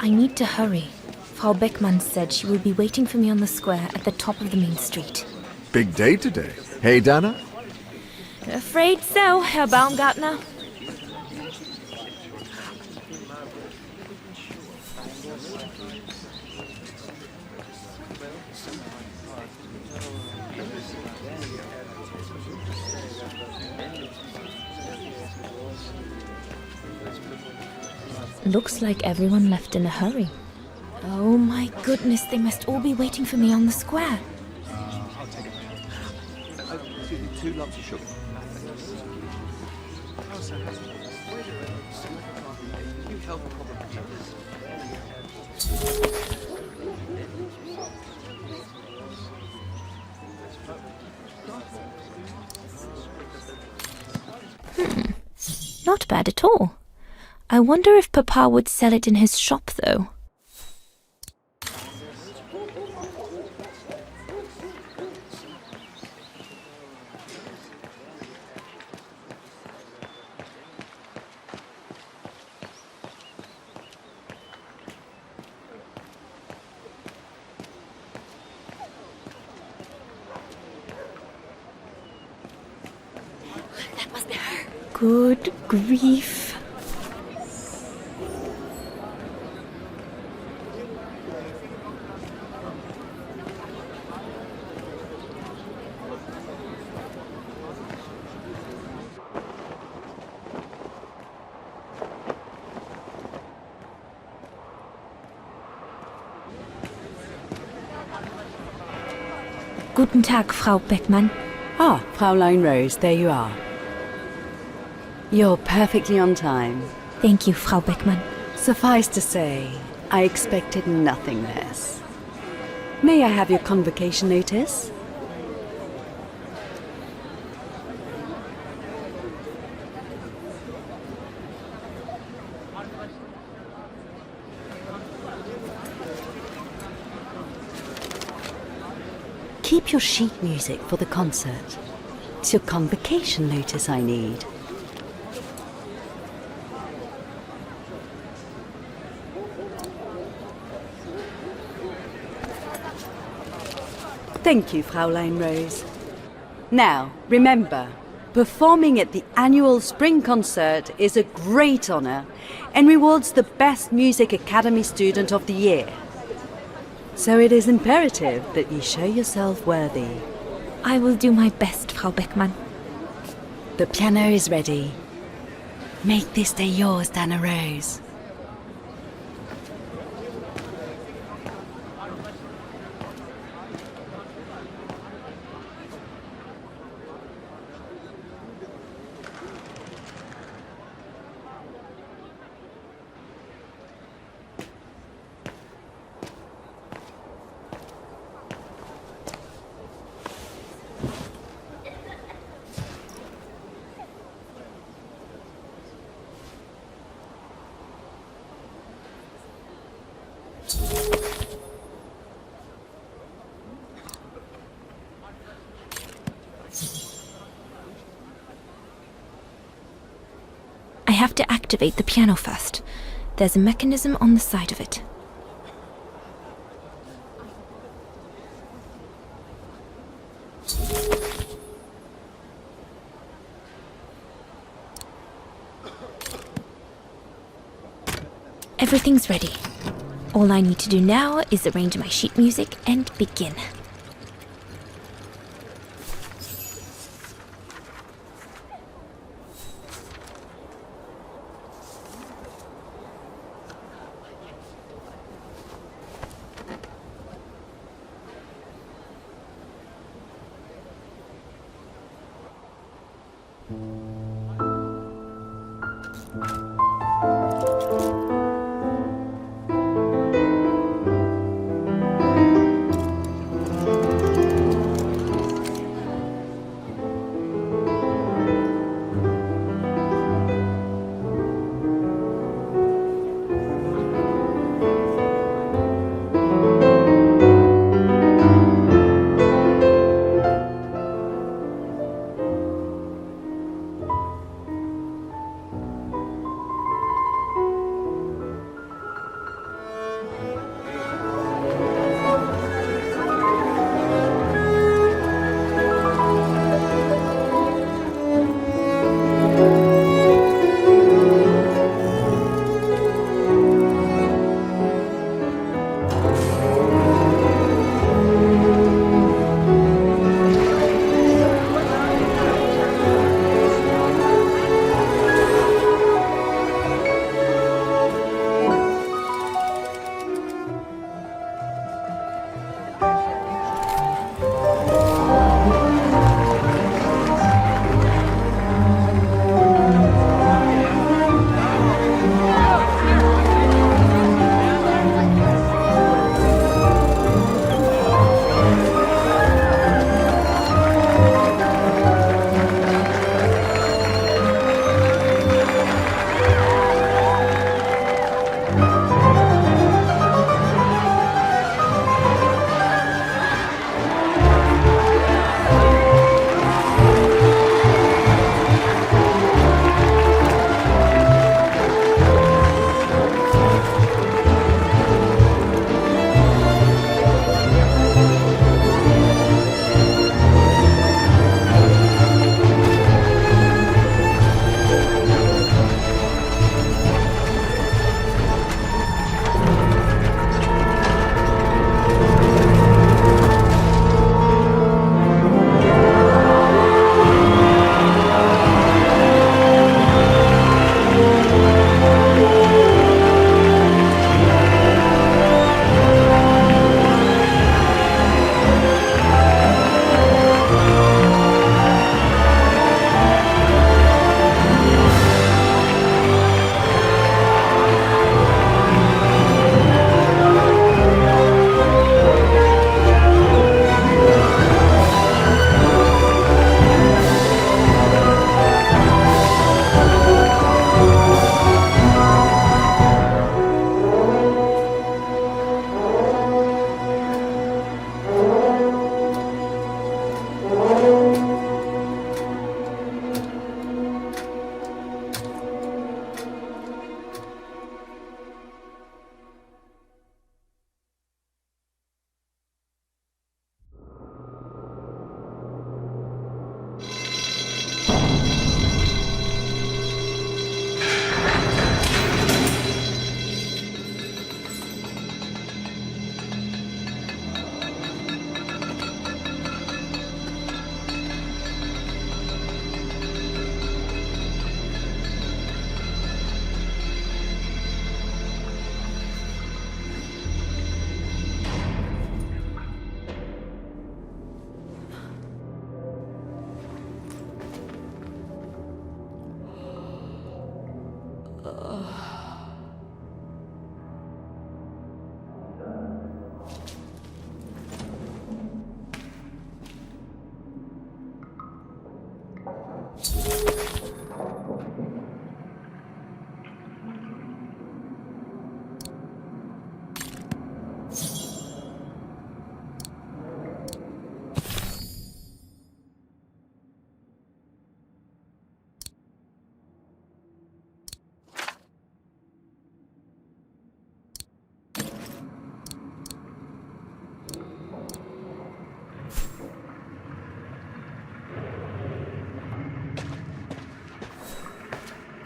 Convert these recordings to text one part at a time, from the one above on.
I need to hurry. Frau Beckmann said she will be waiting for me on the square at the top of the main street. Big day today. Hey, Dana? Afraid so, Herr Baumgartner. Looks like everyone left in a hurry. Oh my goodness, they must all be waiting for me on the square. I'll take it. Two lumps of sugar. Not bad at all. I wonder if Papa would sell it in his shop, though. That must be her. Good grief. Guten Tag, Frau Beckmann. Ah, Fräulein Rose, there you are. You're perfectly on time. Thank you, Frau Beckmann. Suffice to say, I expected nothing less. May I have your convocation notice? Keep your sheet music for the concert. It's your convocation notice I need. Thank you, Fräulein Rose. Now, remember, performing at the annual spring concert is a great honor and rewards the best Music Academy student of the year. So it is imperative that you show yourself worthy. I will do my best, Frau Beckmann. The piano is ready. Make this day yours, Dana Rose. I have to activate the piano first. There's a mechanism on the side of it. Everything's ready. All I need to do now is arrange my sheet music and begin.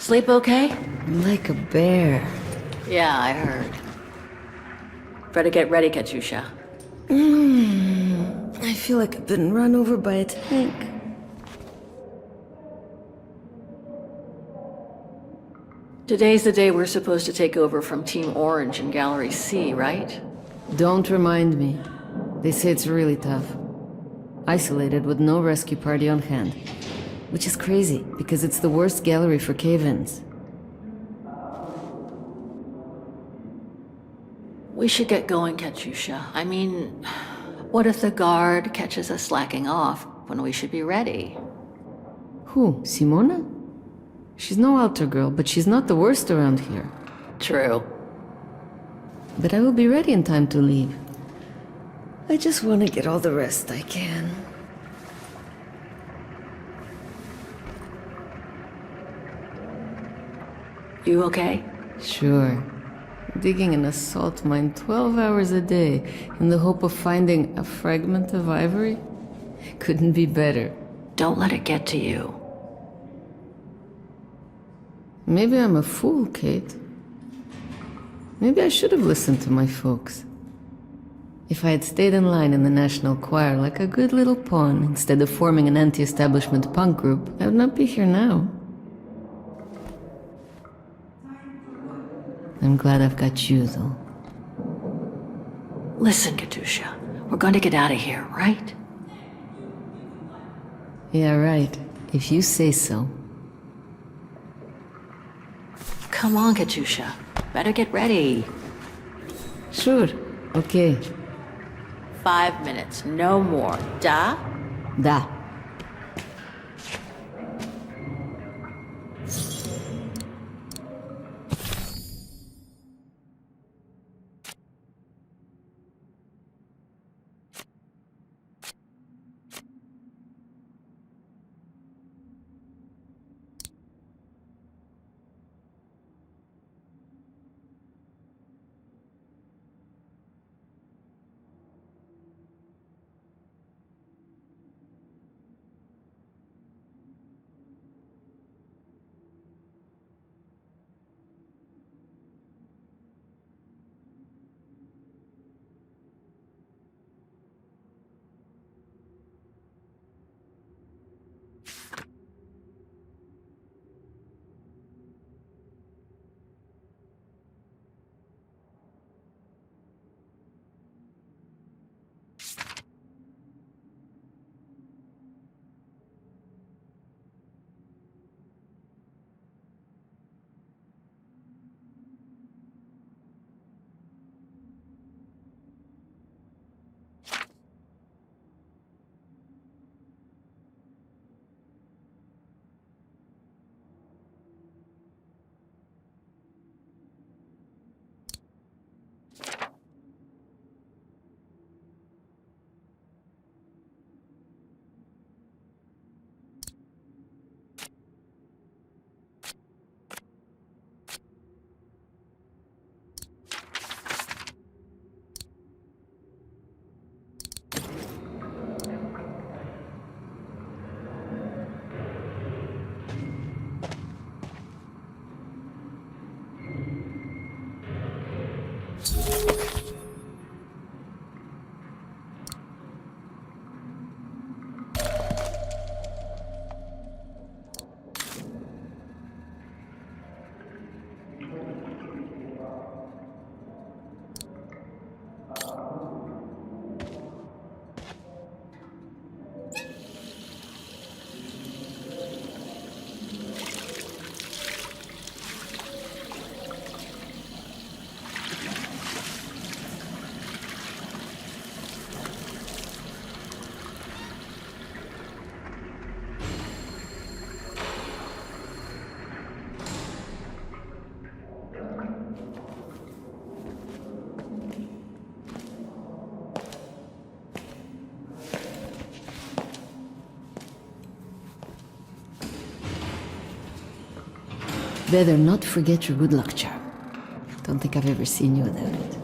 Sleep okay? Like a bear. Yeah, I heard. Better get ready, Katusha. I feel like I've been run over by a tank. Today's the day we're supposed to take over from Team Orange in Gallery C, right? Don't remind me. They say it's really tough. Isolated with no rescue party on hand. Which is crazy, because it's the worst gallery for cave-ins. We should get going, Katusha. I mean, what if the guard catches us slacking off when we should be ready? Who? Simona? She's no altar girl, but she's not the worst around here. True. But I will be ready in time to leave. I just want to get all the rest I can. You okay? Sure. Digging in a salt mine 12 hours a day in the hope of finding a fragment of ivory? Couldn't be better. Don't let it get to you. Maybe I'm a fool, Kate. Maybe I should have listened to my folks. If I had stayed in line in the National Choir like a good little pawn instead of forming an anti-establishment punk group, I would not be here now. I'm glad I've got you, though. Listen, Katusha. We're going to get out of here, right? Yeah, right. If you say so. Come on, Katusha. Better get ready. Sure. Okay. 5 minutes, no more. Da? Da. Better not forget your good luck charm. Don't think I've ever seen you without it.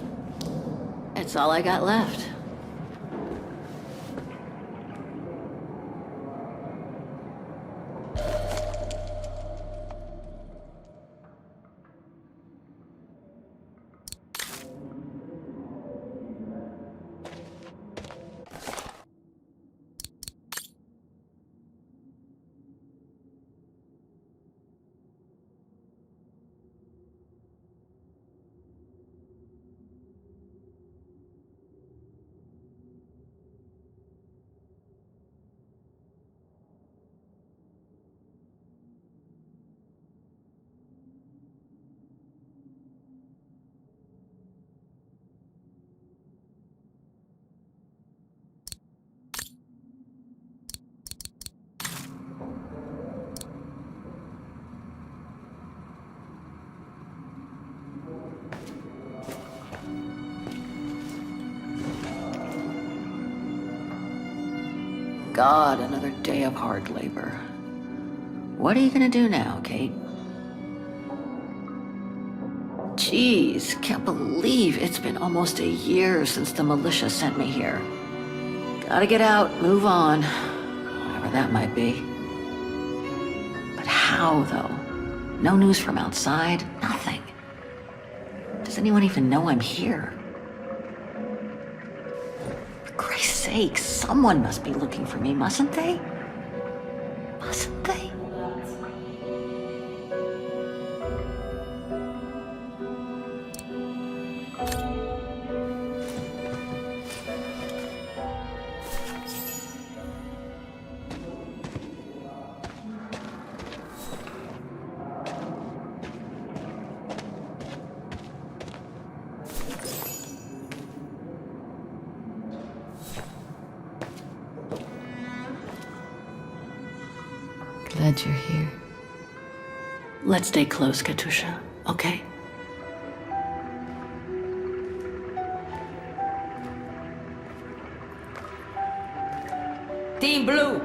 It's all I got left. God, another day of hard labor. What are you gonna do now, Kate? Jeez, can't believe it's been almost a year since the militia sent me here. Gotta get out, move on, whatever that might be. But how, though? No news from outside, nothing. Does anyone even know I'm here? For Christ's sake, someone must be looking for me, mustn't they? Mustn't they? Glad you're here. Let's stay close, Katusha, okay? Team Blue!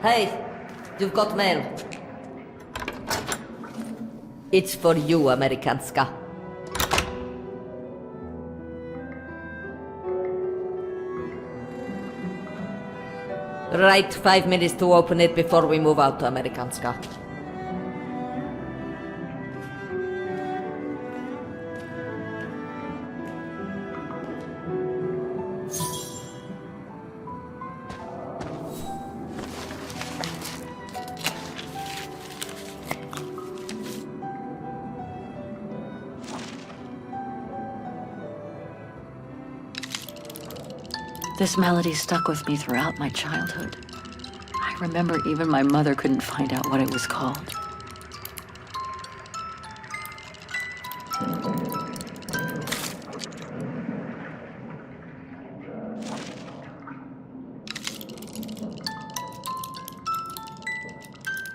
Hey, you've got mail. It's for you, Amerikanska. Right, 5 minutes to open it before we move out to Amerikanska. This melody stuck with me throughout my childhood. I remember even my mother couldn't find out what it was called.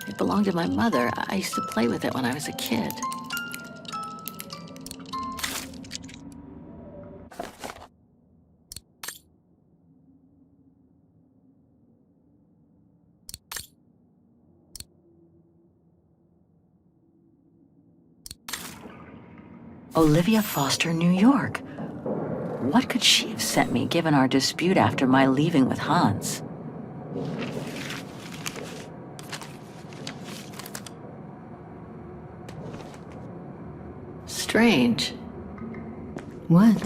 It belonged to my mother. I used to play with it when I was a kid. Olivia Foster, New York. What could she have sent me given our dispute after my leaving with Hans? Strange. What?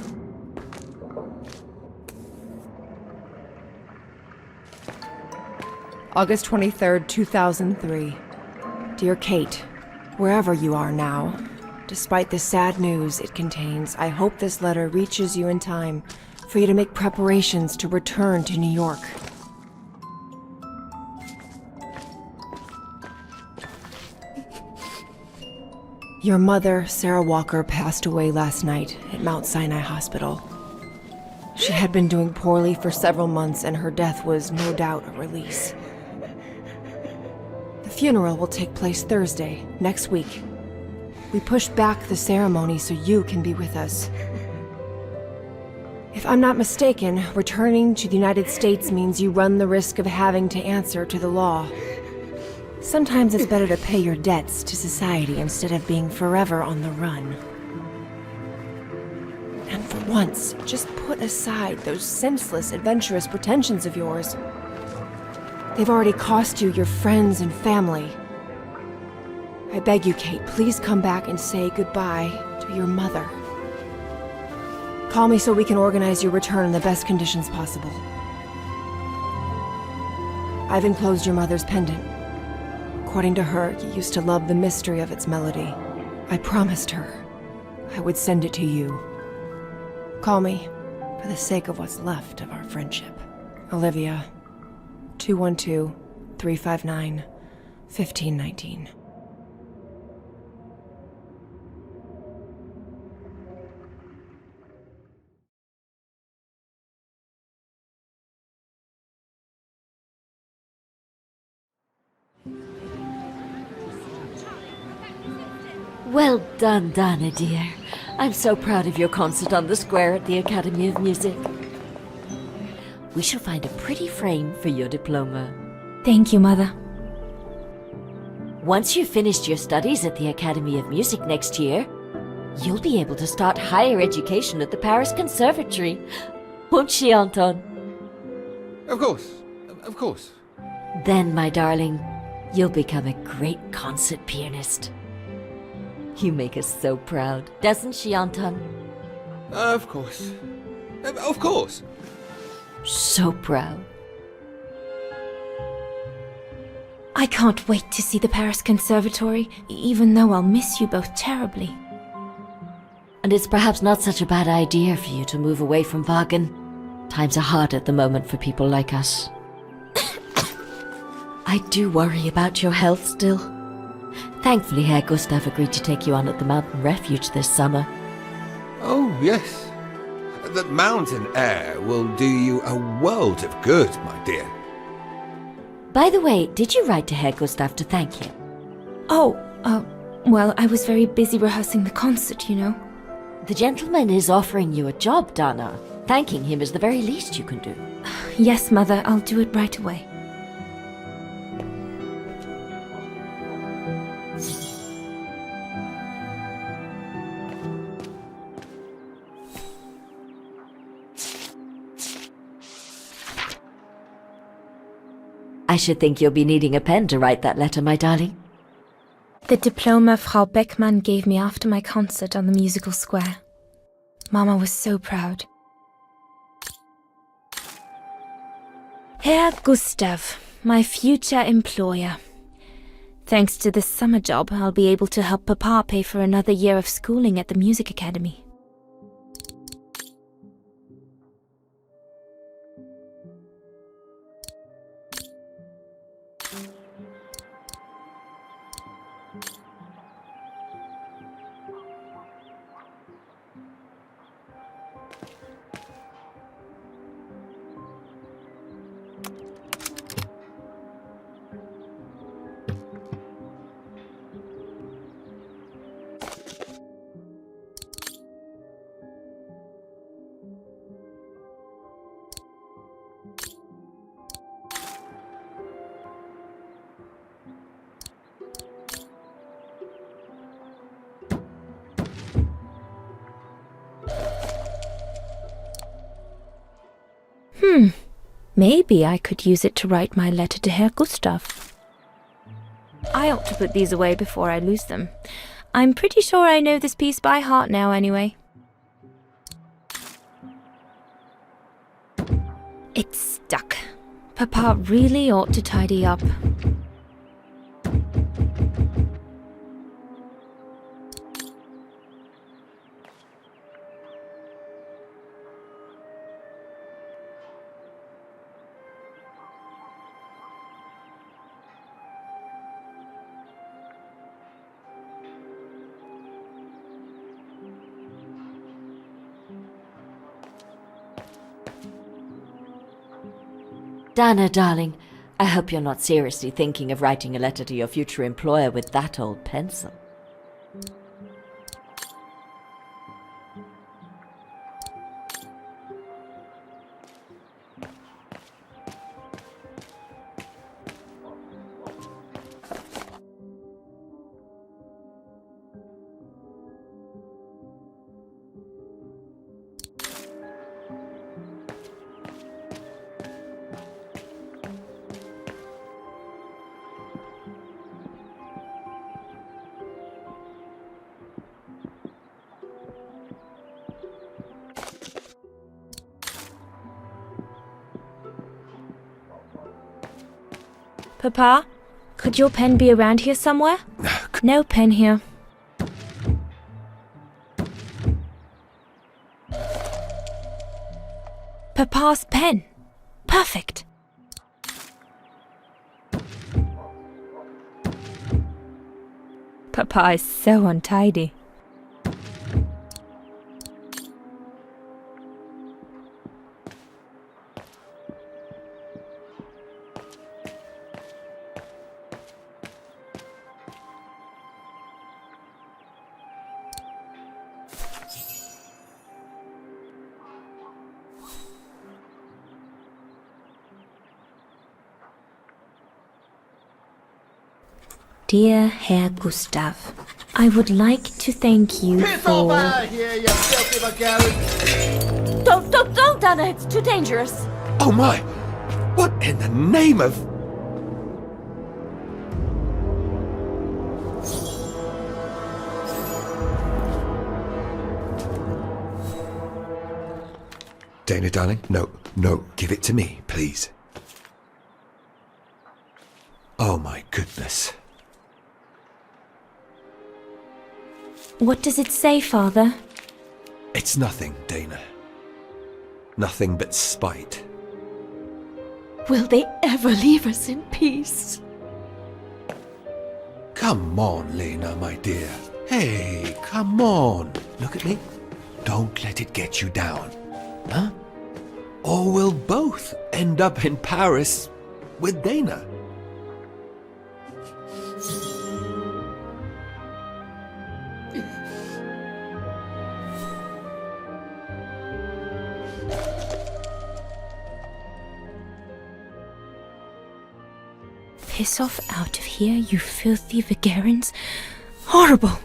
August 23rd, 2003. Dear Kate, wherever you are now, despite the sad news it contains, I hope this letter reaches you in time for you to make preparations to return to New York. Your mother, Sarah Walker, passed away last night at Mount Sinai Hospital. She had been doing poorly for several months, and her death was no doubt a release. The funeral will take place Thursday, next week. We pushed back the ceremony so you can be with us. If I'm not mistaken, returning to the United States means you run the risk of having to answer to the law. Sometimes it's better to pay your debts to society instead of being forever on the run. And for once, just put aside those senseless, adventurous pretensions of yours. They've already cost you your friends and family. I beg you, Kate, please come back and say goodbye to your mother. Call me so we can organize your return in the best conditions possible. I've enclosed your mother's pendant. According to her, you used to love the mystery of its melody. I promised her I would send it to you. Call me for the sake of what's left of our friendship. Olivia, 212-359-1519. Well done, Donna, dear. I'm so proud of your concert on the square at the Academy of Music. we shall find a pretty frame for your diploma. Thank you, Mother. Once you've finished your studies at the Academy of Music next year, you'll be able to start higher education at the Paris Conservatory. Won't she, Anton? Of course. Of course. Then, my darling, you'll become a great concert pianist. You make us so proud, doesn't she, Anton? Of course. Of course. So proud. I can't wait to see the Paris Conservatory, even though I'll miss you both terribly. And it's perhaps not such a bad idea for you to move away from Wagen. Times are hard at the moment for people like us. I do worry about your health still. Thankfully, Herr Gustav agreed to take you on at the mountain refuge this summer. Oh, yes. That mountain air will do you a world of good, my dear. By the way, did you write to Herr Gustav to thank him? Oh, well, I was very busy rehearsing the concert, you know. The gentleman is offering you a job, Dana. Thanking him is the very least you can do. Yes, Mother, I'll do it right away. I should think you'll be needing a pen to write that letter, my darling. The diploma Frau Beckmann gave me after my concert on the musical square. Mama was so proud. Herr Gustav, my future employer. Thanks to this summer job, I'll be able to help Papa pay for another year of schooling at the music academy. Maybe I could use it to write my letter to Herr Gustav. I ought to put these away before I lose them. I'm pretty sure I know this piece by heart now anyway. It's stuck. Papa really ought to tidy up. Dana, darling, I hope you're not seriously thinking of writing a letter to your future employer with that old pencil. Papa, could your pen be around here somewhere? No pen here. Papa's pen. Perfect. Papa is so untidy. Dear Herr Gustav, I would like to thank you for... here, you filthy Bulgarian! Don't, Anna, it's too dangerous. Oh my! What in the name of... Dana, darling, no, give it to me, please. Oh my goodness. What does it say, Father? It's nothing, Dana. Nothing but spite. Will they ever leave us in peace? Come on, Lena, my dear. Hey, come on. Look at me. Don't let it get you down. Huh? Or we'll both end up in Paris with Dana. Piss off out of here, you filthy Vagarans. Horrible!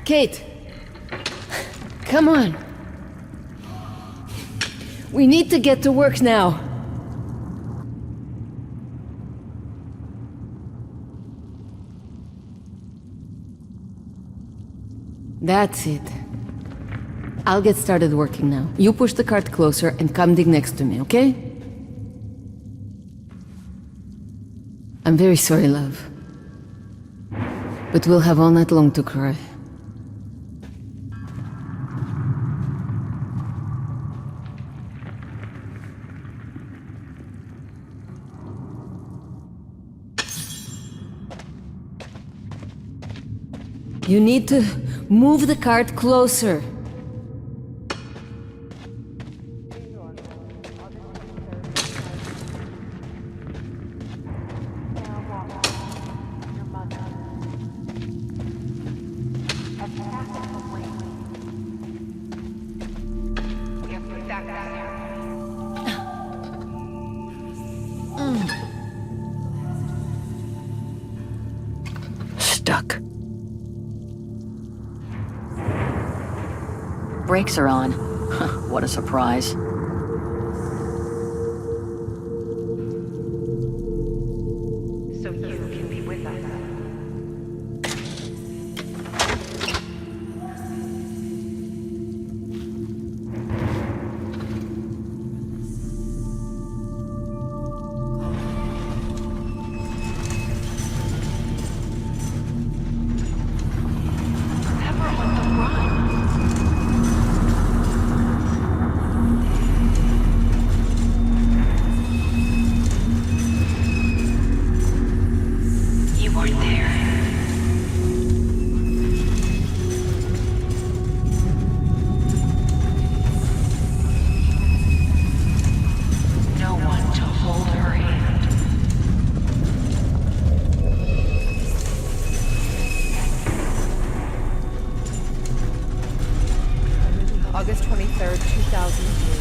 Kate! Come on! We need to get to work now! That's it. I'll get started working now. You push the cart closer and come dig next to me, okay? I'm very sorry, love. But we'll have all night long to cry. You need to move the cart closer. Stuck. Brakes are on. What a surprise. So you can be with us. August 23rd, 2003.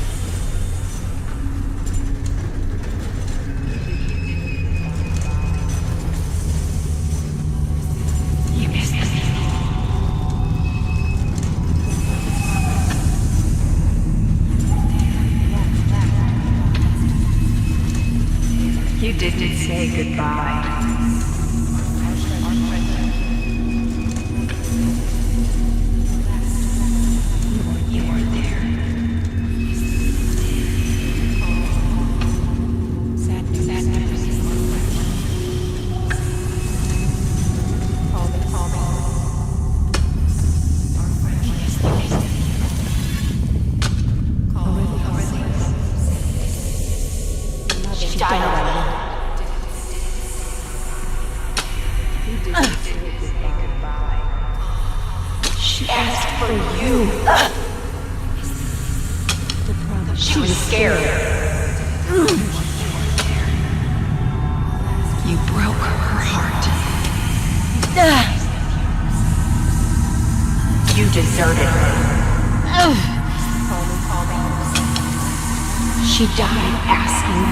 You missed the You didn't say goodbye. You were there. She asked for you. She was scared. You broke her heart. You deserted her. She died asking.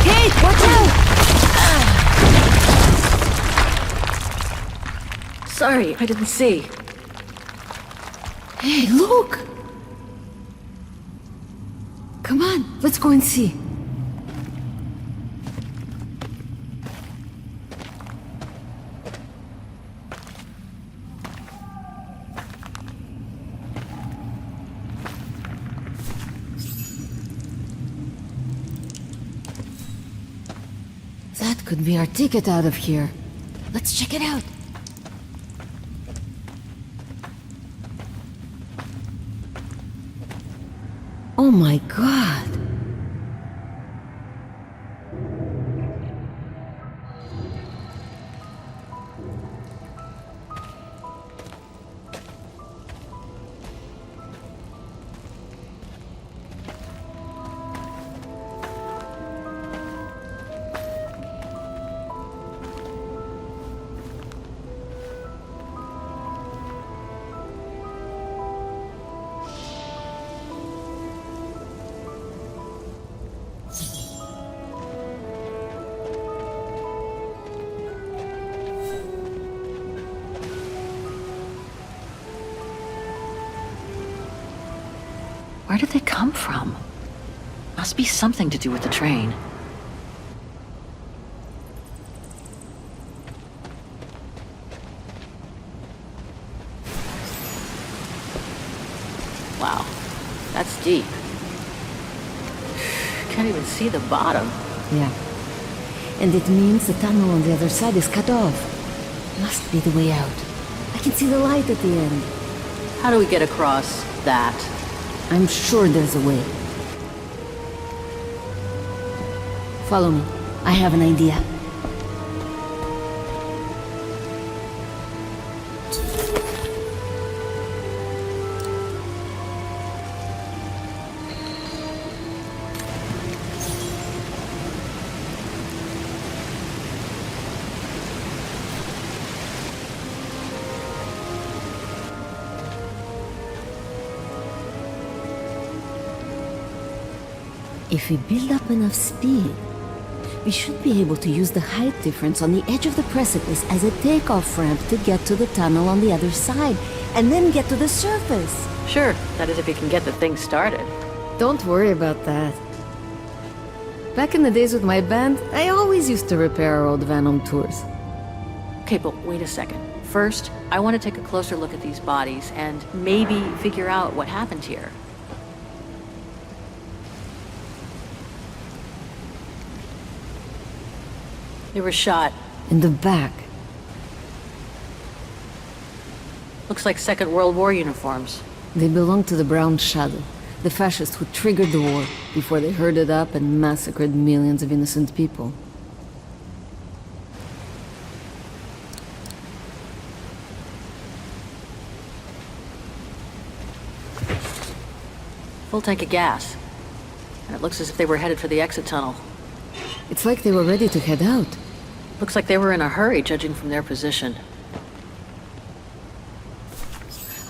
Hey, watch out! Sorry, I didn't see. Hey, look! Come on, let's go and see. That could be our ticket out of here. Let's check it out. Oh my god! Where did they come from? Must be something to do with the train. Wow, that's deep. Can't even see the bottom. Yeah. And it means the tunnel on the other side is cut off. Must be the way out. I can see the light at the end. How do we get across that? I'm sure there's a way. Follow me. I have an idea. If we build up enough speed, we should be able to use the height difference on the edge of the precipice as a takeoff ramp to get to the tunnel on the other side, and then get to the surface. Sure, that is if we can get the thing started. Don't worry about that. Back in the days with my band, I always used to repair our old van on tours. Okay, but wait a second. First, I want to take a closer look at these bodies and maybe figure out what happened here. They were shot. In the back. Looks like Second World War uniforms. They belong to the Brown Shadow, the fascists who triggered the war before they herded up and massacred millions of innocent people. Full tank of gas. And it looks as if they were headed for the exit tunnel. It's like they were ready to head out. Looks like they were in a hurry, judging from their position.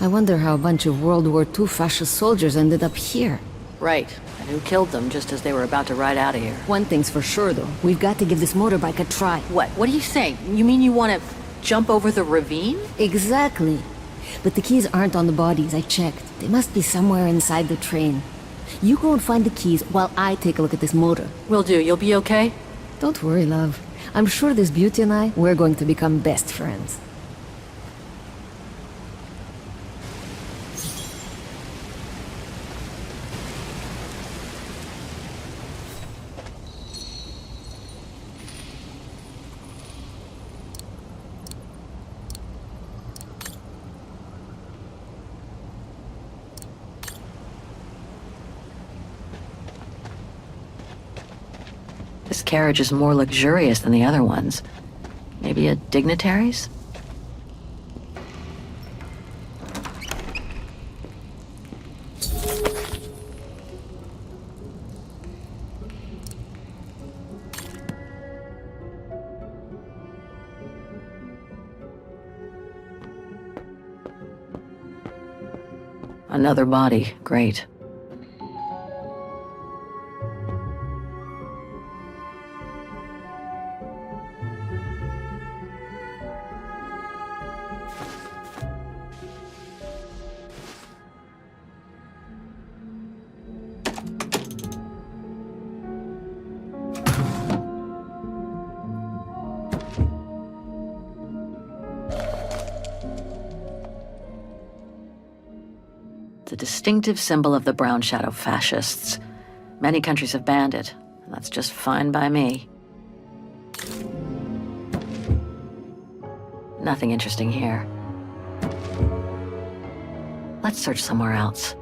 I wonder how a bunch of World War II fascist soldiers ended up here. Right. And who killed them just as they were about to ride out of here. One thing's for sure, though. We've got to give this motorbike a try. What? What are you saying? You mean you want to jump over the ravine? Exactly. But the keys aren't on the bodies, I checked. They must be somewhere inside the train. You go and find the keys while I take a look at this motor. Will do. You'll be okay? Don't worry, love. I'm sure this beauty and I, we're going to become best friends. This carriage is more luxurious than the other ones. Maybe a dignitary's? Another body. Great. The distinctive symbol of the brown shadow fascists. Many countries have banned it, and that's just fine by me. Nothing interesting here. Let's search somewhere else.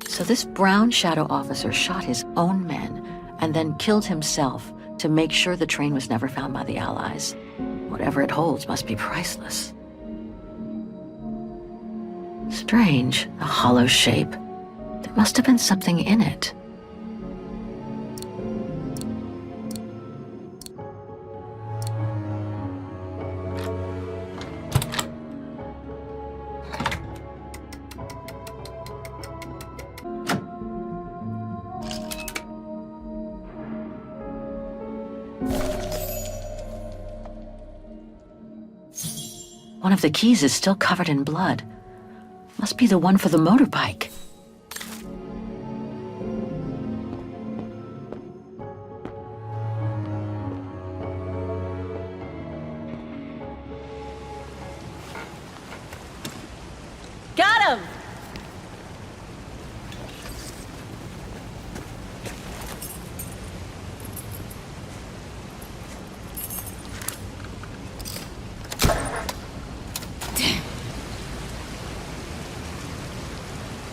So this brown shadow officer shot his own men and then killed himself to make sure the train was never found by the Allies. Whatever it holds must be priceless. Strange, a hollow shape. There must have been something in it. One of the keys is still covered in blood. Must be the one for the motorbike. Got him!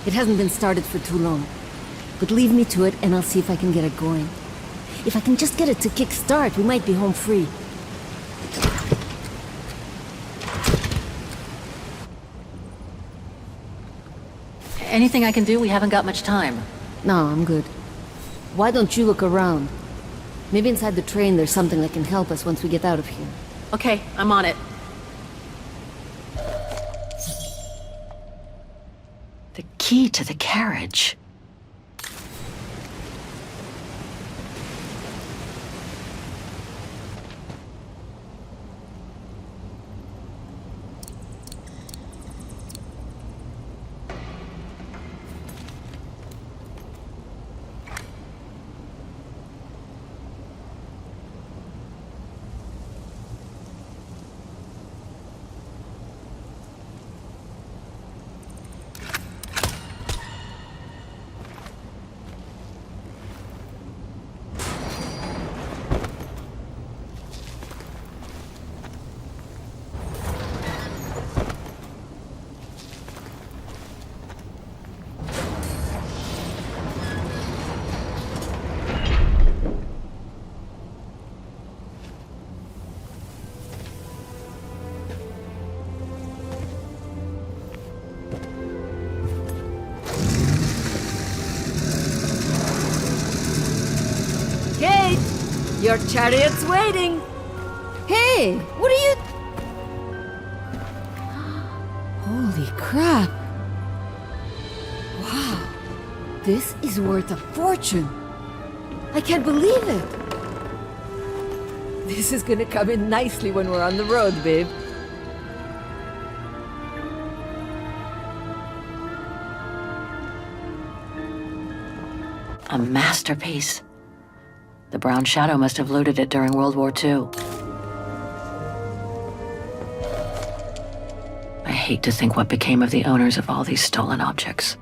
It hasn't been started for too long. But leave me to it and I'll see if I can get it going. If I can just get it to kick-start, we might be home free. Anything I can do? We haven't got much time. No, I'm good. Why don't you look around? Maybe inside the train there's something that can help us once we get out of here. Okay, I'm on it. The key to the carriage. Kate! Your chariot's waiting! Hey! What are you... Holy crap! Wow! This is worth a fortune! I can't believe it. This is gonna come in nicely when we're on the road, babe. A masterpiece. The Brown Shadow must have looted it during World War II. I hate to think what became of the owners of all these stolen objects.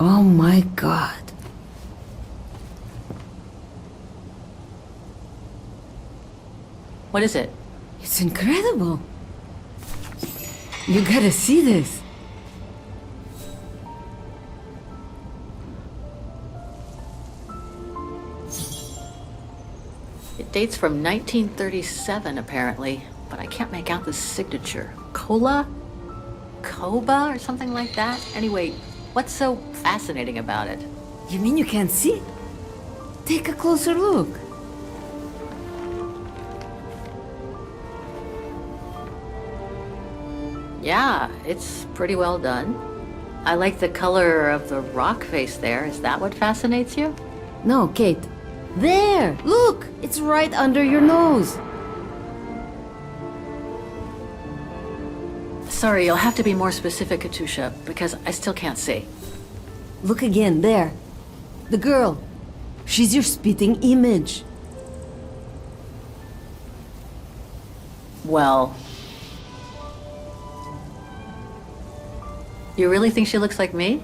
Oh my god. What is it? It's incredible. You gotta see this. It dates from 1937, apparently, but I can't make out the signature. Cola? Koba or something like that? Anyway, what's so fascinating about it? You mean you can't see? Take a closer look. Yeah, it's pretty well done. I like the color of the rock face there. Is that what fascinates you? No, Kate. There! Look! It's right under your nose. Sorry, you'll have to be more specific, Katusha, because I still can't see. Look again, there. The girl. She's your spitting image. Well... You really think she looks like me?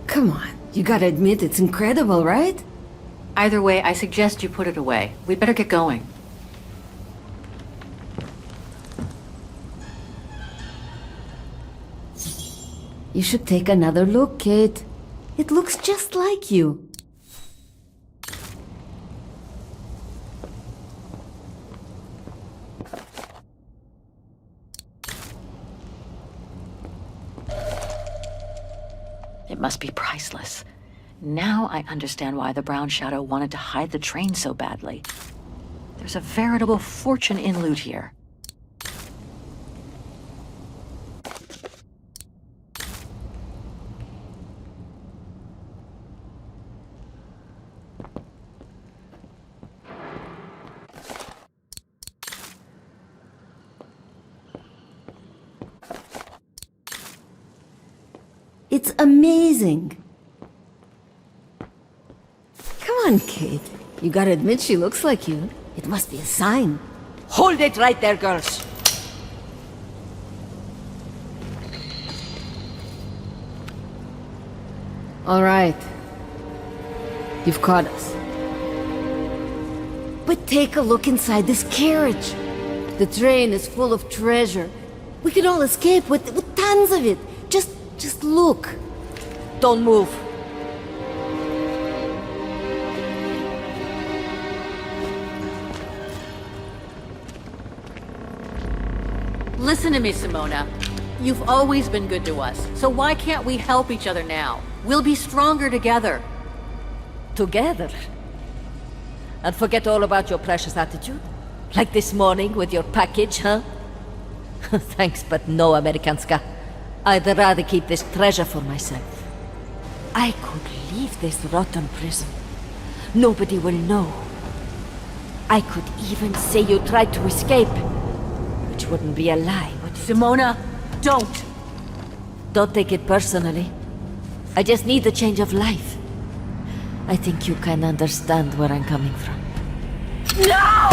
Come on, you gotta admit it's incredible, right? Either way, I suggest you put it away. We'd better get going. You should take another look, Kate. It looks just like you. It must be priceless. Now I understand why the Brown Shadow wanted to hide the train so badly. There's a veritable fortune in loot here. It's amazing. Come on, Kate. You gotta admit she looks like you. It must be a sign. Hold it right there, girls. All right. You've caught us. But take a look inside this carriage. The train is full of treasure. We can all escape with tons of it. Just look. Don't move. Listen to me, Simona. You've always been good to us, so why can't we help each other now? We'll be stronger together. Together? And forget all about your precious attitude? Like this morning with your package, huh? Thanks, but no, Amerikanska. I'd rather keep this treasure for myself. I could leave this rotten prison. Nobody will know. I could even say you tried to escape, which wouldn't be a lie, would it? Simona, don't! Don't take it personally. I just need a change of life. I think you can understand where I'm coming from. No!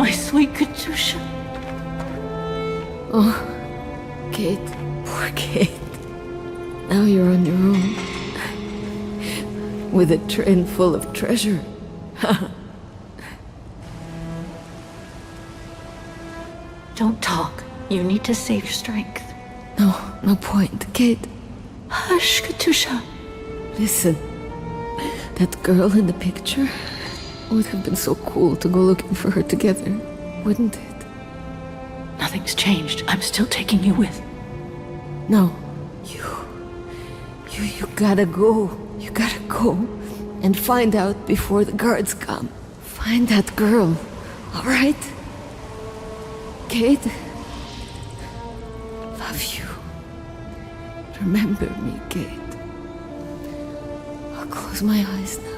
My sweet Katusha. Oh, Kate, poor Kate. Now you're on your own. With a train full of treasure. Don't talk. You need to save your strength. No point, Kate. Hush, Katusha. Listen, that girl in the picture would have been so cool to go looking for her together, wouldn't it? Nothing's changed. I'm still taking you with. No, you gotta go. You gotta go and find out before the guards come. Find that girl, all right? Kate, love you. Remember me, Kate. I'll close my eyes now.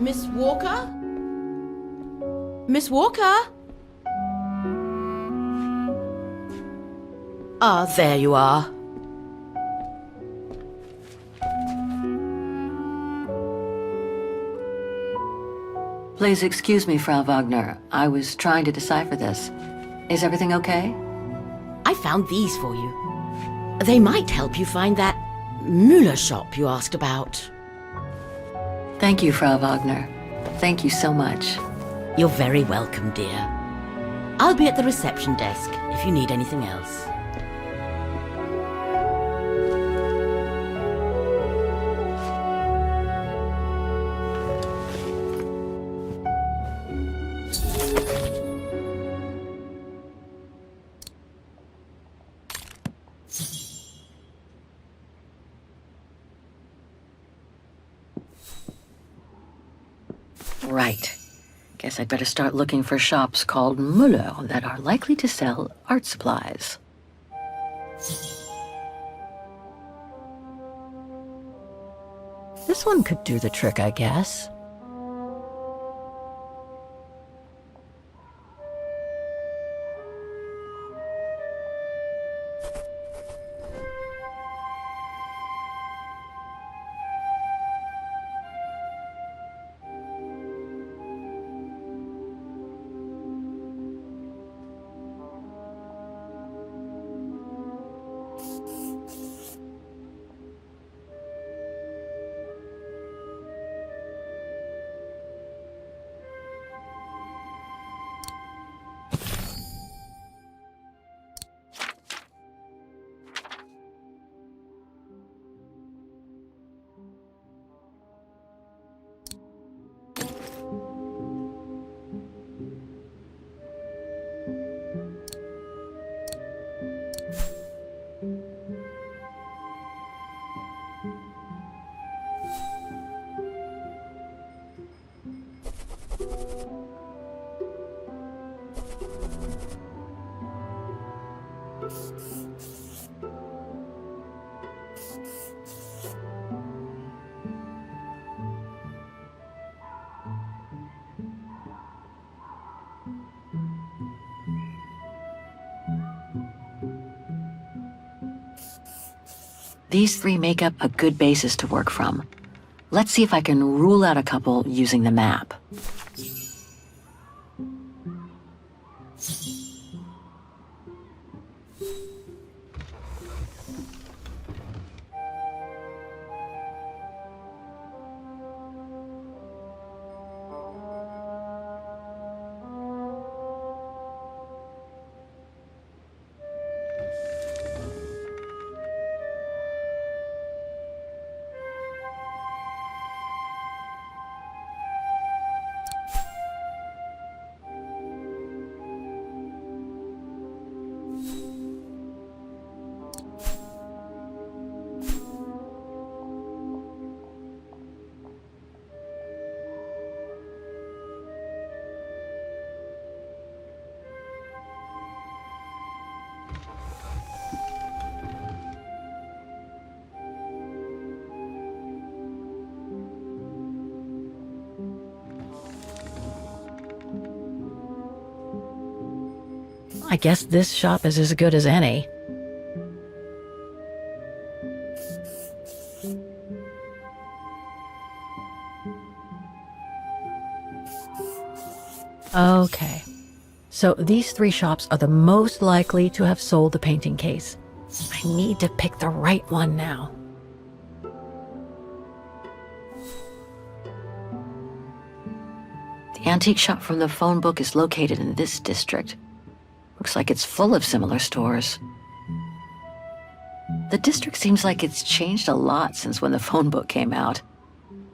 Miss Walker? Miss Walker? Ah, there you are. Please excuse me, Frau Wagner. I was trying to decipher this. Is everything okay? I found these for you. They might help you find that Müller shop you asked about. Thank you, Frau Wagner. Thank you so much. You're very welcome, dear. I'll be at the reception desk if you need anything else. Right. Guess I'd better start looking for shops called Müller that are likely to sell art supplies. This one could do the trick, I guess. These three make up a good basis to work from. Let's see if I can rule out a couple using the map. I guess this shop is as good as any. Okay. So these three shops are the most likely to have sold the painting case. I need to pick the right one now. The antique shop from the phone book is located in this district. Looks like it's full of similar stores. The district seems like it's changed a lot since when the phone book came out.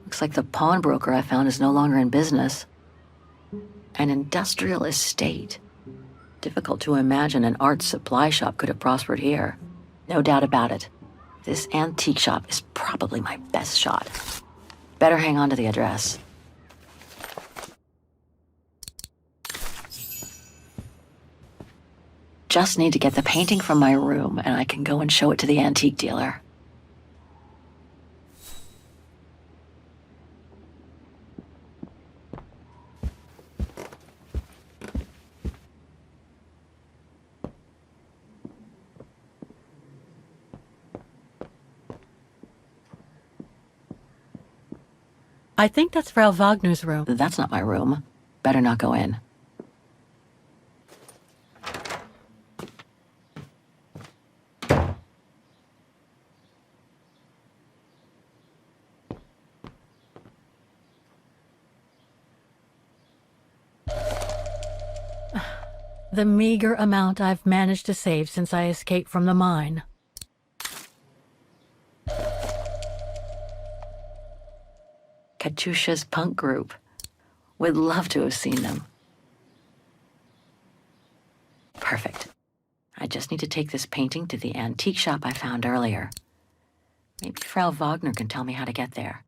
Looks like the pawnbroker I found is no longer in business. An industrial estate. Difficult to imagine an art supply shop could have prospered here. No doubt about it. This antique shop is probably my best shot. Better hang on to the address. Just need to get the painting from my room, and I can go and show it to the antique dealer. I think that's Frau Wagner's room. That's not my room. Better not go in. The meager amount I've managed to save since I escaped from the mine. Katyusha's punk group. Would love to have seen them. Perfect. I just need to take this painting to the antique shop I found earlier. Maybe Frau Wagner can tell me how to get there.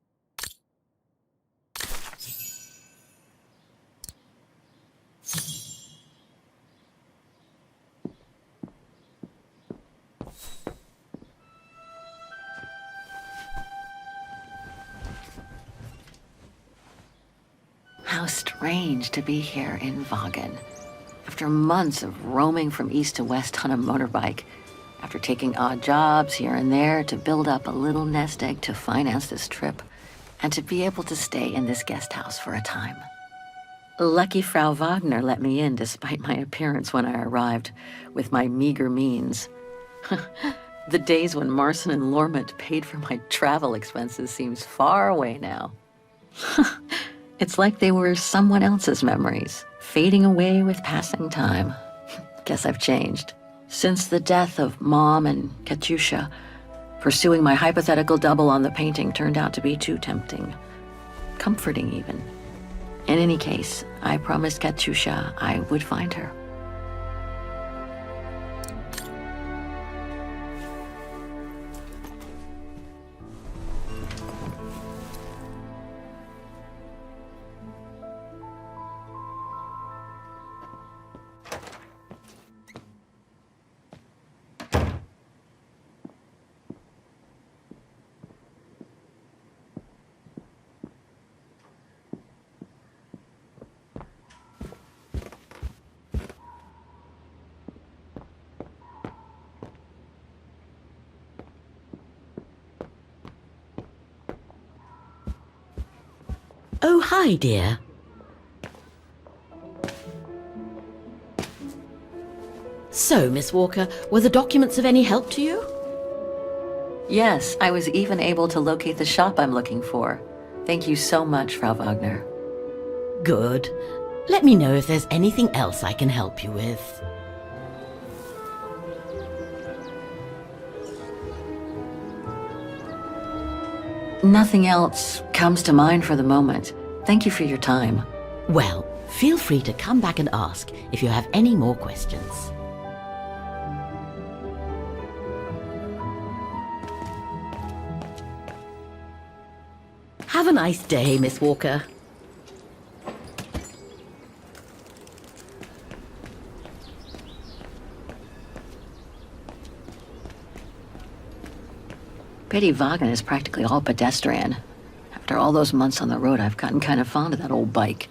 How strange to be here in Vagen. After months of roaming from east to west on a motorbike, after taking odd jobs here and there to build up a little nest egg to finance this trip, and to be able to stay in this guest house for a time. Lucky Frau Wagner let me in despite my appearance when I arrived, with my meager means. The days when Marson and Lormont paid for my travel expenses seems far away now. It's like they were someone else's memories, fading away with passing time. Guess I've changed. Since the death of Mom and Katyusha, pursuing my hypothetical double on the painting turned out to be too tempting. Comforting, even. In any case, I promised Katyusha I would find her. Oh, hi, dear. So, Miss Walker, were the documents of any help to you? Yes, I was even able to locate the shop I'm looking for. Thank you so much, Frau Wagner. Good. Let me know if there's anything else I can help you with. Nothing else comes to mind for the moment. Thank you for your time. Well, feel free to come back and ask if you have any more questions. Have a nice day, Miss Walker. Pity Vagen is practically all pedestrian. After all those months on the road, I've gotten kind of fond of that old bike.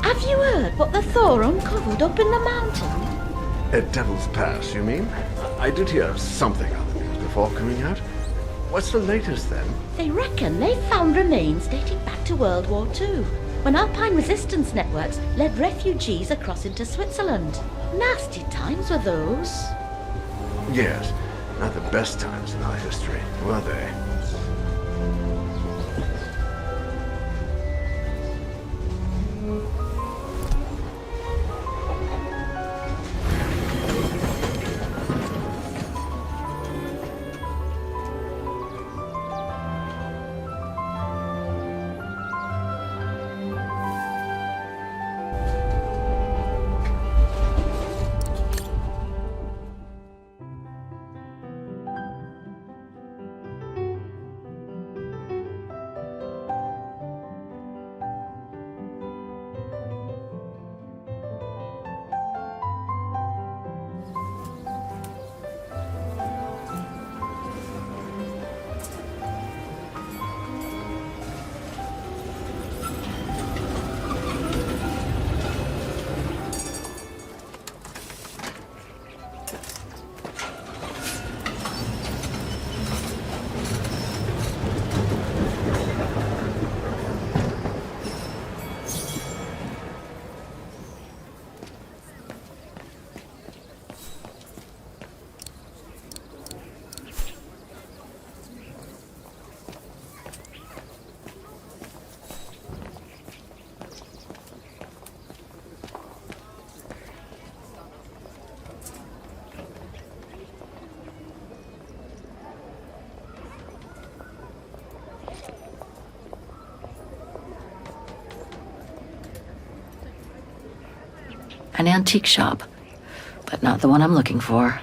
Have you heard what the Thor uncovered up in the mountain? At Devil's Pass, you mean? I did hear something on the news before coming out. What's the latest, then? They reckon they've found remains dating back to World War II, when Alpine resistance networks led refugees across into Switzerland. Nasty times were those. Yes. Not the best times in our history, were they? An antique shop, but not the one I'm looking for.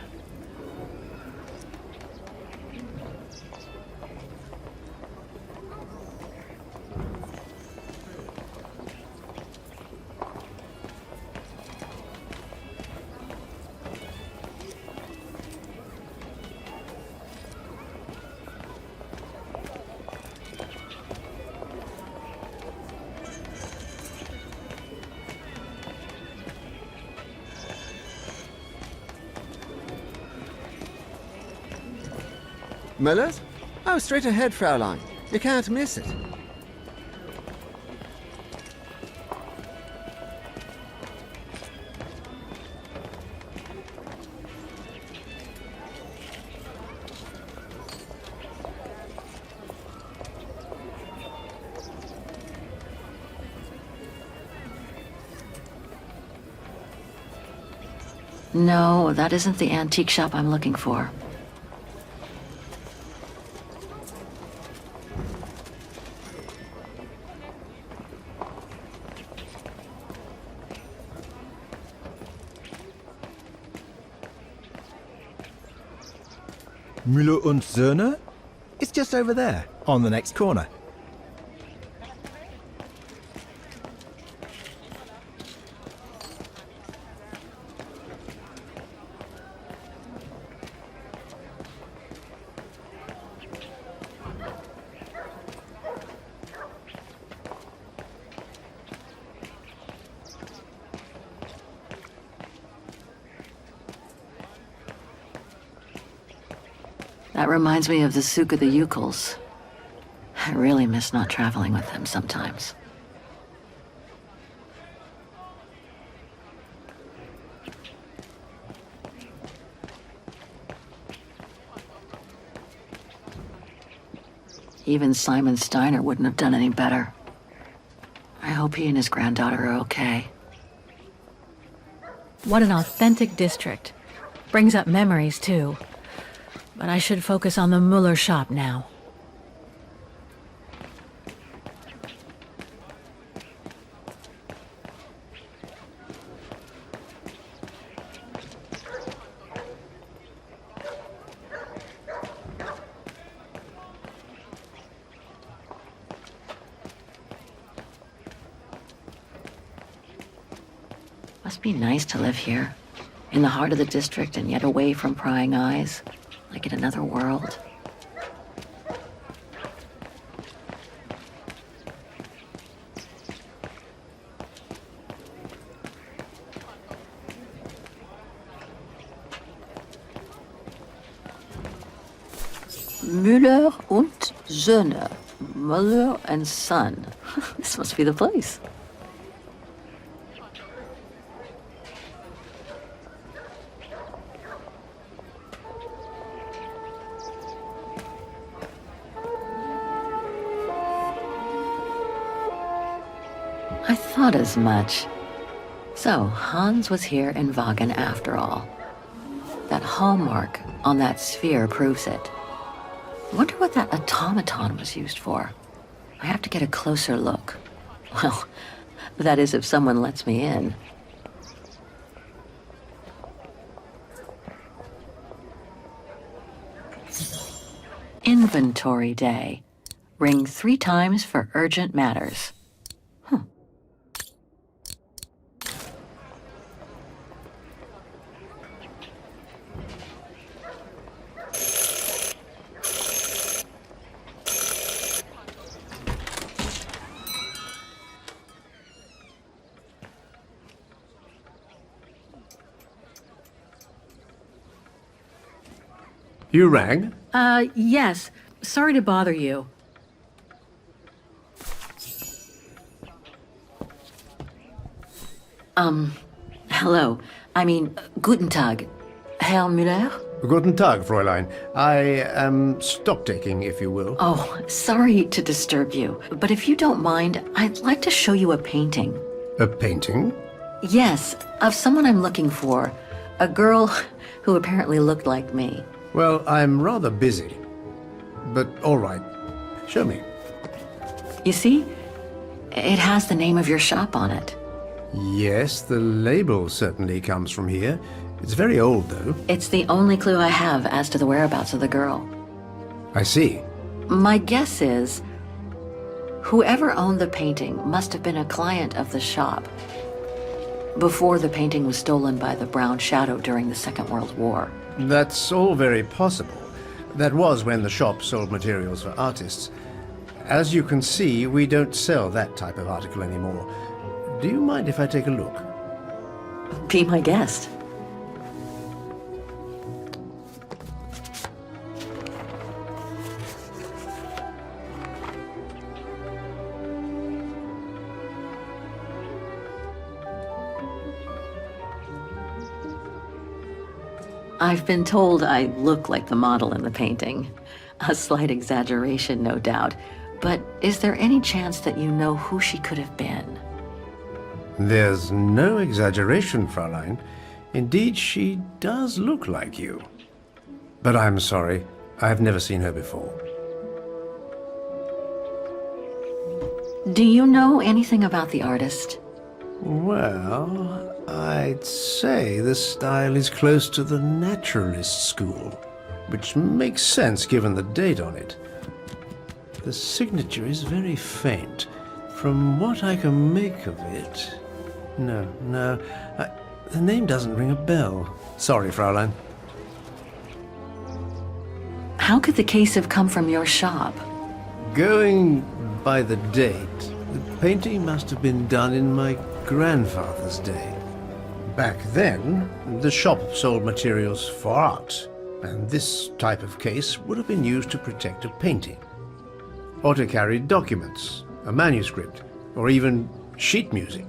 Miller's? Oh, straight ahead, Fraulein. You can't miss it. No, that isn't the antique shop I'm looking for. Müller und Söhne? It's just over there, on the next corner. That reminds me of the Souk of the Ukels. I really miss not traveling with them sometimes. Even Simon Steiner wouldn't have done any better. I hope he and his granddaughter are okay. What an authentic district. Brings up memories, too. But I should focus on the Müller shop now. Must be nice to live here, in the heart of the district and yet away from prying eyes. Like in another world. Müller und Söhne. Müller and Son. This must be the place. I thought as much. So, Hans was here in Wagen after all. That hallmark on that sphere proves it. Wonder what that automaton was used for. I have to get a closer look. Well, that is if someone lets me in. Inventory day. Ring 3 times for urgent matters. You rang? Yes. Sorry to bother you. Hello. I mean, guten Tag. Herr Müller? Guten Tag, Fräulein. I am stock-taking, if you will. Oh, sorry to disturb you, but if you don't mind, I'd like to show you a painting. A painting? Yes, of someone I'm looking for. A girl who apparently looked like me. Well, I'm rather busy. But all right. Show me. You see? It has the name of your shop on it. Yes, the label certainly comes from here. It's very old, though. It's the only clue I have as to the whereabouts of the girl. I see. My guess is, whoever owned the painting must have been a client of the shop before the painting was stolen by the Brown Shadow during the Second World War. That's all very possible. That was when the shop sold materials for artists. As you can see, we don't sell that type of article anymore. Do you mind if I take a look? Be my guest. I've been told I look like the model in the painting. A slight exaggeration, no doubt. But is there any chance that you know who she could have been? There's no exaggeration, Fräulein. Indeed, she does look like you. But I'm sorry, I've never seen her before. Do you know anything about the artist? Well, I'd say the style is close to the Naturalist school, which makes sense given the date on it. The signature is very faint. From what I can make of it... No, the name doesn't ring a bell. Sorry, Fräulein. How could the case have come from your shop? Going by the date, the painting must have been done in my grandfather's day. Back then, the shop sold materials for art, and this type of case would have been used to protect a painting. Or to carry documents, a manuscript, or even sheet music.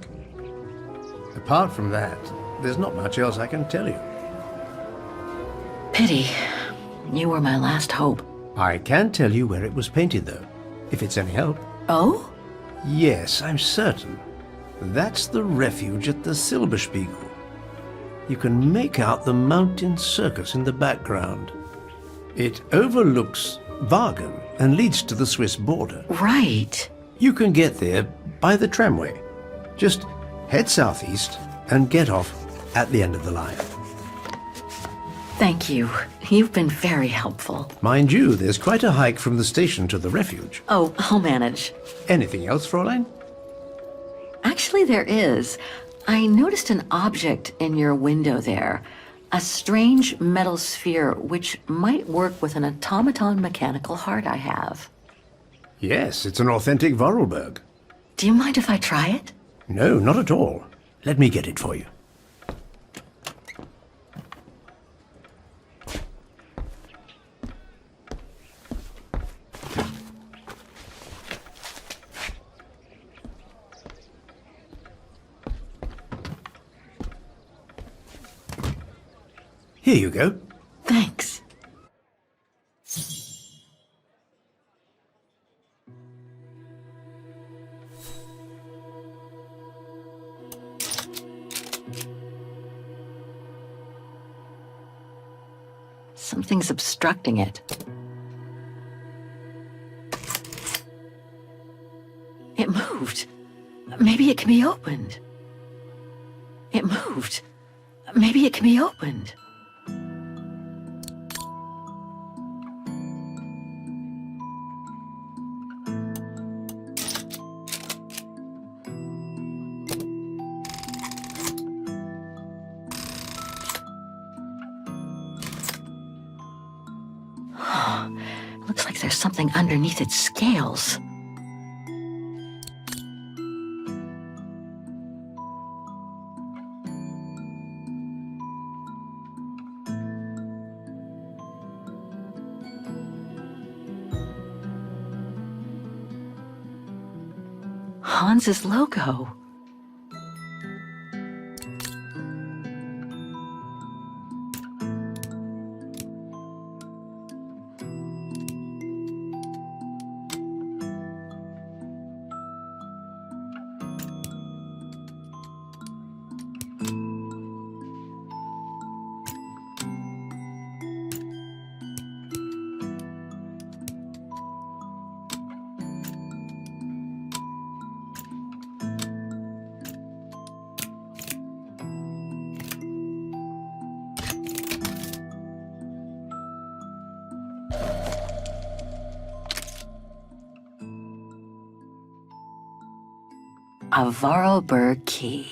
Apart from that, there's not much else I can tell you. Pity. You were my last hope. I can tell you where it was painted, though, if it's any help. Oh? Yes, I'm certain. That's the refuge at the Silberspiegel. You can make out the mountain circus in the background. It overlooks Wagen and leads to the Swiss border. Right. You can get there by the tramway. Just head southeast and get off at the end of the line. Thank you. You've been very helpful. Mind you, there's quite a hike from the station to the refuge. Oh, I'll manage. Anything else, Fräulein? Actually, there is. I noticed an object in your window there. A strange metal sphere which might work with an automaton mechanical heart I have. Yes, it's an authentic Vorarlberg. Do you mind if I try it? No, not at all. Let me get it for you. Here you go. Thanks. Something's obstructing it. It moved. Maybe it can be opened. It moved. Maybe it can be opened. Looks like there's something underneath its scales. Hans's logo. A Vorarlberg key.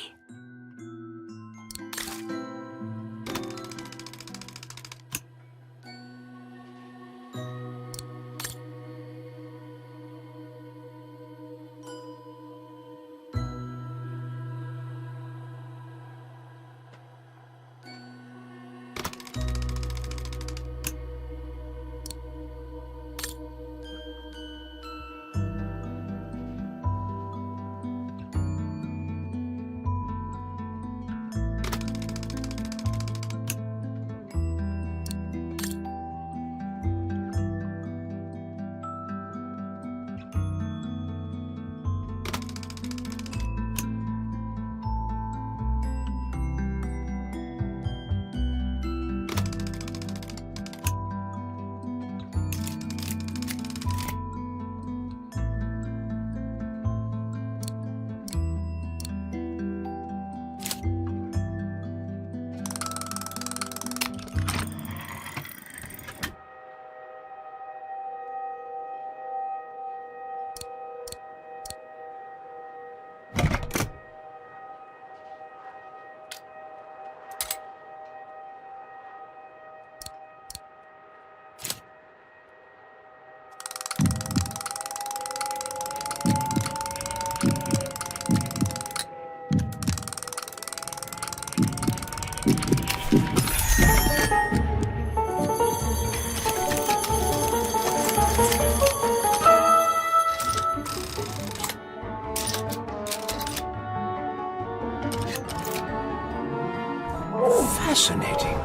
Fascinating.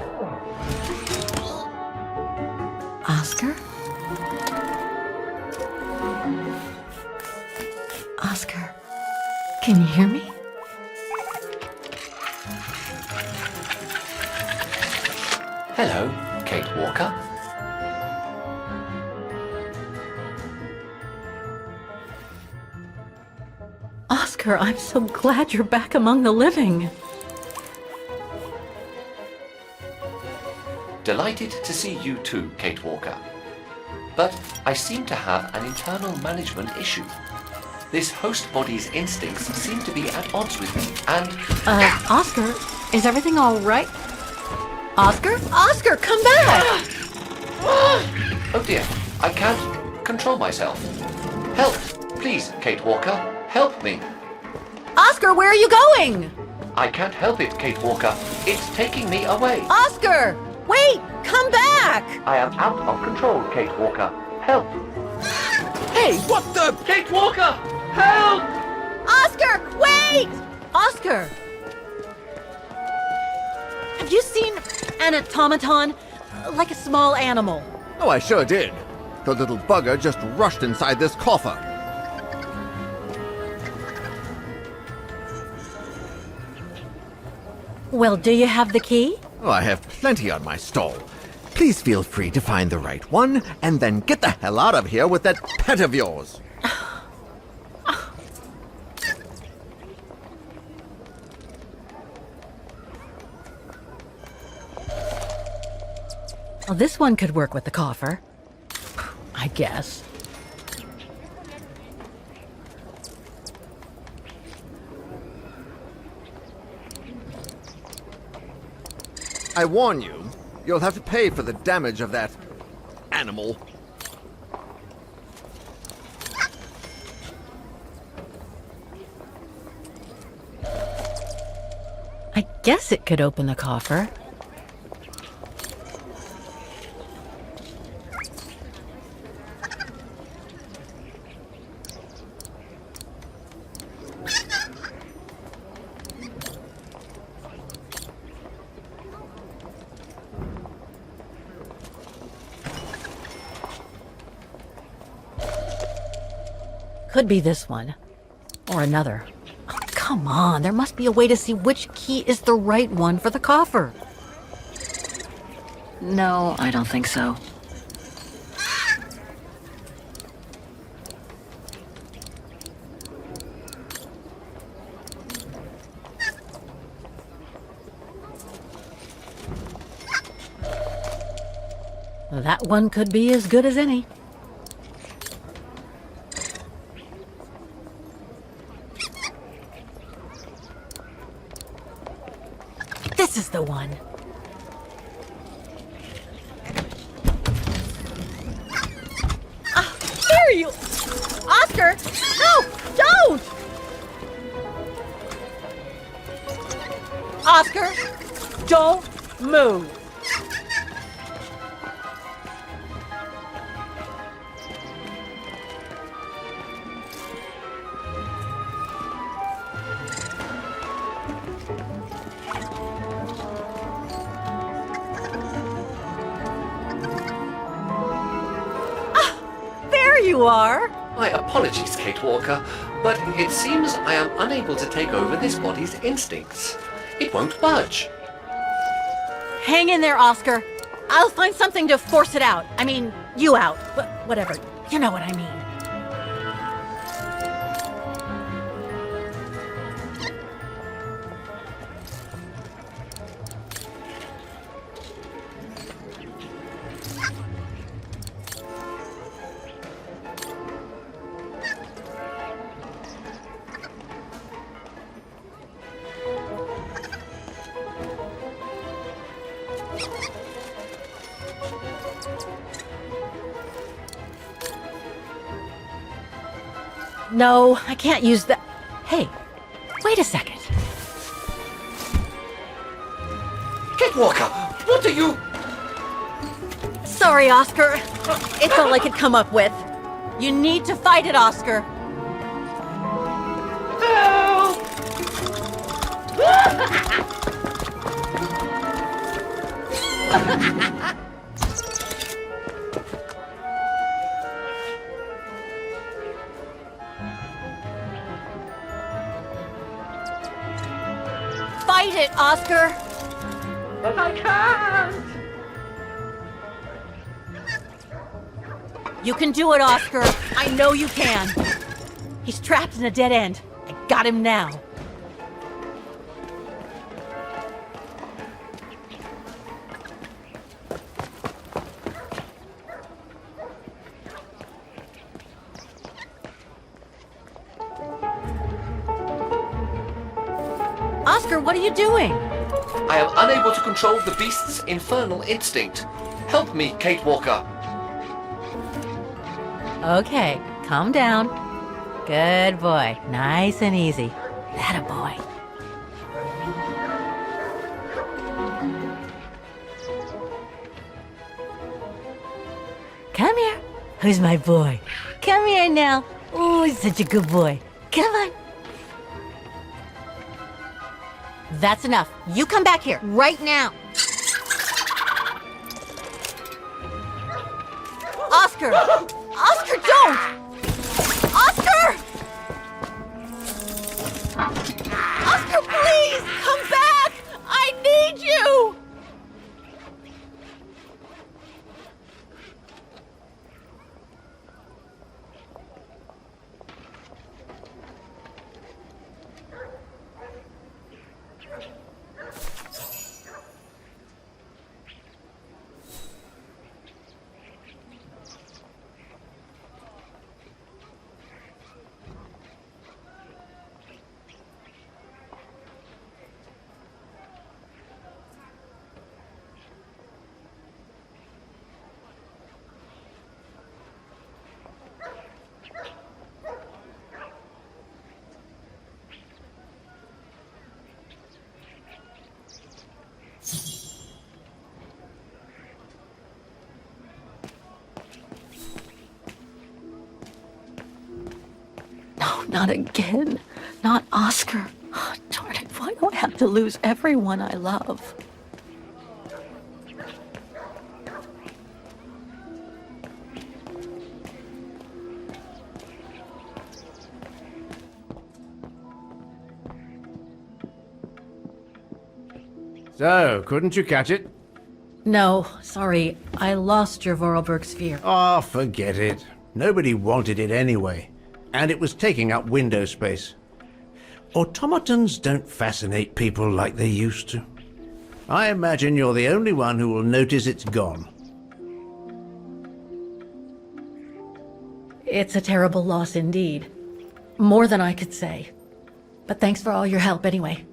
Oscar? Oscar, can you hear me? Hello, Kate Walker. Oscar, I'm so glad you're back among the living. Delighted to see you too, Kate Walker. But I seem to have an internal management issue. This host body's instincts seem to be at odds with me, and... Oscar, is everything all right? Oscar? Oscar, come back! Oh dear, I can't control myself. Help! Please, Kate Walker, help me. Oscar, where are you going? I can't help it, Kate Walker. It's taking me away. Oscar! Wait! Come back! I am out of control, Kate Walker. Help! Hey, what the? Kate Walker! Help! Oscar, wait! Oscar! Have you seen an automaton? Like a small animal. Oh, I sure did. The little bugger just rushed inside this coffer. Well, do you have the key? Oh, I have plenty on my stall. Please feel free to find the right one, and then get the hell out of here with that pet of yours. Well, this one could work with the coffer. I guess. I warn you, you'll have to pay for the damage of that animal. I guess it could open the coffer. Could be this one. Or another. Oh, come on, there must be a way to see which key is the right one for the coffer. No, I don't think so. That one could be as good as any. This is the one. There you... Oscar! No! Don't! Oscar! Don't move! You are. My apologies, Kate Walker, but it seems I am unable to take over this body's instincts. It won't budge. Hang in there, Oscar. I'll find something to force it out. I mean, you out. But whatever. You know what I mean. No, I can't use that. Hey, wait a second. Kate Walker, what are you... Sorry, Oscar. It's all I could come up with. You need to fight it, Oscar. Fight it, Oscar! But I can't! You can do it, Oscar. I know you can. He's trapped in a dead end. I got him now. Oscar, what are you doing? I am unable to control the beast's infernal instinct. Help me, Kate Walker. Okay, calm down. Good boy. Nice and easy. That a boy. Come here. Who's my boy? Come here now. Oh, he's such a good boy. Come on. That's enough. You come back here right now. Oscar! Oscar, don't! Oscar! Oscar, please! Come back! I need you! No, not again. Not Oscar. Oh, darn it, why do I have to lose everyone I love? So, couldn't you catch it? No, sorry. I lost your Vorarlberg sphere. Ah, forget it. Nobody wanted it anyway. And it was taking up window space. Automatons don't fascinate people like they used to. I imagine you're the only one who will notice it's gone. It's a terrible loss indeed. More than I could say. But thanks for all your help anyway.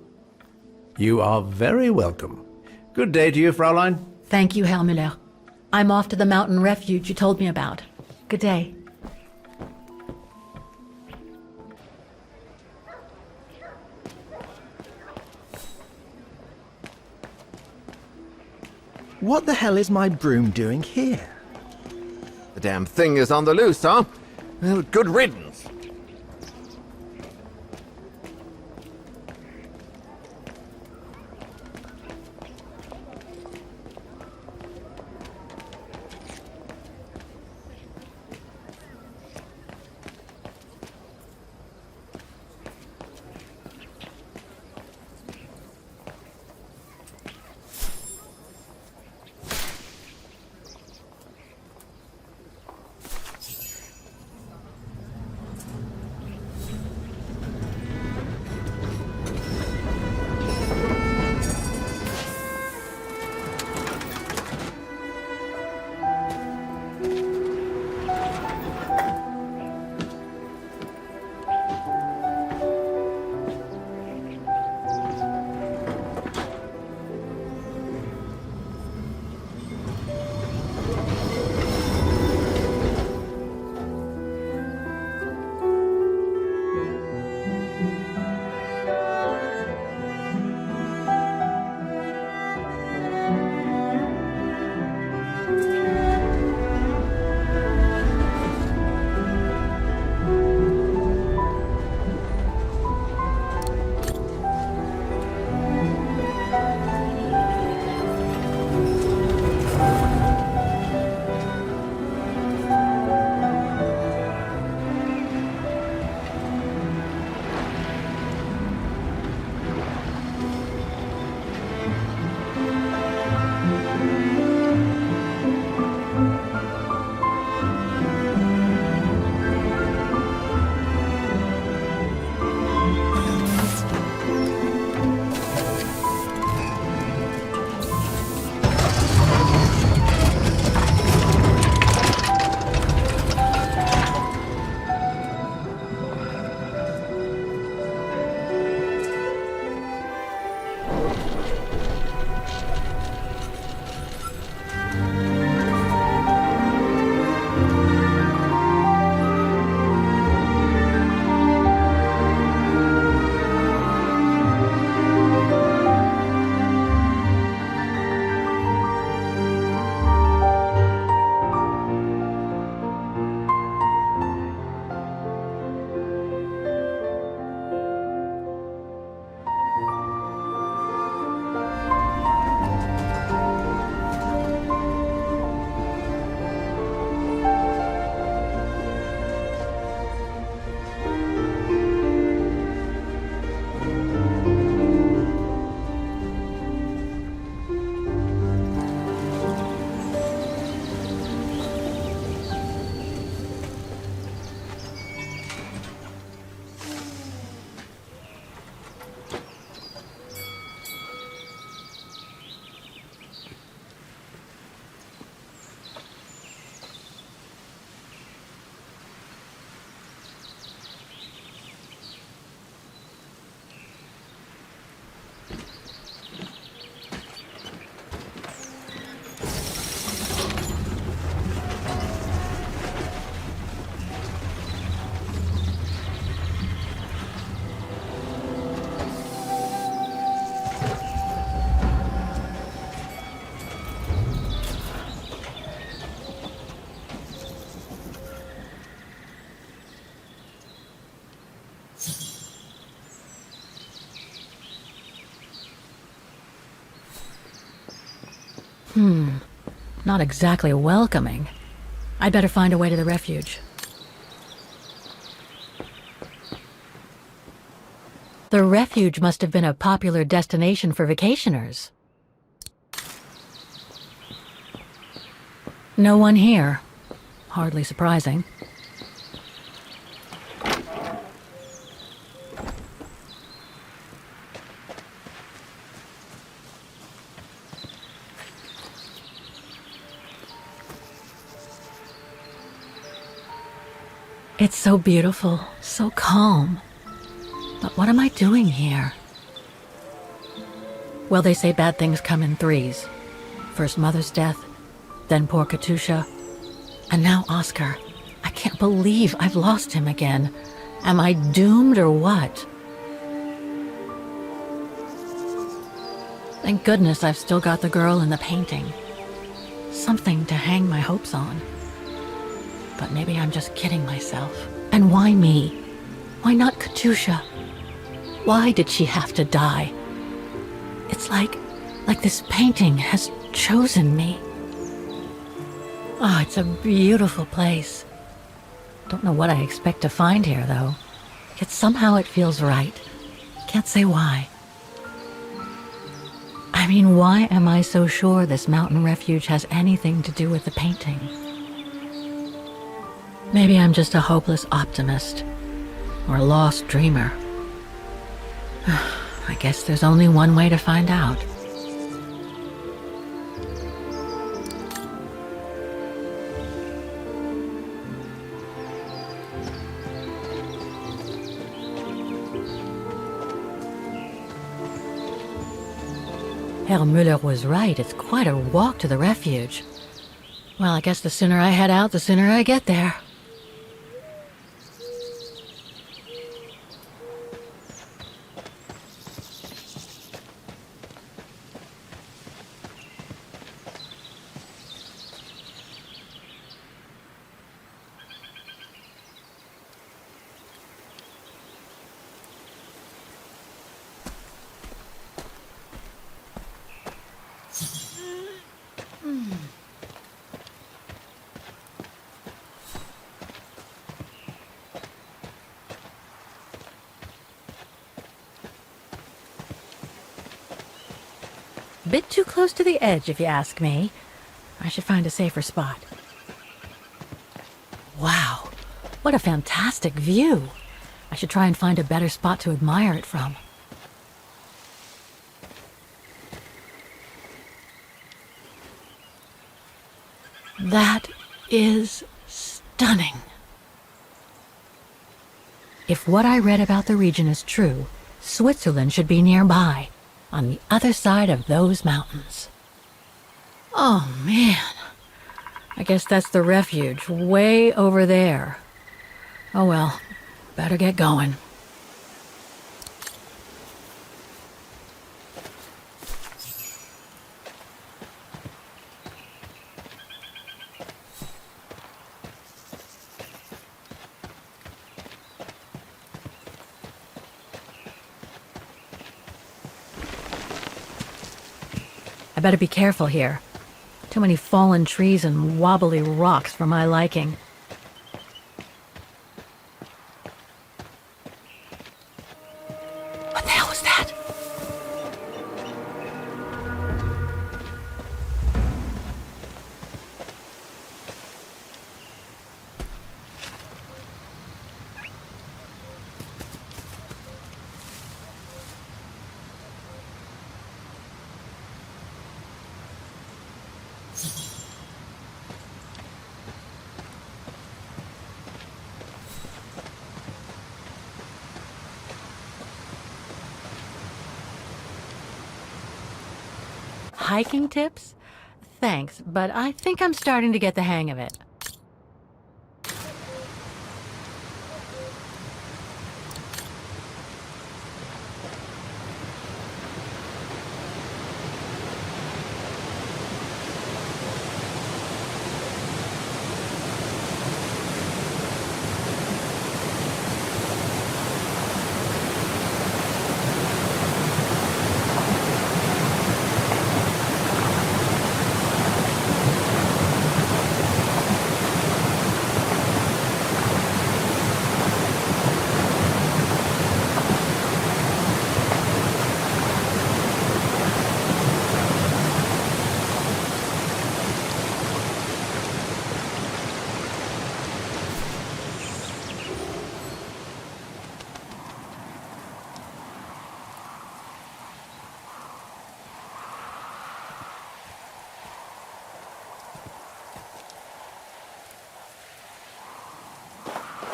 You are very welcome. Good day to you, Fraulein. Thank you, Herr Müller. I'm off to the mountain refuge you told me about. Good day. What the hell is my broom doing here? The damn thing is on the loose, huh? Well, good riddance. Not exactly welcoming. I'd better find a way to the refuge. The refuge must have been a popular destination for vacationers. No one here. Hardly surprising. It's so beautiful, so calm. But what am I doing here? Well, they say bad things come in threes. First Mother's death, then poor Katusha, and now Oscar. I can't believe I've lost him again. Am I doomed or what? Thank goodness I've still got the girl in the painting. Something to hang my hopes on. But maybe I'm just kidding myself. And why me? Why not Katusha? Why did she have to die? It's like this painting has chosen me. Oh, it's a beautiful place. Don't know what I expect to find here, though. Yet somehow it feels right. Can't say why. I mean, why am I so sure this mountain refuge has anything to do with the painting? Maybe I'm just a hopeless optimist, or a lost dreamer. I guess there's only one way to find out. Herr Müller was right. It's quite a walk to the refuge. Well, I guess the sooner I head out, the sooner I get there. Bit too close to the edge, if you ask me. I should find a safer spot. Wow, what a fantastic view. I should try and find a better spot to admire it from. That is stunning. If what I read about the region is true, Switzerland should be nearby, on the other side of those mountains. Oh man, I guess that's the refuge, way over there. Oh well, better get going. I better be careful here. Too many fallen trees and wobbly rocks for my liking. What the hell was that? Hiking tips? Thanks, but I think I'm starting to get the hang of it.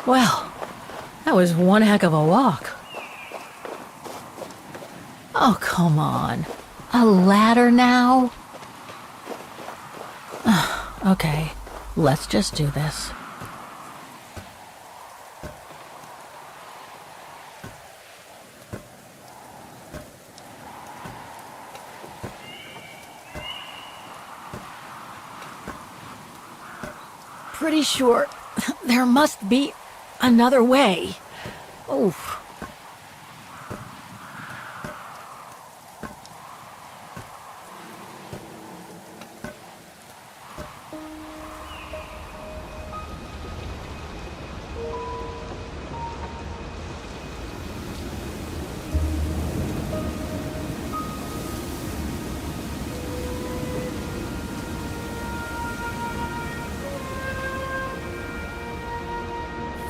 Well, that was one heck of a walk. Oh, come on. A ladder now? Okay, let's just do this. Pretty sure there must be another way. Oof.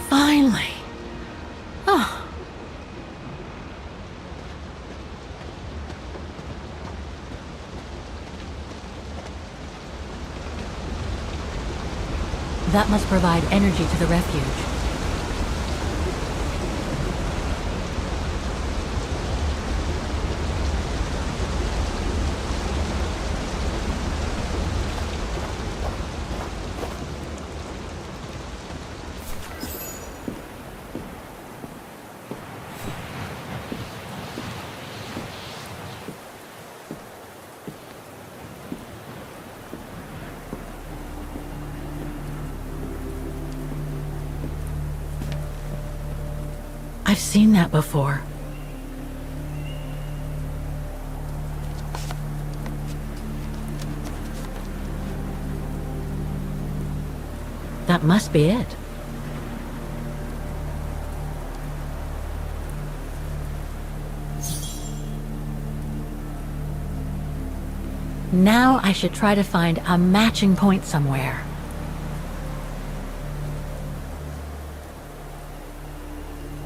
Finally. Oh. That must provide energy to the refuge. I've seen that before. That must be it. Now I should try to find a matching point somewhere.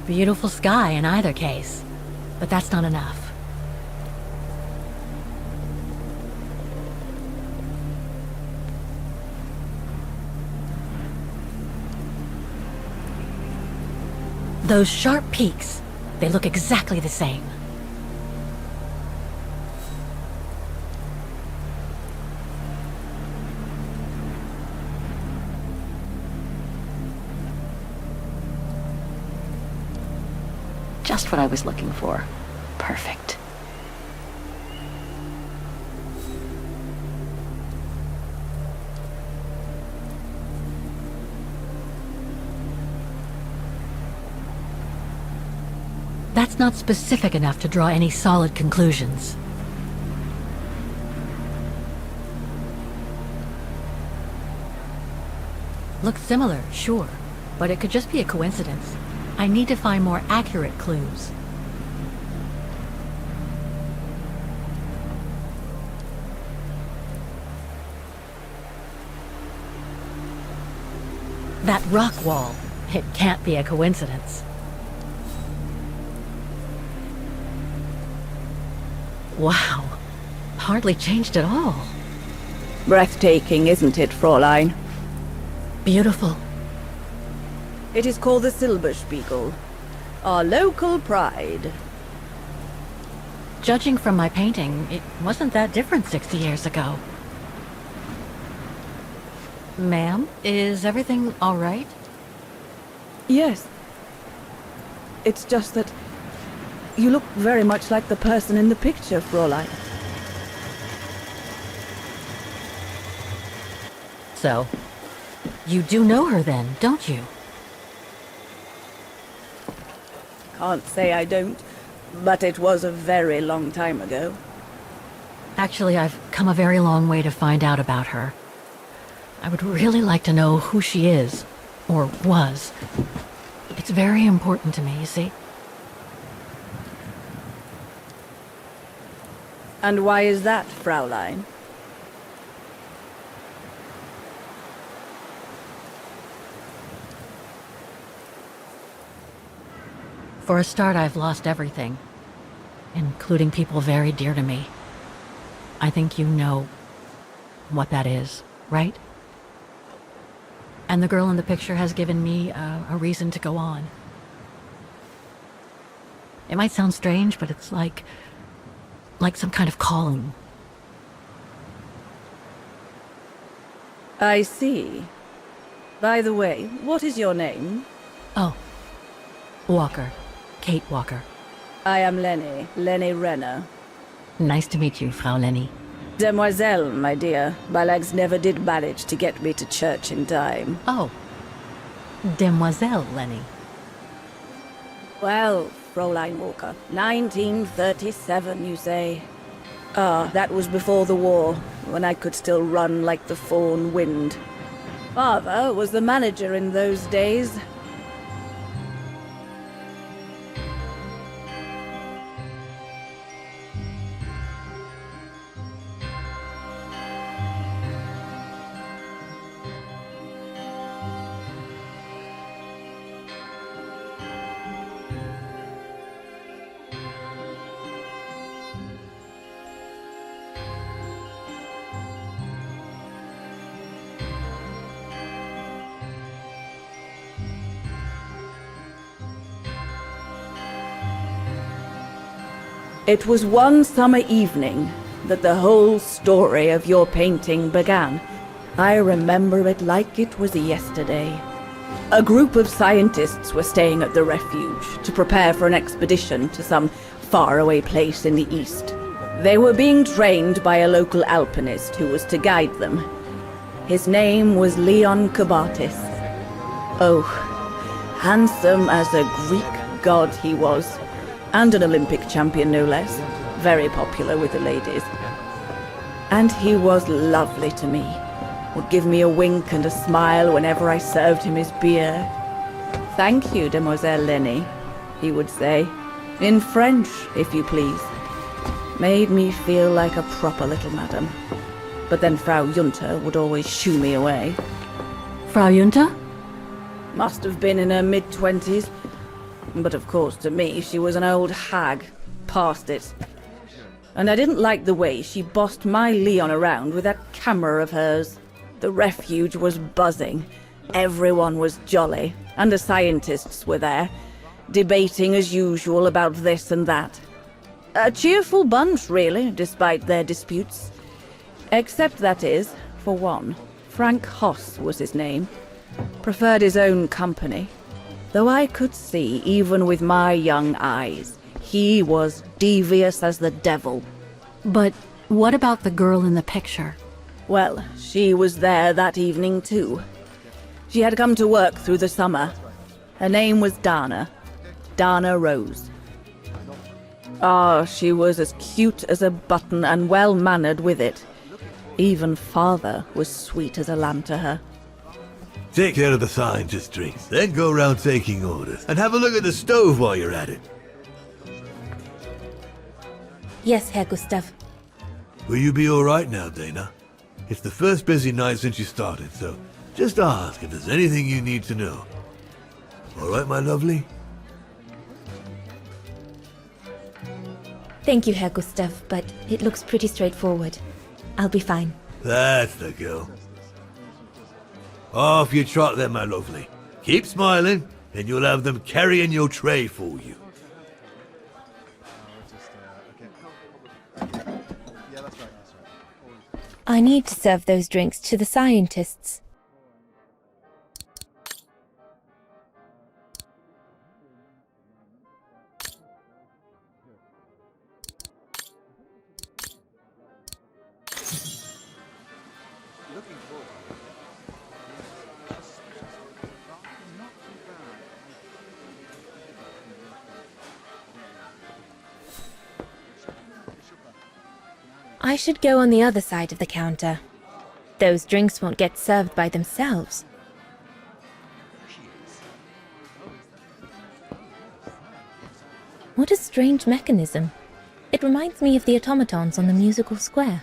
Beautiful sky in either case, but that's not enough. Those sharp peaks, they look exactly the same. Just what I was looking for. Perfect. That's not specific enough to draw any solid conclusions. Looks similar, sure, but it could just be a coincidence. I need to find more accurate clues. That rock wall, it can't be a coincidence. Wow, hardly changed at all. Breathtaking, isn't it, Fräulein? Beautiful. It is called the Silberspiegel, our local pride. Judging from my painting, it wasn't that different 60 years ago. Ma'am, is everything all right? Yes. It's just that you look very much like the person in the picture, Fräulein. So, you do know her then, don't you? Can't say I don't, but it was a very long time ago. Actually, I've come a very long way to find out about her. I would really like to know who she is, or was. It's very important to me, you see. And why is that, Fräulein? For a start, I've lost everything, including people very dear to me. I think you know what that is, right? And the girl in the picture has given me a reason to go on. It might sound strange, but it's like some kind of calling. I see. By the way, what is your name? Oh, Walker. Kate Walker. I am Lenny Renner. Nice to meet you, Frau Lenny. Demoiselle, my dear. My legs never did manage to get me to church in time. Oh, Demoiselle Lenny. Well, Fräulein Walker, 1937, you say? Ah, that was before the war, when I could still run like the fawn wind. Father was the manager in those days. It was one summer evening that the whole story of your painting began. I remember it like it was yesterday. A group of scientists were staying at the refuge to prepare for an expedition to some faraway place in the east. They were being trained by a local alpinist who was to guide them. His name was Leon Kabatis. Oh, handsome as a Greek god he was. And an Olympic champion, no less. Very popular with the ladies. And he was lovely to me. Would give me a wink and a smile whenever I served him his beer. "Thank you, Demoiselle Lenny," he would say. In French, if you please. Made me feel like a proper little madam. But then Frau Junta would always shoo me away. Frau Junta? Must have been in her mid-20s. But of course, to me, she was an old hag. Past it. And I didn't like the way she bossed my Leon around with that camera of hers. The refuge was buzzing. Everyone was jolly. And the scientists were there, debating as usual about this and that. A cheerful bunch, really, despite their disputes. Except, that is, for one, Frank Hoss was his name. Preferred his own company. Though I could see, even with my young eyes, he was devious as the devil. But what about the girl in the picture? Well, she was there that evening too. She had come to work through the summer. Her name was Dana. Dana Rose. Ah, she was as cute as a button and well-mannered with it. Even father was sweet as a lamb to her. Take care of the scientist drinks, then go round taking orders. And have a look at the stove while you're at it. Yes, Herr Gustav. Will you be alright now, Dana? It's the first busy night since you started, so just ask if there's anything you need to know. Alright, my lovely? Thank you, Herr Gustav, but it looks pretty straightforward. I'll be fine. That's the girl. Off you trot then, my lovely. Keep smiling, and you'll have them carrying your tray for you. I need to serve those drinks to the scientists. I should go on the other side of the counter. Those drinks won't get served by themselves. What a strange mechanism. It reminds me of the automatons on the musical square.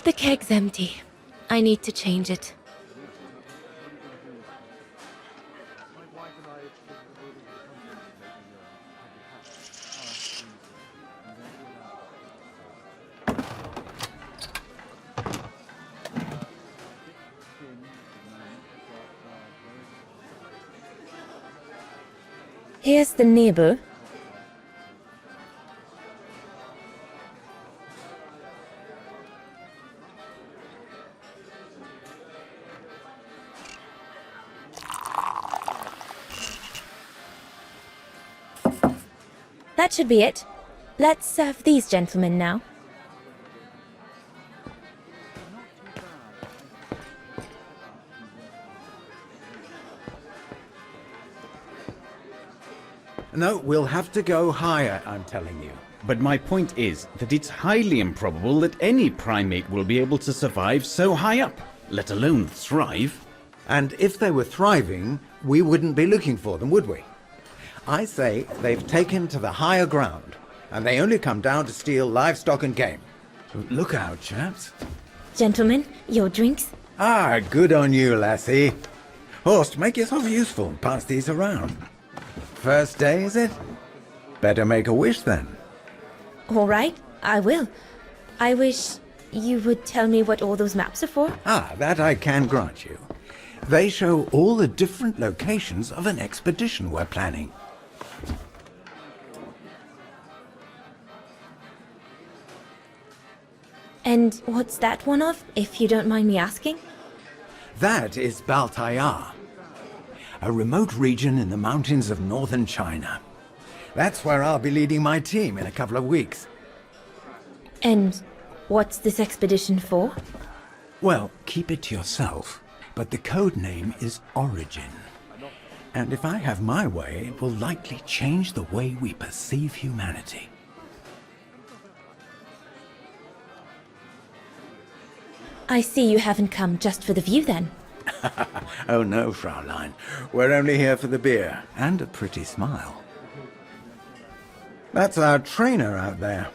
The keg's empty. I need to change it. Here's the neighbor. That should be it. Let's serve these gentlemen now. No, we'll have to go higher, I'm telling you. But my point is that it's highly improbable that any primate will be able to survive so high up, let alone thrive. And if they were thriving, we wouldn't be looking for them, would we? I say they've taken to the higher ground, and they only come down to steal livestock and game. Look out, chaps. Gentlemen, your drinks? Ah, good on you, lassie. Horst, make yourself useful and pass these around. First day, is it? Better make a wish then. All right, I will. I wish you would tell me what all those maps are for. Ah, that I can grant you. They show all the different locations of an expedition we're planning. And what's that one of, if you don't mind me asking? That is Baltayar, a remote region in the mountains of northern China. That's where I'll be leading my team in a couple of weeks. And what's this expedition for? Well, keep it to yourself, but the code name is Origin. And if I have my way, it will likely change the way we perceive humanity. I see you haven't come just for the view then. Oh no, Fraulein. We're only here for the beer and a pretty smile. That's our trainer out there.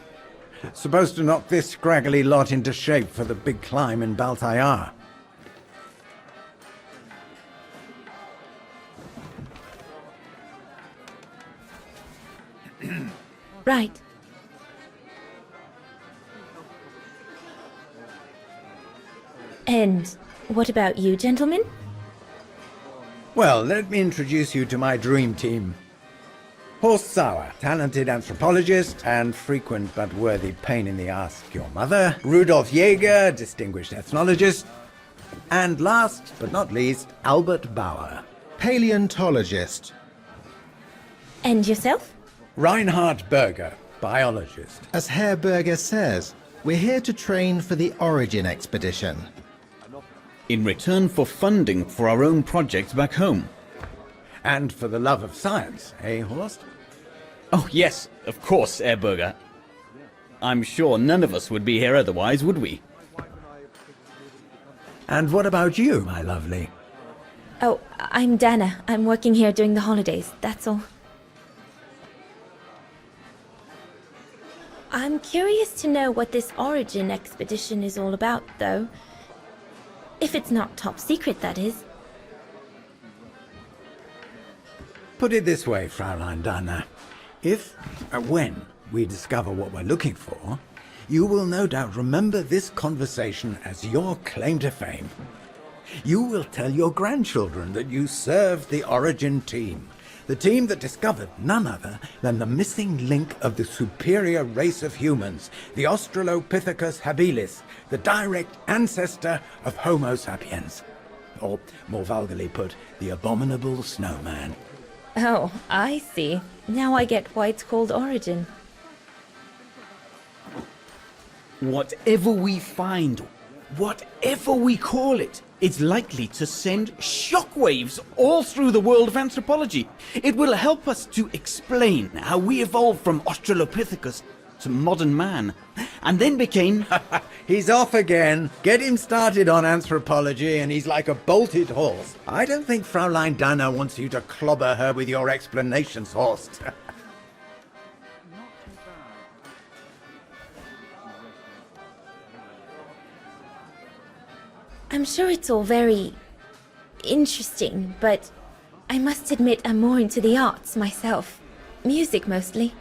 Supposed to knock this scraggly lot into shape for the big climb in Baltayar. Right. And what about you, gentlemen? Well, let me introduce you to my dream team. Horst Sauer, talented anthropologist and frequent but worthy pain in the ass your mother. Rudolf Jäger, distinguished ethnologist. And last but not least, Albert Bauer, paleontologist. And yourself? Reinhard Berger, biologist. As Herr Berger says, we're here to train for the Origin expedition. In return for funding for our own projects back home. And for the love of science, eh, Horst? Oh, yes, of course, Herr Berger. I'm sure none of us would be here otherwise, would we? And what about you, my lovely? Oh, I'm Dana. I'm working here during the holidays, that's all. I'm curious to know what this Origin expedition is all about, though. If it's not top secret, that is. Put it this way, Fraulein Dana. When we discover what we're looking for, you will no doubt remember this conversation as your claim to fame. You will tell your grandchildren that you served the Origin team, the team that discovered none other than the missing link of the superior race of humans, the Australopithecus habilis, the direct ancestor of Homo sapiens. Or, more vulgarly put, the abominable snowman. Oh, I see. Now I get why it's called Origin. Whatever we find, whatever we call it, it's likely to send shockwaves all through the world of anthropology. It will help us to explain how we evolved from Australopithecus to modern man, and then became... He's off again. Get him started on anthropology and he's like a bolted horse. I don't think Fraulein Dana wants you to clobber her with your explanations, Horst. I'm sure it's all very interesting, but I must admit I'm more into the arts myself. Music mostly.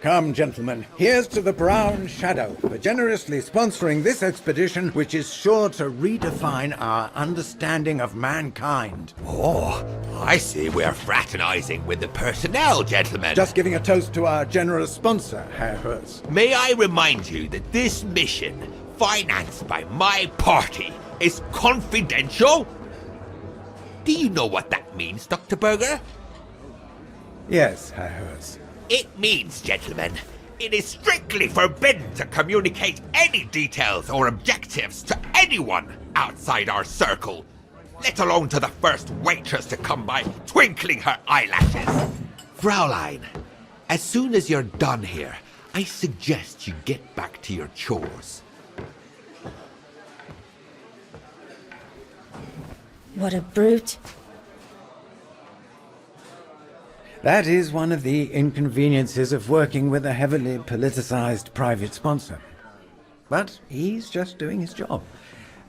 Come, gentlemen, here's to the Brown Shadow for generously sponsoring this expedition, which is sure to redefine our understanding of mankind. Oh, I see we're fraternizing with the personnel, gentlemen. Just giving a toast to our generous sponsor, Herr Hertz. May I remind you that this mission, financed by my party, is confidential? Do you know what that means, Dr. Berger? Yes, Herr Hertz. It means, gentlemen, it is strictly forbidden to communicate any details or objectives to anyone outside our circle, let alone to the first waitress to come by twinkling her eyelashes. Fraulein, as soon as you're done here, I suggest you get back to your chores. What a brute. That is one of the inconveniences of working with a heavily politicized private sponsor. But he's just doing his job.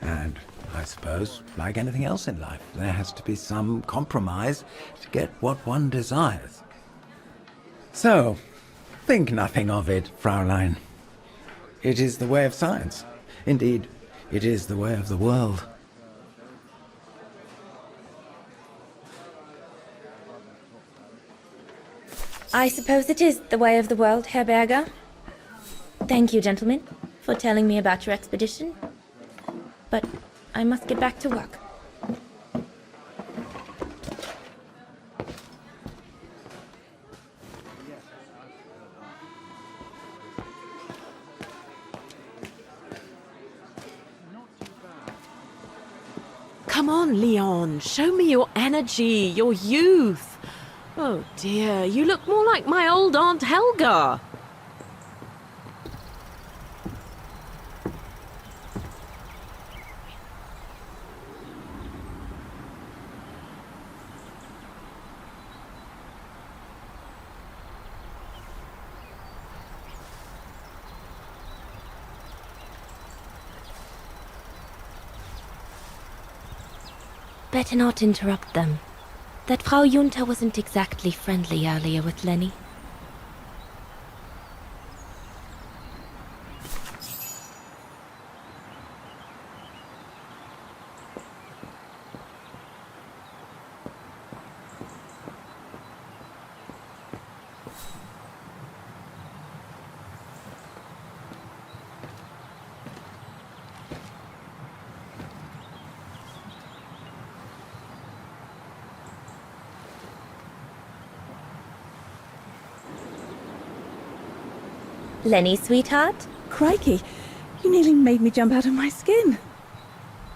And I suppose, like anything else in life, there has to be some compromise to get what one desires. So, think nothing of it, Fraulein. It is the way of science. Indeed, it is the way of the world. I suppose it is the way of the world, Herr Berger. Thank you, gentlemen, for telling me about your expedition. But I must get back to work. Come on, Leon. Show me your energy, your youth. Oh dear, you look more like my old Aunt Helga. Better not interrupt them. That Frau Junta wasn't exactly friendly earlier with Lenny. Lenny, sweetheart? Crikey, you nearly made me jump out of my skin.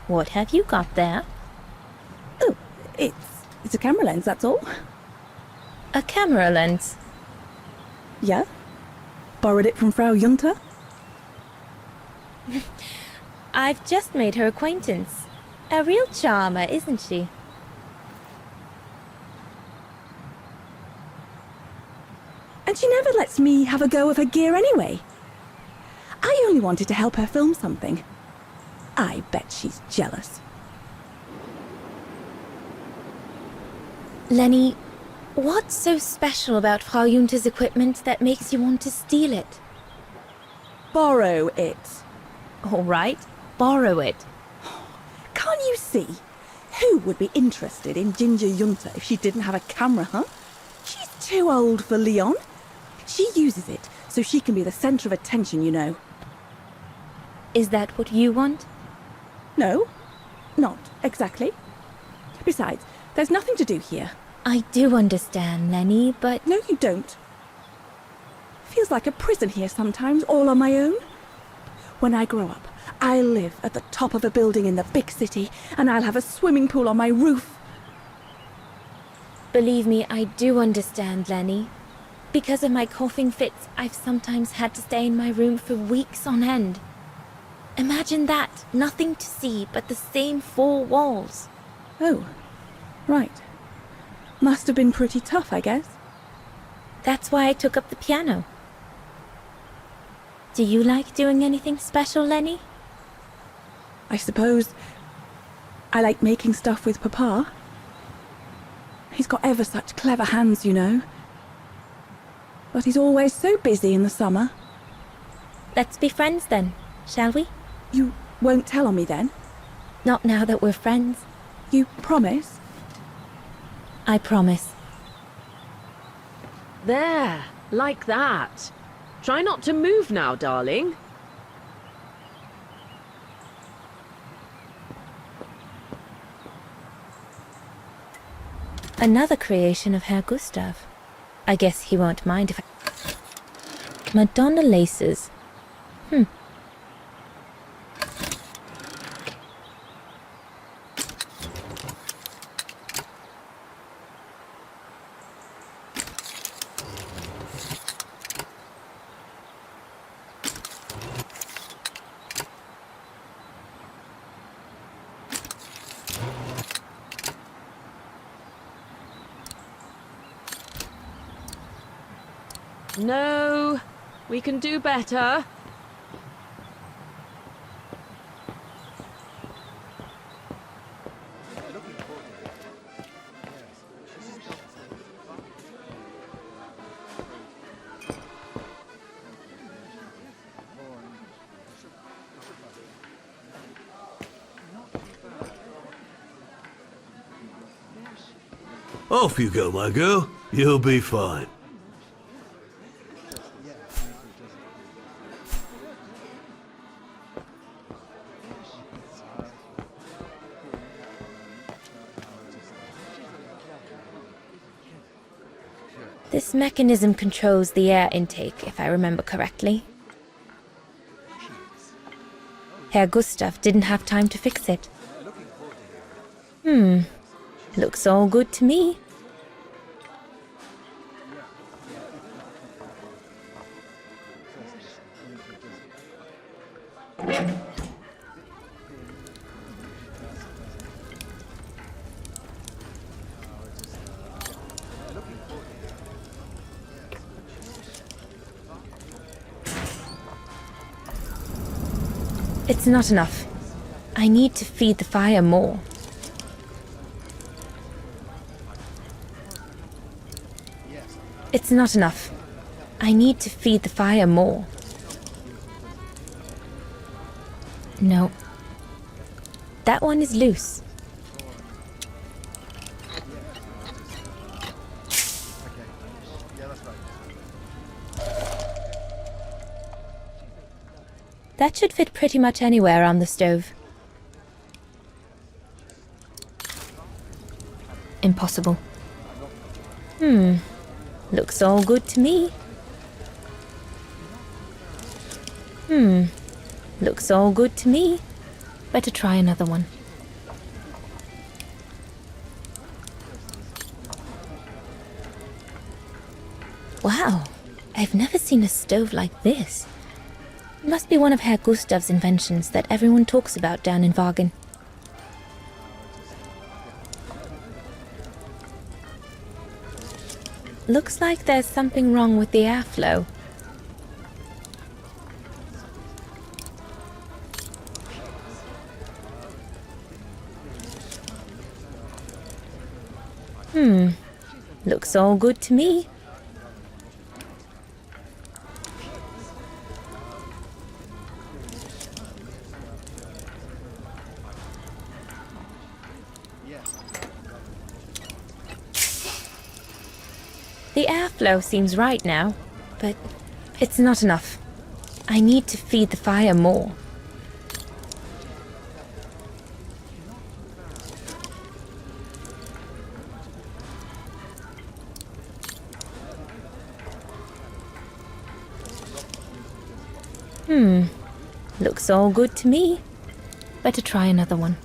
What have you got there? Oh, it's a camera lens, that's all. A camera lens? Yeah? Borrowed it from Frau Junta? I've just made her acquaintance. A real charmer, isn't she? And she never lets me have a go of her gear anyway. I only wanted to help her film something. I bet she's jealous. Lenny, what's so special about Frau Junta's equipment that makes you want to steal it? Borrow it. All right, borrow it. Can't you see? Who would be interested in Ginger Junta if she didn't have a camera, huh? She's too old for Leon. She uses it so she can be the centre of attention, you know. Is that what you want? No, not exactly. Besides, there's nothing to do here. I do understand, Lenny, but... No, you don't. Feels like a prison here sometimes, all on my own. When I grow up, I'll live at the top of a building in the big city, and I'll have a swimming pool on my roof. Believe me, I do understand, Lenny. Because of my coughing fits, I've sometimes had to stay in my room for weeks on end. Imagine that, nothing to see but the same four walls. Oh, right. Must have been pretty tough, I guess. That's why I took up the piano. Do you like doing anything special, Lenny? I suppose I like making stuff with Papa. He's got ever such clever hands, you know. But he's always so busy in the summer. Let's be friends then, shall we? You won't tell on me then? Not now that we're friends. You promise? I promise. There, like that. Try not to move now, darling. Another creation of Herr Gustav. I guess he won't mind if I... Madonna laces. No, we can do better. Off you go, my girl. You'll be fine. This mechanism controls the air intake, if I remember correctly. Herr Gustav didn't have time to fix it. Looks all good to me. It's not enough. I need to feed the fire more. It's not enough. I need to feed the fire more. No. That one is loose. That should fit pretty much anywhere on the stove. Impossible. Looks all good to me. Looks all good to me. Better try another one. Wow, I've never seen a stove like this. It must be one of Herr Gustav's inventions that everyone talks about down in Wagen. Looks like there's something wrong with the airflow. Looks all good to me. The airflow seems right now, but it's not enough. I need to feed the fire more. Looks all good to me. Better try another one.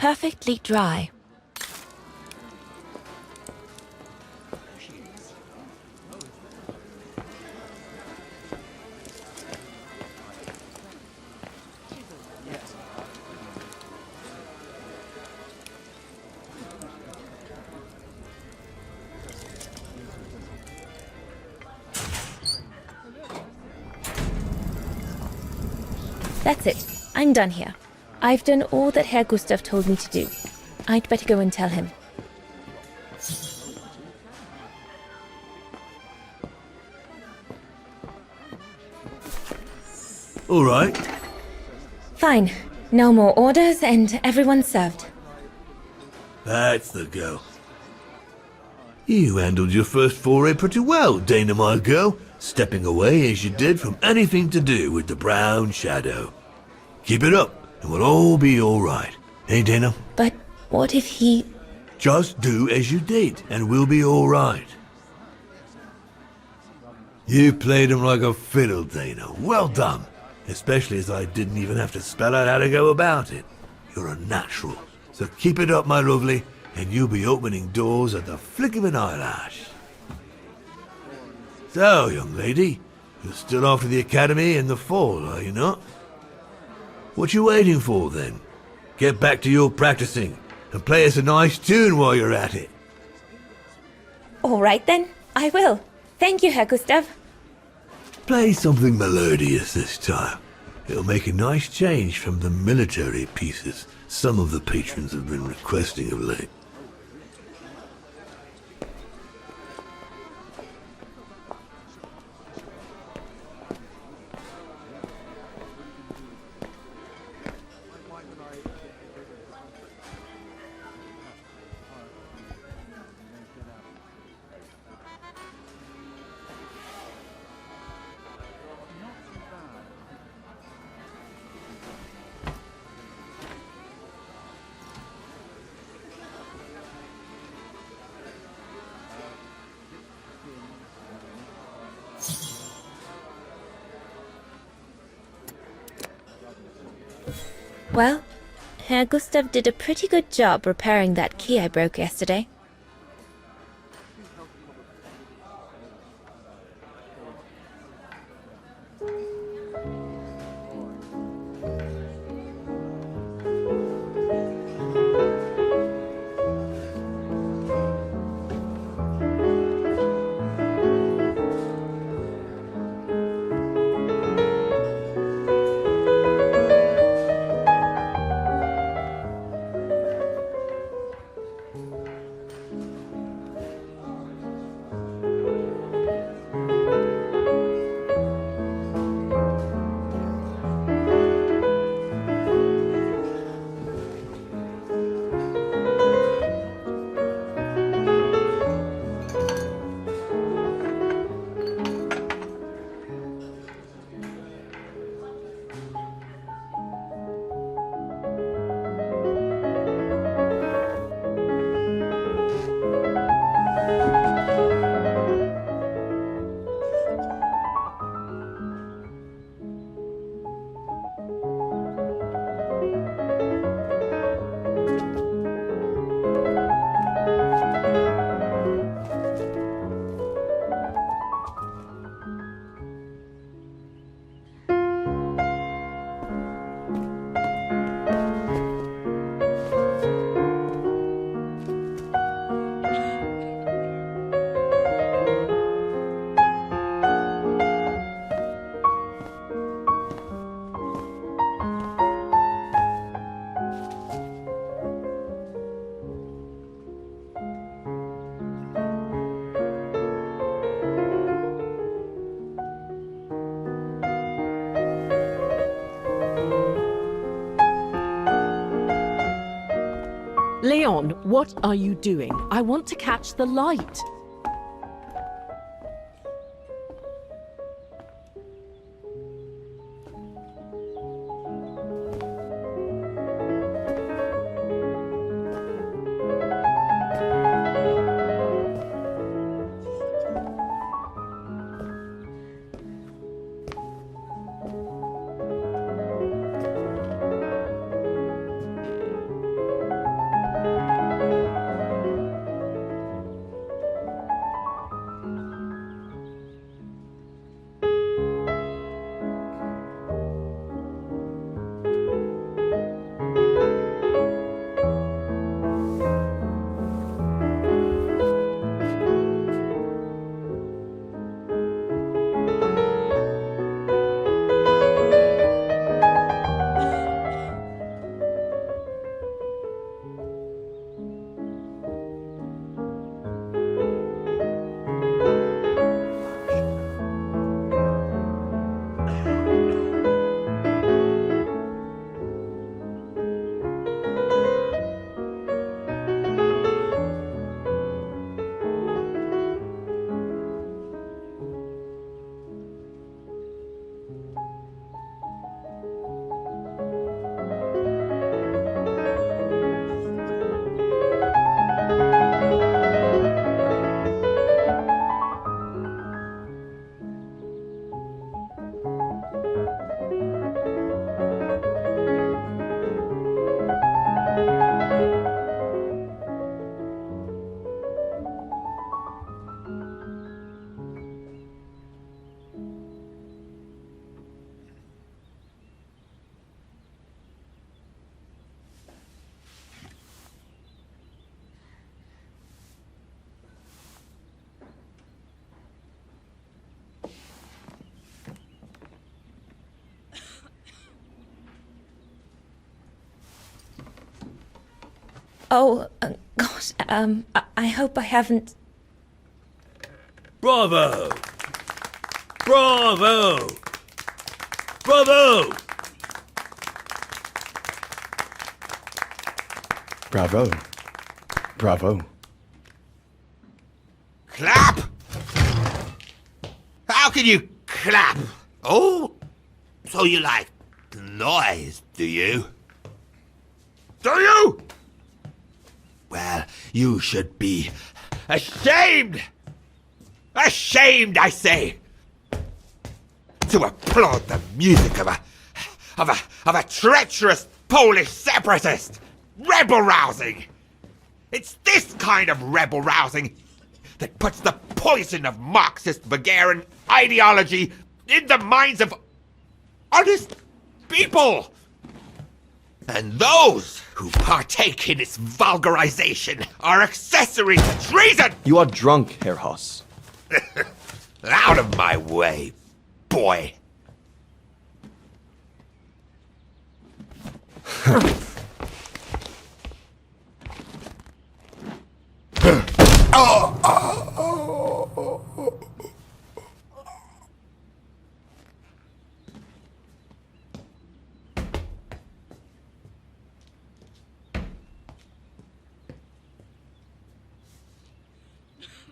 perfectly dry. That's it. I'm done here. I've done all that Herr Gustav told me to do. I'd better go and tell him. All right. Fine. No more orders and everyone's served. That's the go. You handled your first foray pretty well, Dana, my girl, stepping away as you did from anything to do with the Brown Shadow. Keep it up, and we'll all be all right. Hey, Dana? But what if he... Just do as you did, and we'll be all right. You played him like a fiddle, Dana. Well done. Especially as I didn't even have to spell out how to go about it. You're a natural. So keep it up, my lovely, and you'll be opening doors at the flick of an eyelash. So, young lady, you're still off to the academy in the fall, are you not? What you waiting for, then? Get back to your practicing, and play us a nice tune while you're at it. All right then, I will. Thank you, Herr Gustav. Play something melodious this time. It'll make a nice change from the military pieces some of the patrons have been requesting of late. Well, Herr Gustav did a pretty good job repairing that key I broke yesterday. Leon, what are you doing? I want to catch the light. Oh, gosh, I hope I haven't... Bravo! Bravo! Bravo! Bravo. Bravo. Clap! How can you clap? Oh, so you like the noise, do you? Do you? Well, you should be ashamed! Ashamed, I say! To applaud the music of a treacherous Polish separatist! Rebel-rousing! It's this kind of rebel-rousing that puts the poison of Marxist Bulgarian ideology in the minds of honest people! And those who partake in its vulgarization are accessories to treason! You are drunk, Herr Hoss. Out of my way, boy!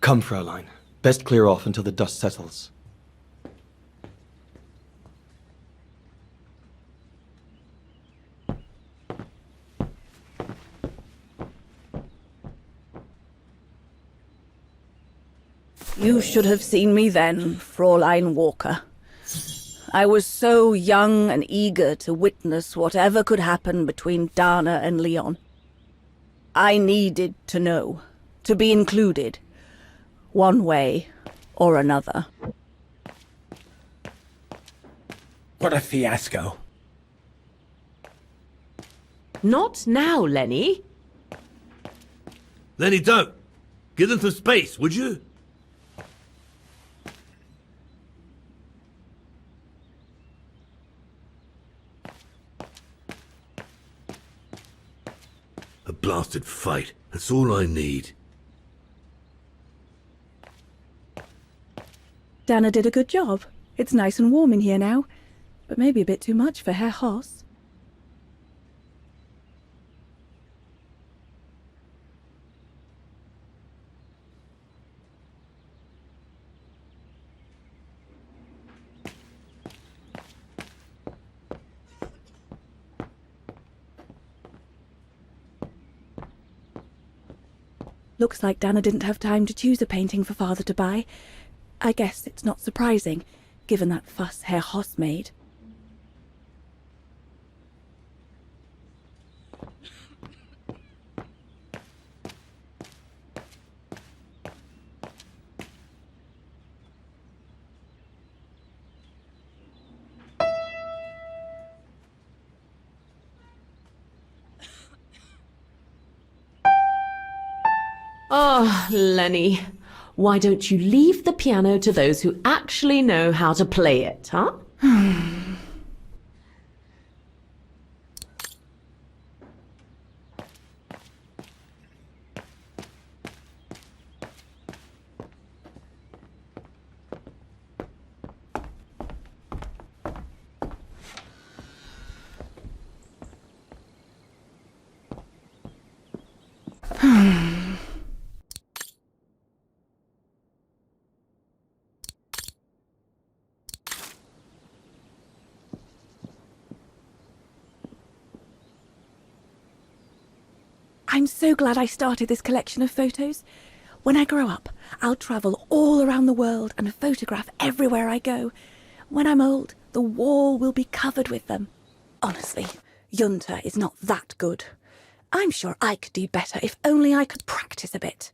Come, Fraulein. Best clear off until the dust settles. You should have seen me then, Fräulein Walker. I was so young and eager to witness whatever could happen between Dana and Leon. I needed to know, to be included, one way or another. What a fiasco. Not now, Lenny. Lenny, don't. Give them some space, would you? A blasted fight. That's all I need. Dana did a good job. It's nice and warm in here now, but maybe a bit too much for Herr Hoss. Looks like Dana didn't have time to choose a painting for Father to buy. I guess it's not surprising, given that fuss Herr Hoss made. Oh, Lenny. Why don't you leave the piano to those who actually know how to play it, huh? I'm so glad I started this collection of photos. When I grow up, I'll travel all around the world and photograph everywhere I go. When I'm old, the wall will be covered with them. Honestly, Junta is not that good. I'm sure I could do better if only I could practice a bit.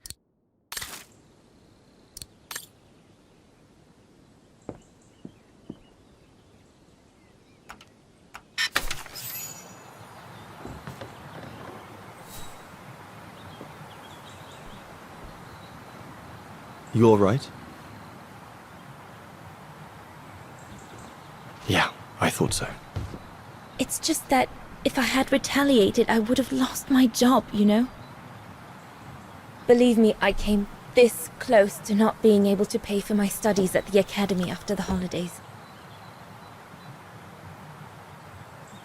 You all right? Yeah, I thought so. It's just that if I had retaliated, I would have lost my job, you know? Believe me, I came this close to not being able to pay for my studies at the academy after the holidays.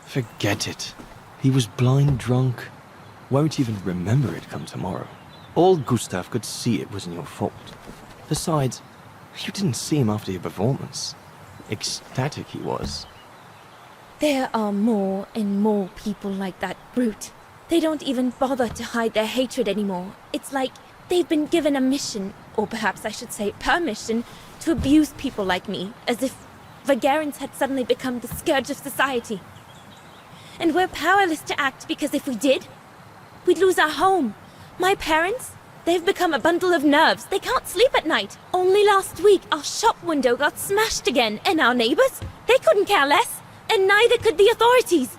Forget it. He was blind drunk. Won't even remember it come tomorrow. All Gustav could see it wasn't your fault. Besides, you didn't see him after your performance. Ecstatic he was. There are more and more people like that brute. They don't even bother to hide their hatred anymore. It's like they've been given a mission, or perhaps I should say permission, to abuse people like me, as if Vagarans had suddenly become the scourge of society. And we're powerless to act because if we did, we'd lose our home. My parents, they've become a bundle of nerves. They can't sleep at night. Only last week, our shop window got smashed again, and our neighbors, they couldn't care less, and neither could the authorities.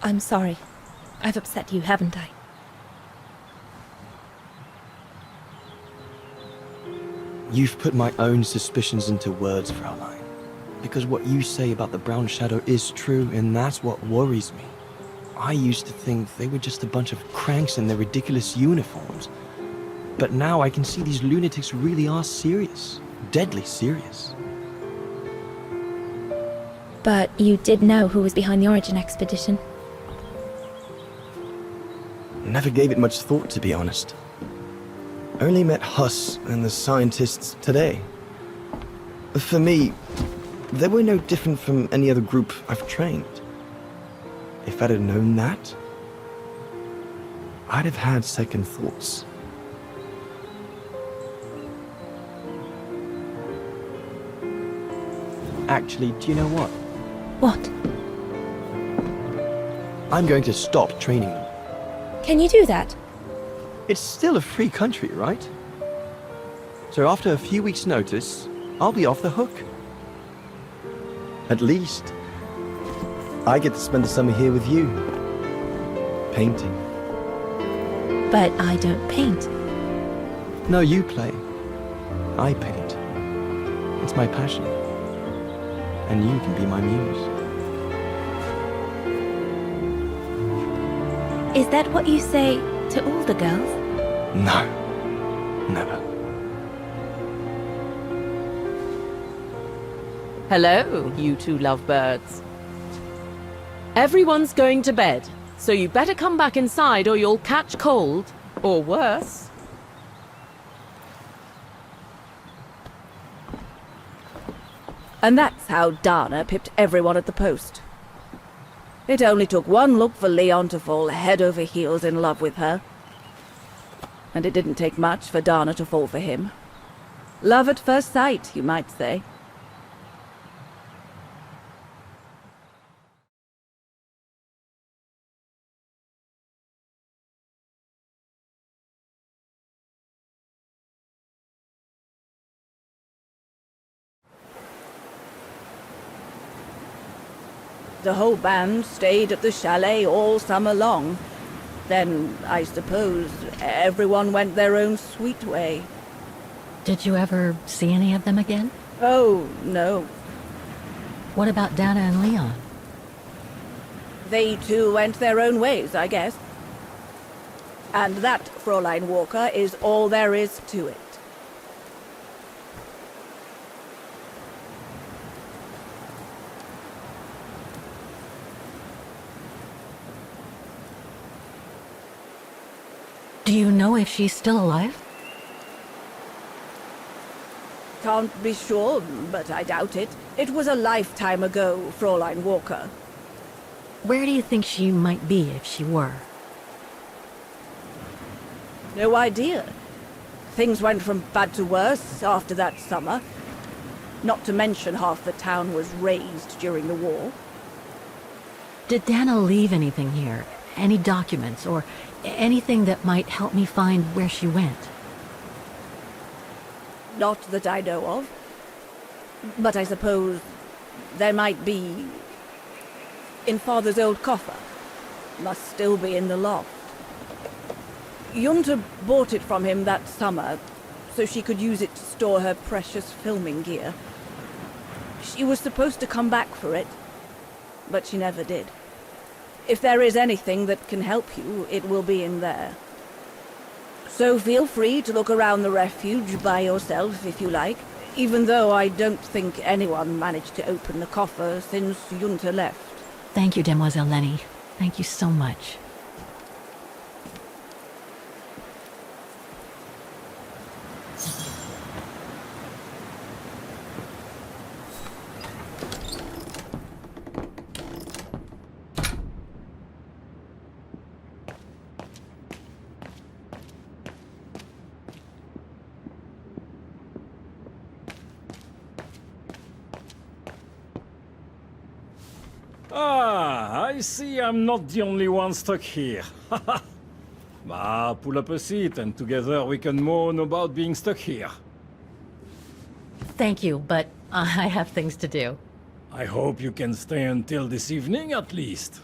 I'm sorry. I've upset you, haven't I? You've put my own suspicions into words, Fraulein. Because what you say about the Brown Shadow is true, and that's what worries me. I used to think they were just a bunch of cranks in their ridiculous uniforms. But now I can see these lunatics really are serious. Deadly serious. But you did know who was behind the Origin expedition. Never gave it much thought, to be honest. Only met Huss and the scientists today. For me, they were no different from any other group I've trained. If I'd have known that, I'd have had second thoughts. Actually, do you know what? What? I'm going to stop training them. Can you do that? It's still a free country, right? So after a few weeks' notice, I'll be off the hook. At least, I get to spend the summer here with you. Painting. But I don't paint. No, you play. I paint. It's my passion. And you can be my muse. Is that what you say to all the girls? No. Never. Hello, you two lovebirds. Everyone's going to bed, so you better come back inside or you'll catch cold, or worse. And that's how Dana pipped everyone at the post. It only took one look for Leon to fall head over heels in love with her. And it didn't take much for Dana to fall for him. Love at first sight, you might say. The whole band stayed at the chalet all summer long. Then, I suppose, everyone went their own sweet way. Did you ever see any of them again? Oh, no. What about Dana and Leon? They too went their own ways, I guess. And that, Fräulein Walker, is all there is to it. Do you know if she's still alive? Can't be sure, but I doubt it. It was a lifetime ago, Fräulein Walker. Where do you think she might be if she were? No idea. Things went from bad to worse after that summer. Not to mention half the town was razed during the war. Did Dana leave anything here? Any documents or anything that might help me find where she went? Not that I know of. But I suppose there might be in Father's old coffer. Must still be in the loft. Junta bought it from him that summer, so she could use it to store her precious filming gear. She was supposed to come back for it, but she never did. If there is anything that can help you, it will be in there. So feel free to look around the refuge by yourself if you like, even though I don't think anyone managed to open the coffer since Junta left. Thank you, Demoiselle Lenny. Thank you so much. Ah, I see I'm not the only one stuck here. Bah, pull up a seat and together we can moan about being stuck here. Thank you, but I have things to do. I hope you can stay until this evening at least.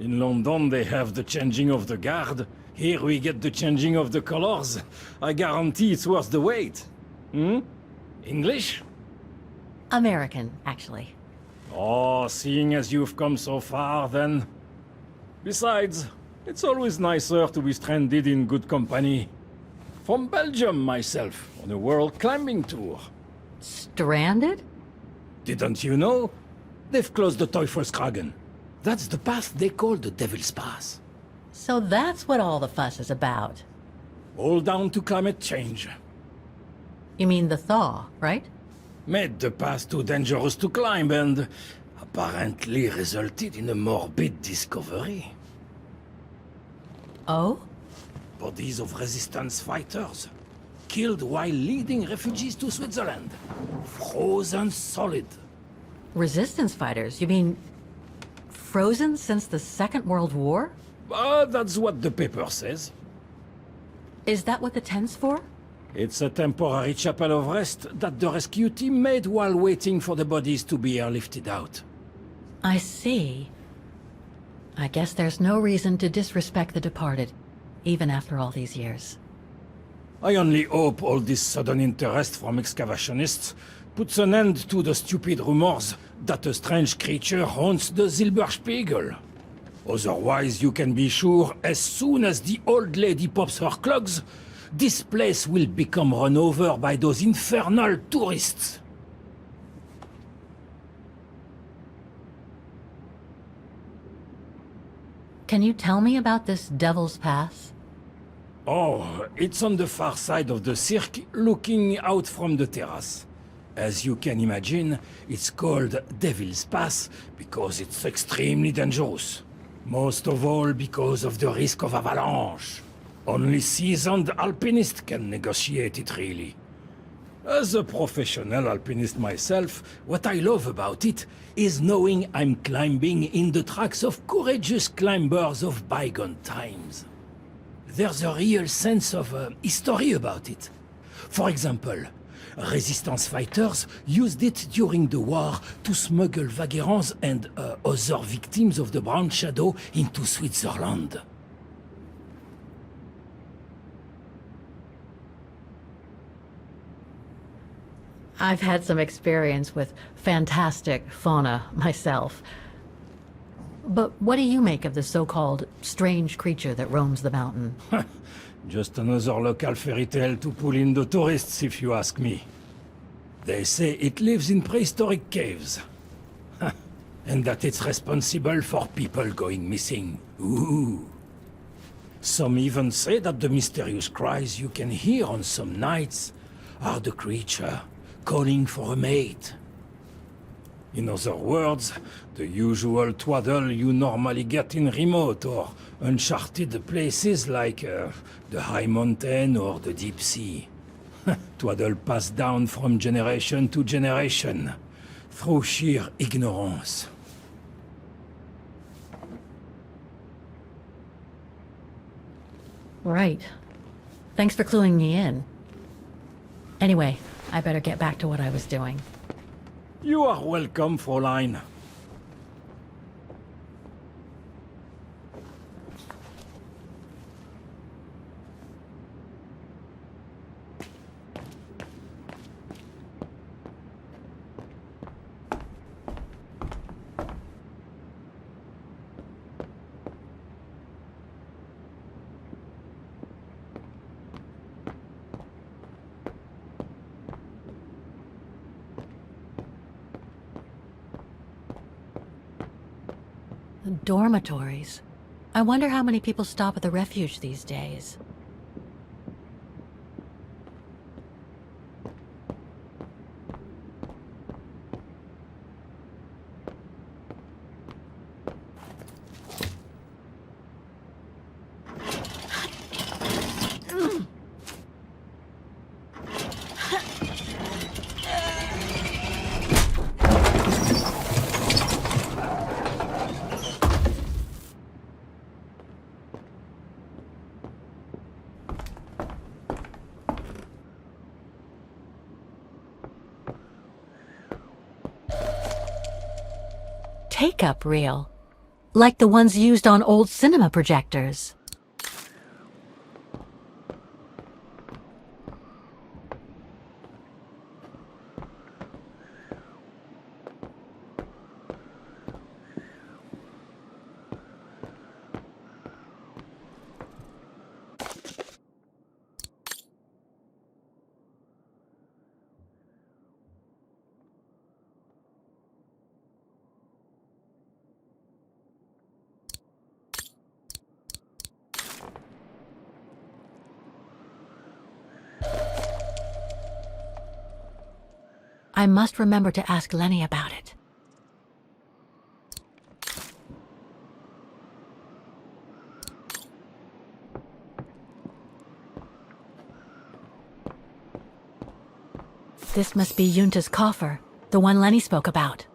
In London they have the changing of the guard. Here we get the changing of the colors. I guarantee it's worth the wait. English? American, actually. Oh, seeing as you've come so far, then. Besides, it's always nicer to be stranded in good company. From Belgium, myself, on a world climbing tour. Stranded? Didn't you know? They've closed the Teufelskragen. That's the path they call the Devil's Pass. So that's what all the fuss is about. All down to climate change. You mean the thaw, right? Made the path too dangerous to climb and apparently resulted in a morbid discovery. Oh? Bodies of resistance fighters, killed while leading refugees to Switzerland. Frozen solid. Resistance fighters? You mean frozen since the Second World War? That's what the paper says. Is that what the tent's for? It's a temporary chapel of rest that the rescue team made while waiting for the bodies to be airlifted out. I see. I guess there's no reason to disrespect the departed, even after all these years. I only hope all this sudden interest from excavationists puts an end to the stupid rumors that a strange creature haunts the Silberspiegel. Otherwise, you can be sure as soon as the old lady pops her clogs, this place will become run over by those infernal tourists. Can you tell me about this Devil's Pass? Oh, it's on the far side of the cirque, looking out from the terrace. As you can imagine, it's called Devil's Pass because it's extremely dangerous. Most of all because of the risk of avalanche. Only seasoned alpinists can negotiate it, really. As a professional alpinist myself, what I love about it is knowing I'm climbing in the tracks of courageous climbers of bygone times. There's a real sense of history about it. For example, resistance fighters used it during the war to smuggle vagrants and other victims of the Brown Shadow into Switzerland. I've had some experience with fantastic fauna myself. But what do you make of the so-called strange creature that roams the mountain? Just another local fairy tale to pull in the tourists, if you ask me. They say it lives in prehistoric caves. And that it's responsible for people going missing. Ooh. Some even say that the mysterious cries you can hear on some nights are the creature calling for a mate. In other words, the usual twaddle you normally get in remote or uncharted places like the high mountain or the deep sea. Twaddle passed down from generation to generation, through sheer ignorance. Right. Thanks for cluing me in. Anyway, I better get back to what I was doing. You are welcome, Fräulein. Dormitories. I wonder how many people stop at the refuge these days. Take-up reel, like the ones used on old cinema projectors. I must remember to ask Lenny about it. This must be Yunta's coffer, the one Lenny spoke about.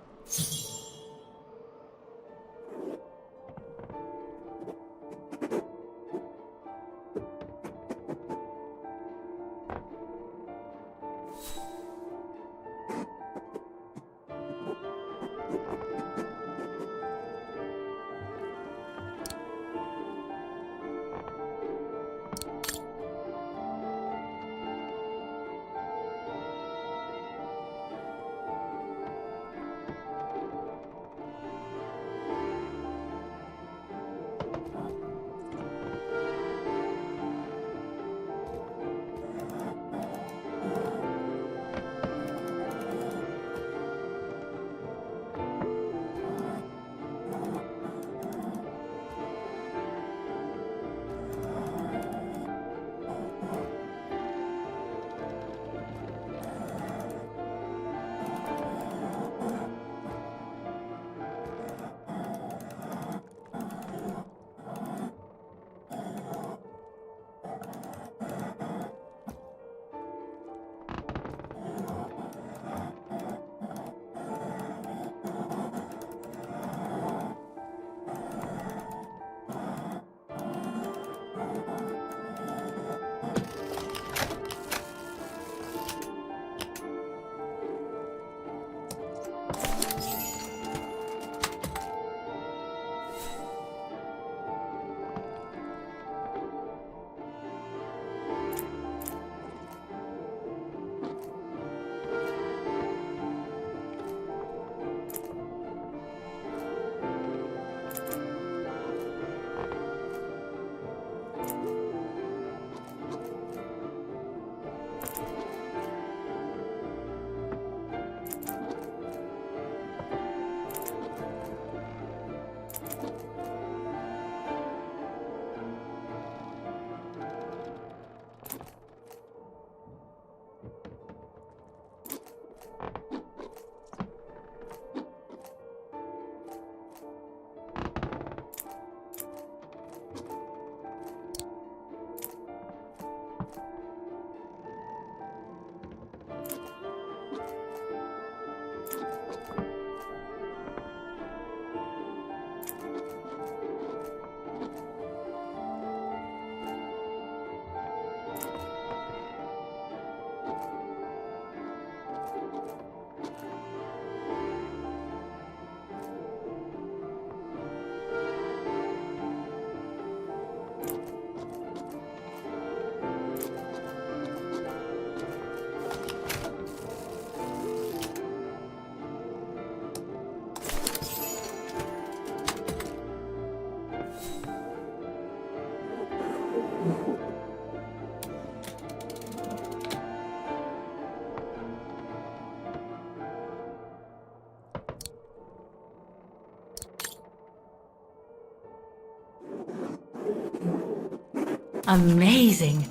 Amazing.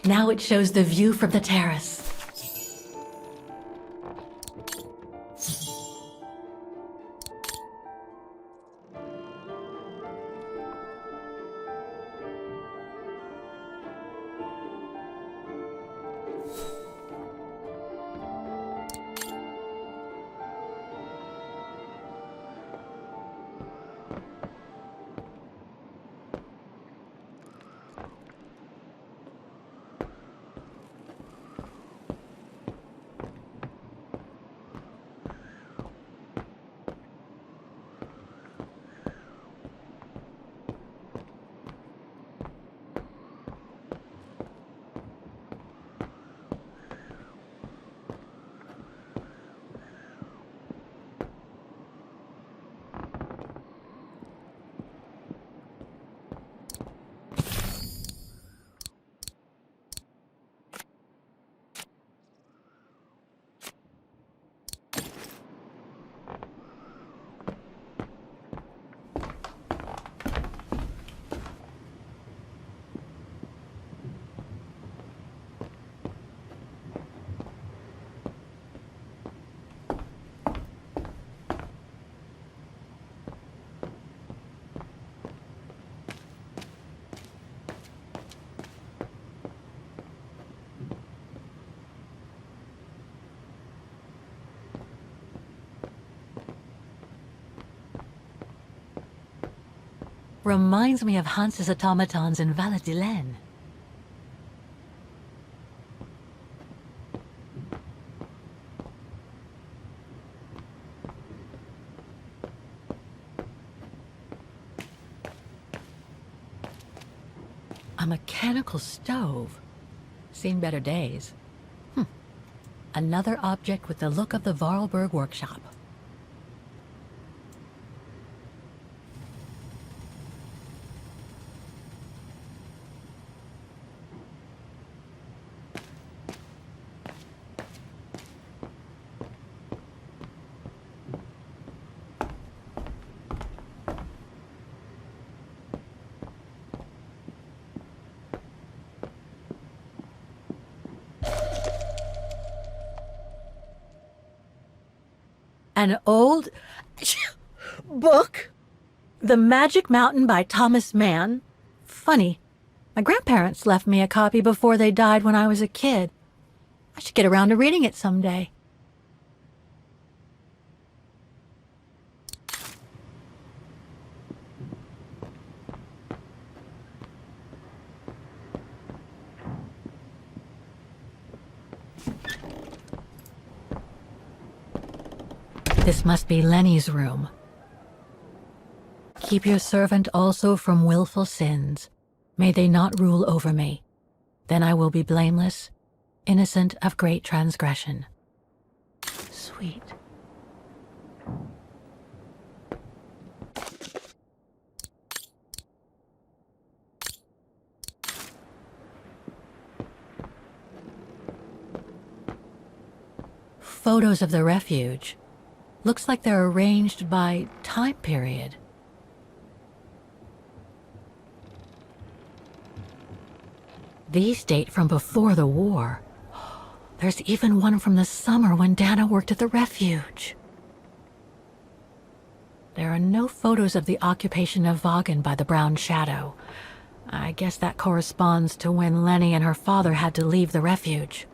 Now it shows the view from the terrace. Reminds me of Hans's automatons in Valladolid. A mechanical stove. Seen better days. Another object with the look of the Vorarlberg workshop. An old book? The Magic Mountain by Thomas Mann? Funny. My grandparents left me a copy before they died when I was a kid. I should get around to reading it someday. This must be Lenny's room. Keep your servant also from willful sins. May they not rule over me. Then I will be blameless, innocent of great transgression. Sweet. Photos of the refuge. Looks like they're arranged by time period. These date from before the war. There's even one from the summer when Dana worked at the refuge. There are no photos of the occupation of Vaughan by the Brown Shadow. I guess that corresponds to when Lenny and her father had to leave the refuge.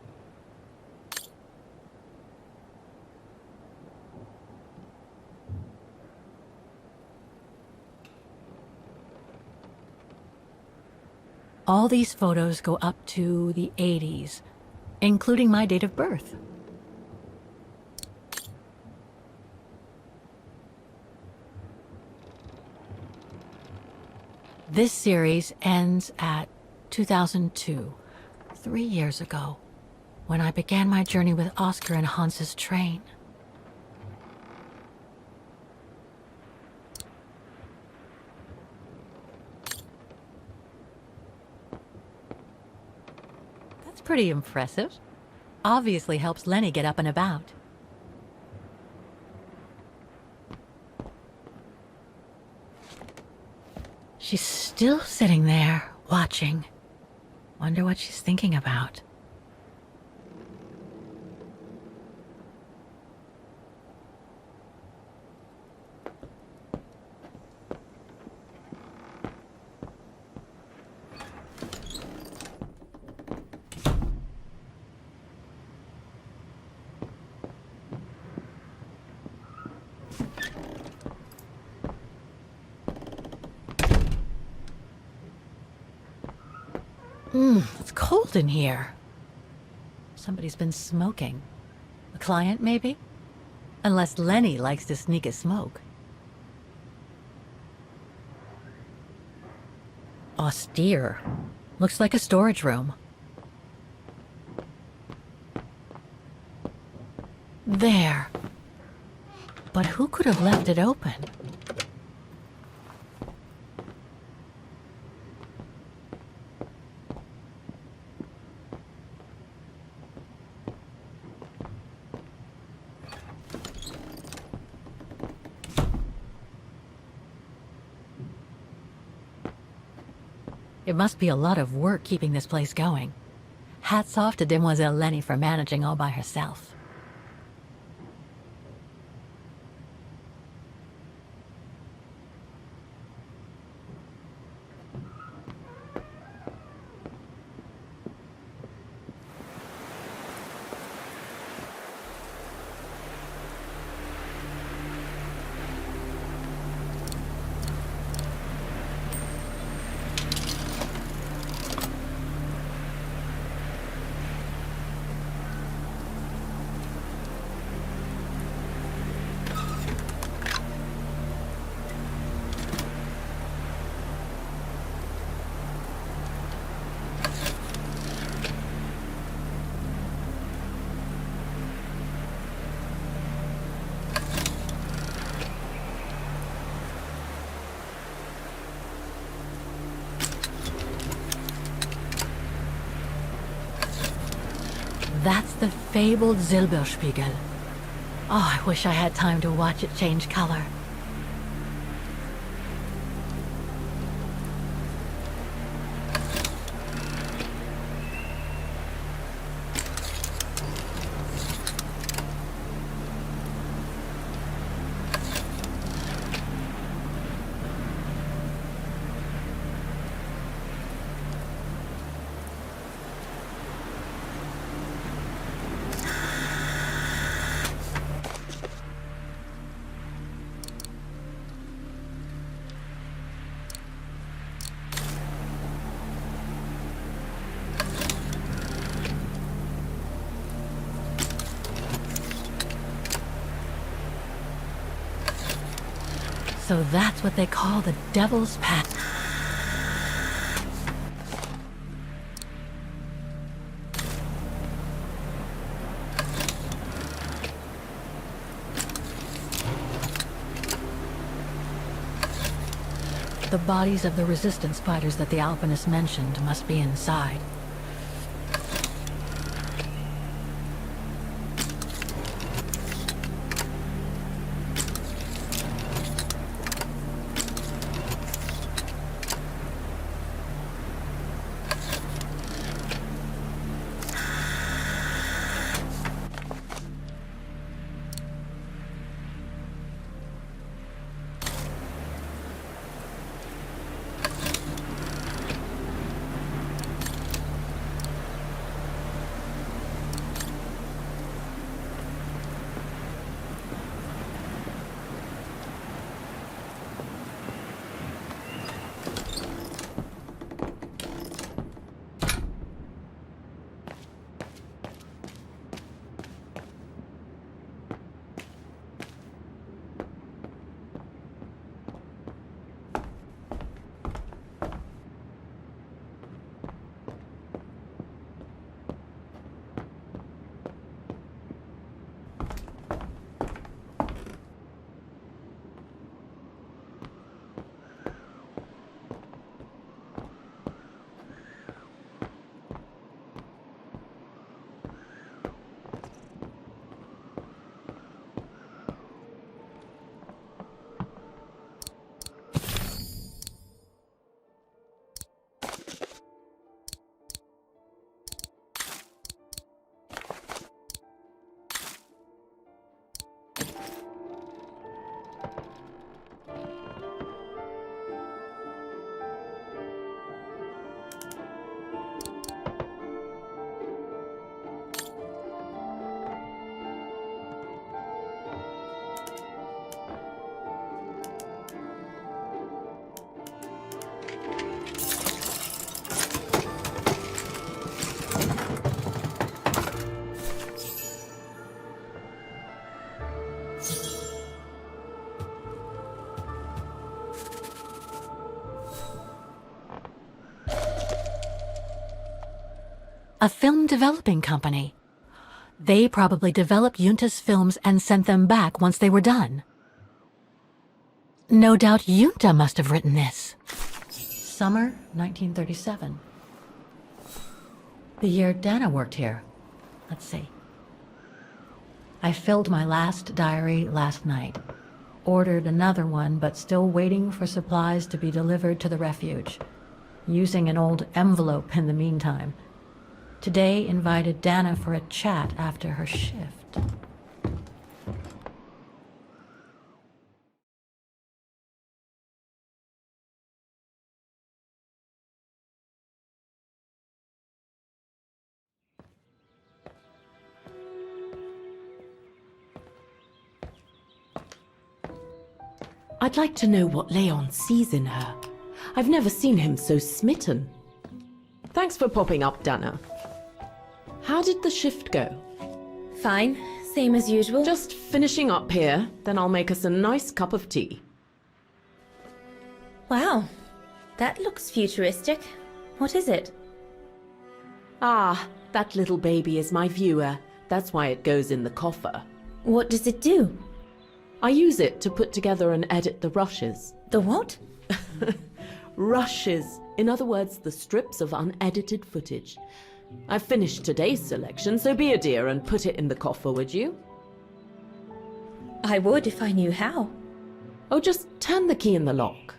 All these photos go up to the 80s, including my date of birth. This series ends at 2002, 3 years ago, when I began my journey with Oscar and Hans's train. Pretty impressive. Obviously helps Lenny get up and about. She's still sitting there, watching. Wonder what she's thinking about. It's cold in here. Somebody's been smoking. A client, maybe? Unless Lenny likes to sneak a smoke. Austere. Looks like a storage room. There. But who could have left it open? It must be a lot of work keeping this place going. Hats off to Demoiselle Lenny for managing all by herself. That's the fabled Silberspiegel. Oh, I wish I had time to watch it change color. So that's what they call the Devil's Path. The bodies of the resistance fighters that the alpinist mentioned must be inside. A film developing company. They probably developed Junta's films and sent them back once they were done. No doubt Junta must have written this. Summer 1937. The year Dana worked here. Let's see. I filled my last diary last night. Ordered another one, but still waiting for supplies to be delivered to the refuge. Using an old envelope in the meantime. Today invited Dana for a chat after her shift. I'd like to know what Leon sees in her. I've never seen him so smitten. Thanks for popping up, Dana. How did the shift go? Fine, same as usual. Just finishing up here, then I'll make us a nice cup of tea. Wow, that looks futuristic. What is it? Ah, that little baby is my viewer. That's why it goes in the coffer. What does it do? I use it to put together and edit the rushes. The what? Rushes. In other words, the strips of unedited footage. I've finished today's selection, so be a dear and put it in the coffer, would you? I would if I knew how. Oh, just turn the key in the lock.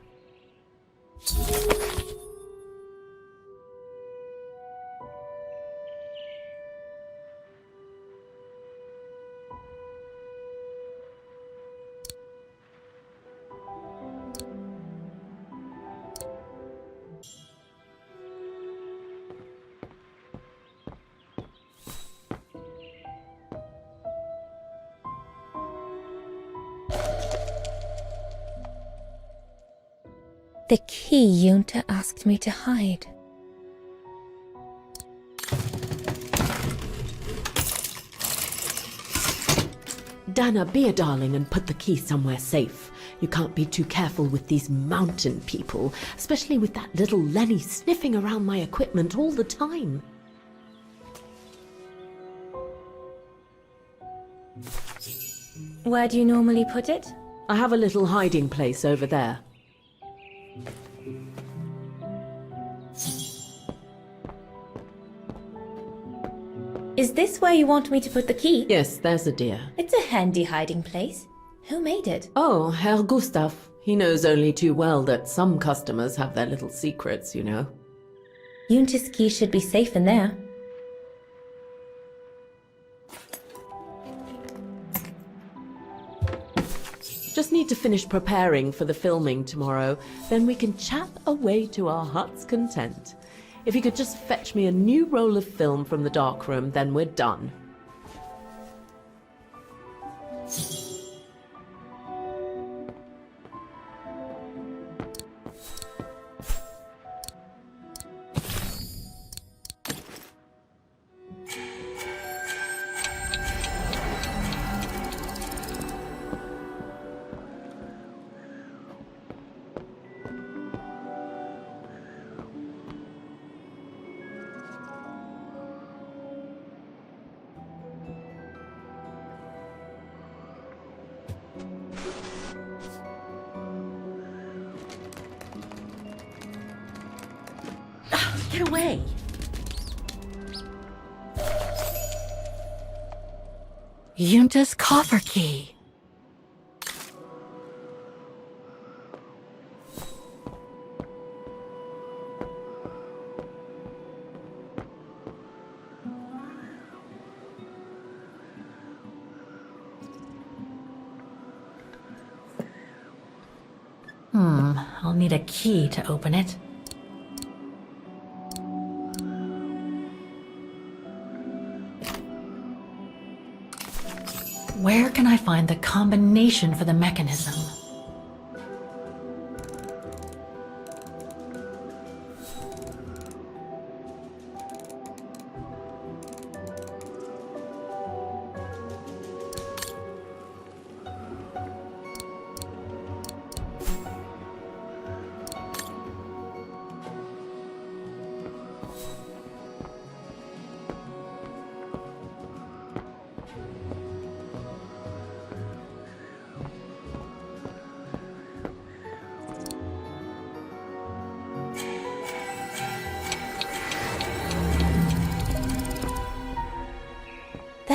The key Junta asked me to hide. Dana, be a darling and put the key somewhere safe. You can't be too careful with these mountain people, especially with that little Lenny sniffing around my equipment all the time. Where do you normally put it? I have a little hiding place over there. Is this where you want me to put the key? Yes, there's a dear. It's a handy hiding place. Who made it? Oh, Herr Gustav. He knows only too well that some customers have their little secrets, you know. Junta's key should be safe in there. Just need to finish preparing for the filming tomorrow, then we can chat away to our heart's content. If you could just fetch me a new roll of film from the darkroom, then we're done. Get away! Junta's coffer key. I'll need a key to open it. Where can I find the combination for the mechanism?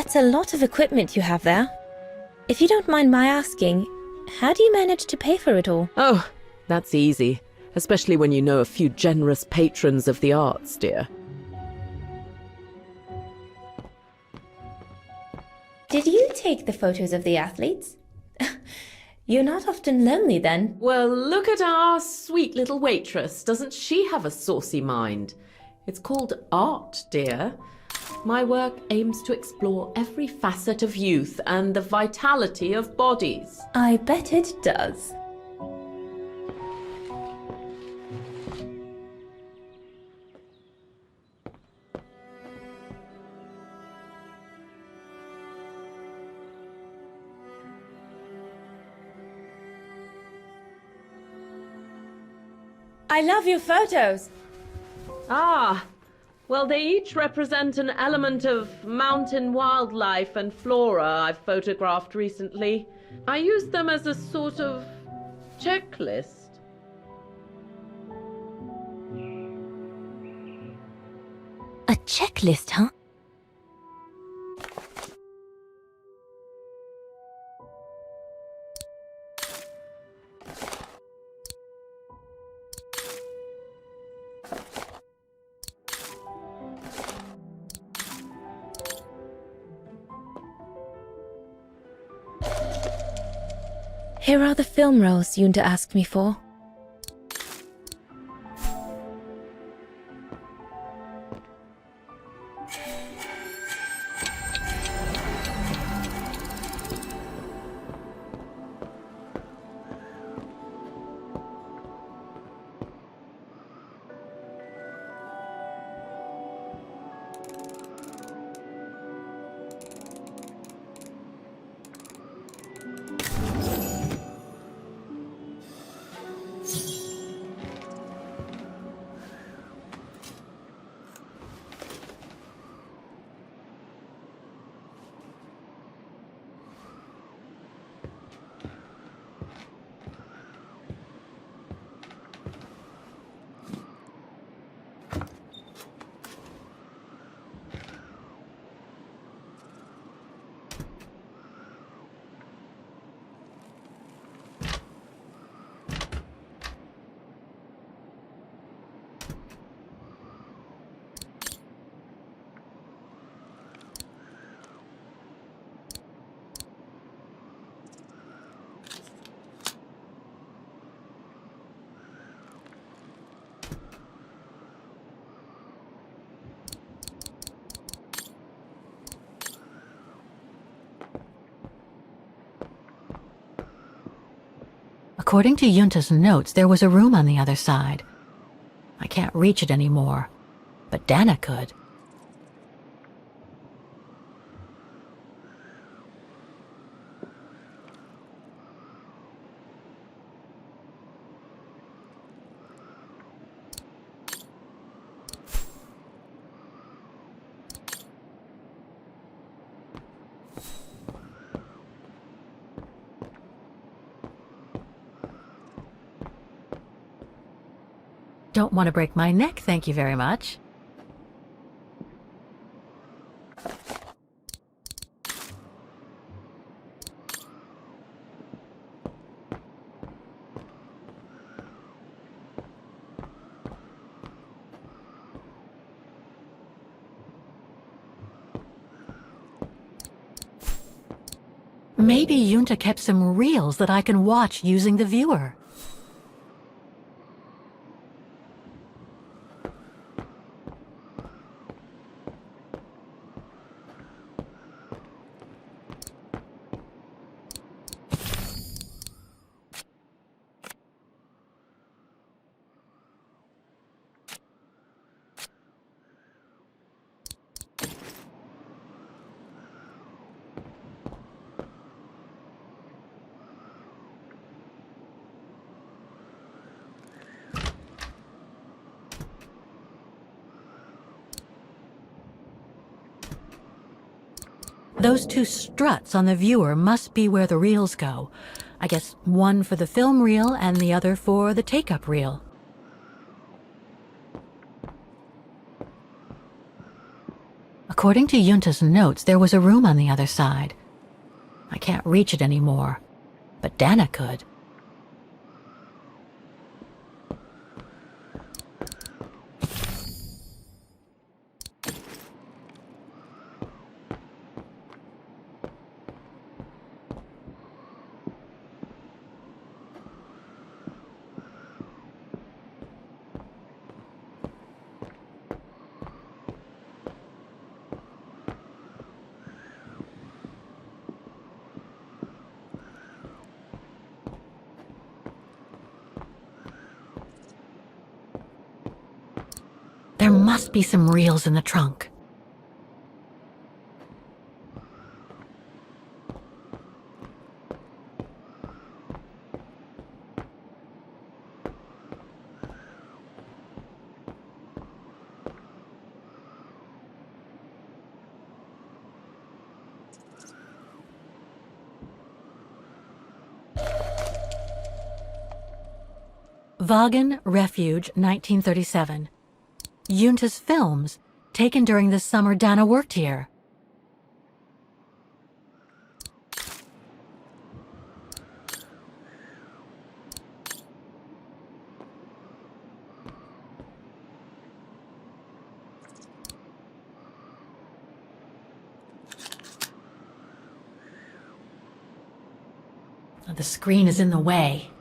That's a lot of equipment you have there. If you don't mind my asking, how do you manage to pay for it all? Oh, that's easy, especially when you know a few generous patrons of the arts, dear. Did you take the photos of the athletes? You're not often lonely then. Well, look at our sweet little waitress. Doesn't she have a saucy mind? It's called art, dear. My work aims to explore every facet of youth and the vitality of bodies. I bet it does. I love your photos. Ah, well, they each represent an element of mountain wildlife and flora I've photographed recently. I use them as a sort of checklist. A checklist, huh? Here are the film rolls Yunta asked me for. According to Yunta's notes, there was a room on the other side. I can't reach it anymore, but Dana could. Don't want to break my neck, thank you very much. Maybe Yunta kept some reels that I can watch using the viewer. Those two struts on the viewer must be where the reels go. I guess one for the film reel and the other for the take-up reel. According to Yunta's notes, there was a room on the other side. I can't reach it anymore, but Dana could. There must be some reels in the trunk. Vaughan Refuge, 1937. Yunta's films, taken during the summer Dana worked here. The screen is in the way.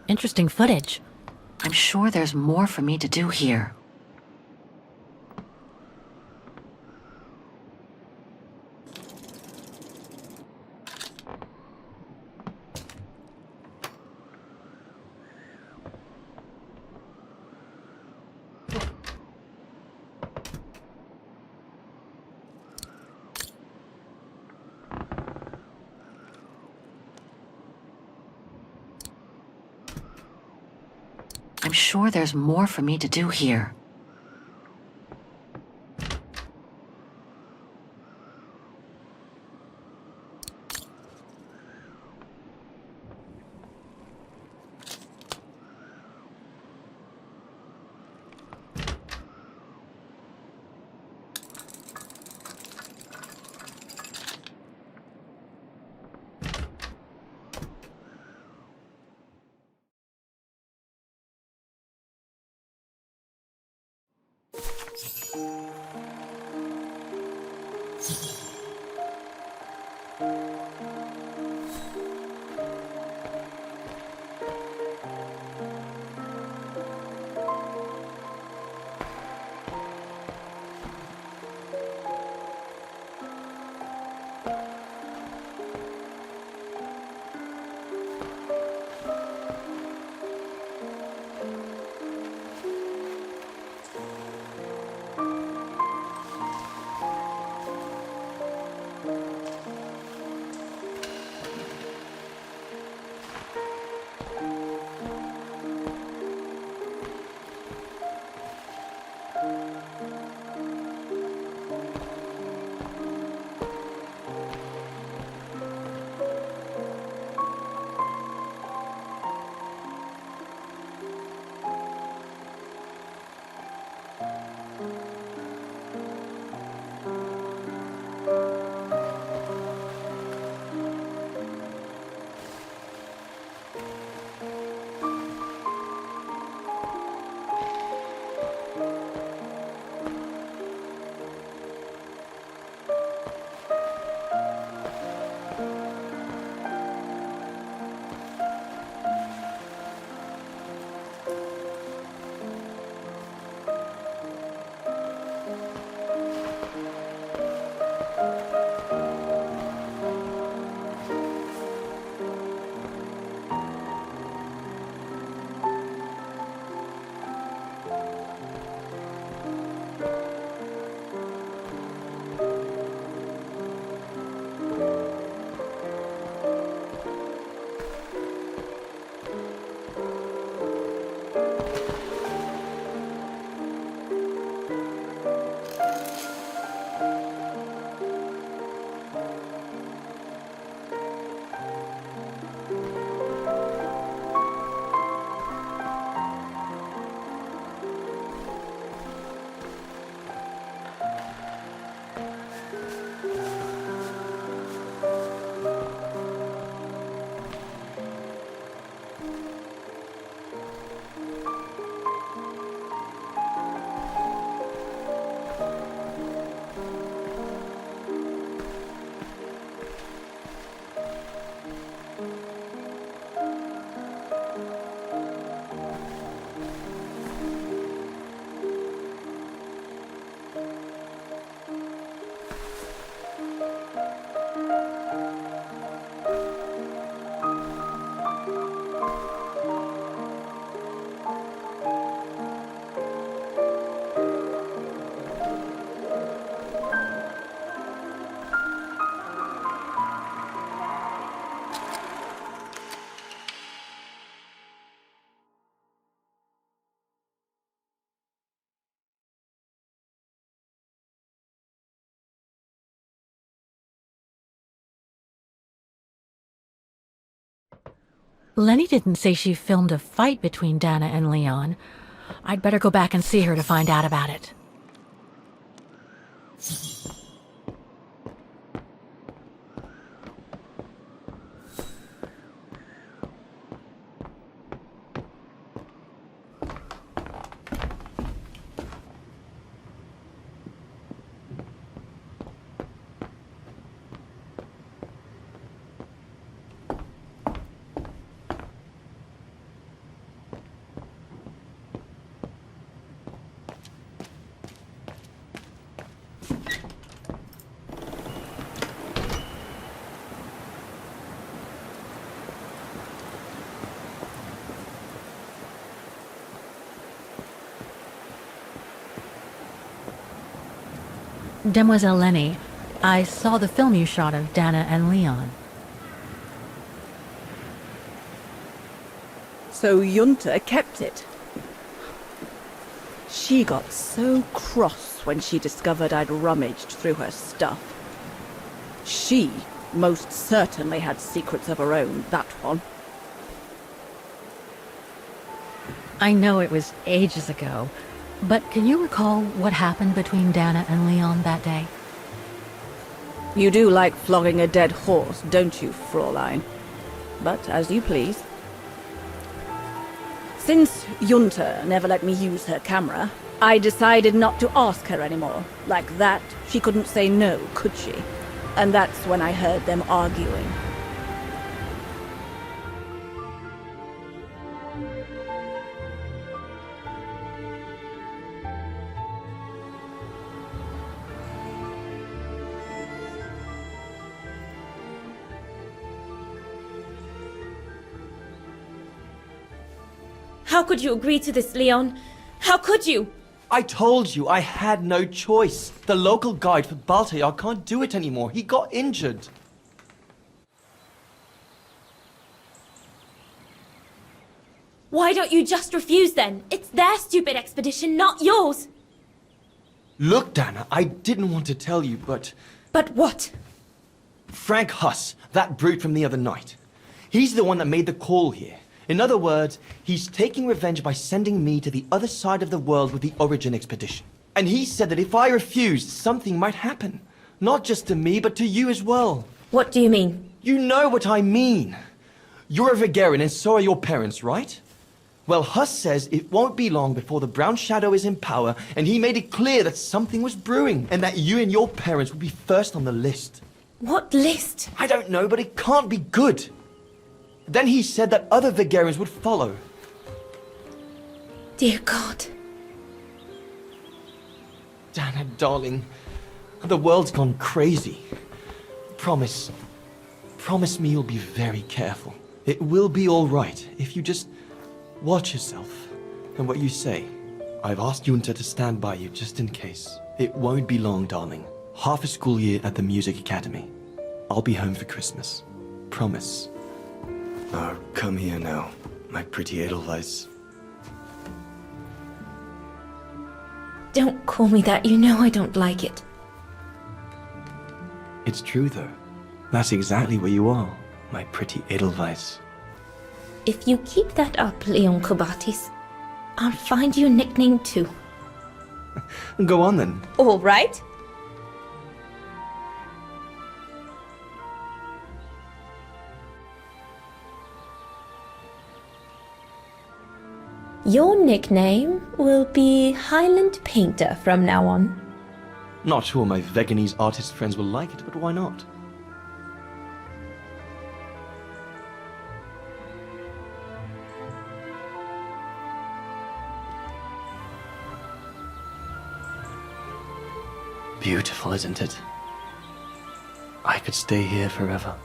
Interesting footage. I'm sure there's more for me to do here. I'm sure there's more for me to do here. Lenny didn't say she filmed a fight between Dana and Leon. I'd better go back and see her to find out about it. Demoiselle Lenny, I saw the film you shot of Dana and Leon. So Junta kept it. She got so cross when she discovered I'd rummaged through her stuff. She most certainly had secrets of her own, that one. I know it was ages ago, but can you recall what happened between Dana and Leon that day? You do like flogging a dead horse, don't you, Fräulein? But as you please. Since Junta never let me use her camera, I decided not to ask her anymore. Like that, she couldn't say no, could she? And that's when I heard them arguing. How could you agree to this, Leon? How could you? I told you I had no choice. The local guide for Baltayar can't do it anymore. He got injured. Why don't you just refuse then? It's their stupid expedition, not yours. Look, Dana, I didn't want to tell you, but... But what? Frank Huss, that brute from the other night. He's the one that made the call here. In other words, he's taking revenge by sending me to the other side of the world with the Origin expedition. And he said that if I refused, something might happen. Not just to me, but to you as well. What do you mean? You know what I mean. You're a Vegarian and so are your parents, right? Well, Huss says it won't be long before the Brown Shadow is in power, and he made it clear that something was brewing, and that you and your parents would be first on the list. What list? I don't know, but it can't be good. Then he said that other Vegarians would follow. Dear God. Dana, darling, the world's gone crazy. Promise me you'll be very careful. It will be all right if you just watch yourself and what you say. I've asked Junta to stand by you just in case. It won't be long, darling. Half a school year at the Music Academy. I'll be home for Christmas. Promise. Oh, come here now, my pretty Edelweiss. Don't call me that. You know I don't like it. It's true, though. That's exactly where you are, my pretty Edelweiss. If you keep that up, Leon Kobatis, I'll find you a nickname too. Go on, then. All right. Your nickname will be Highland Painter from now on. Not sure my Veganese artist friends will like it, but why not? Beautiful, isn't it? I could stay here forever.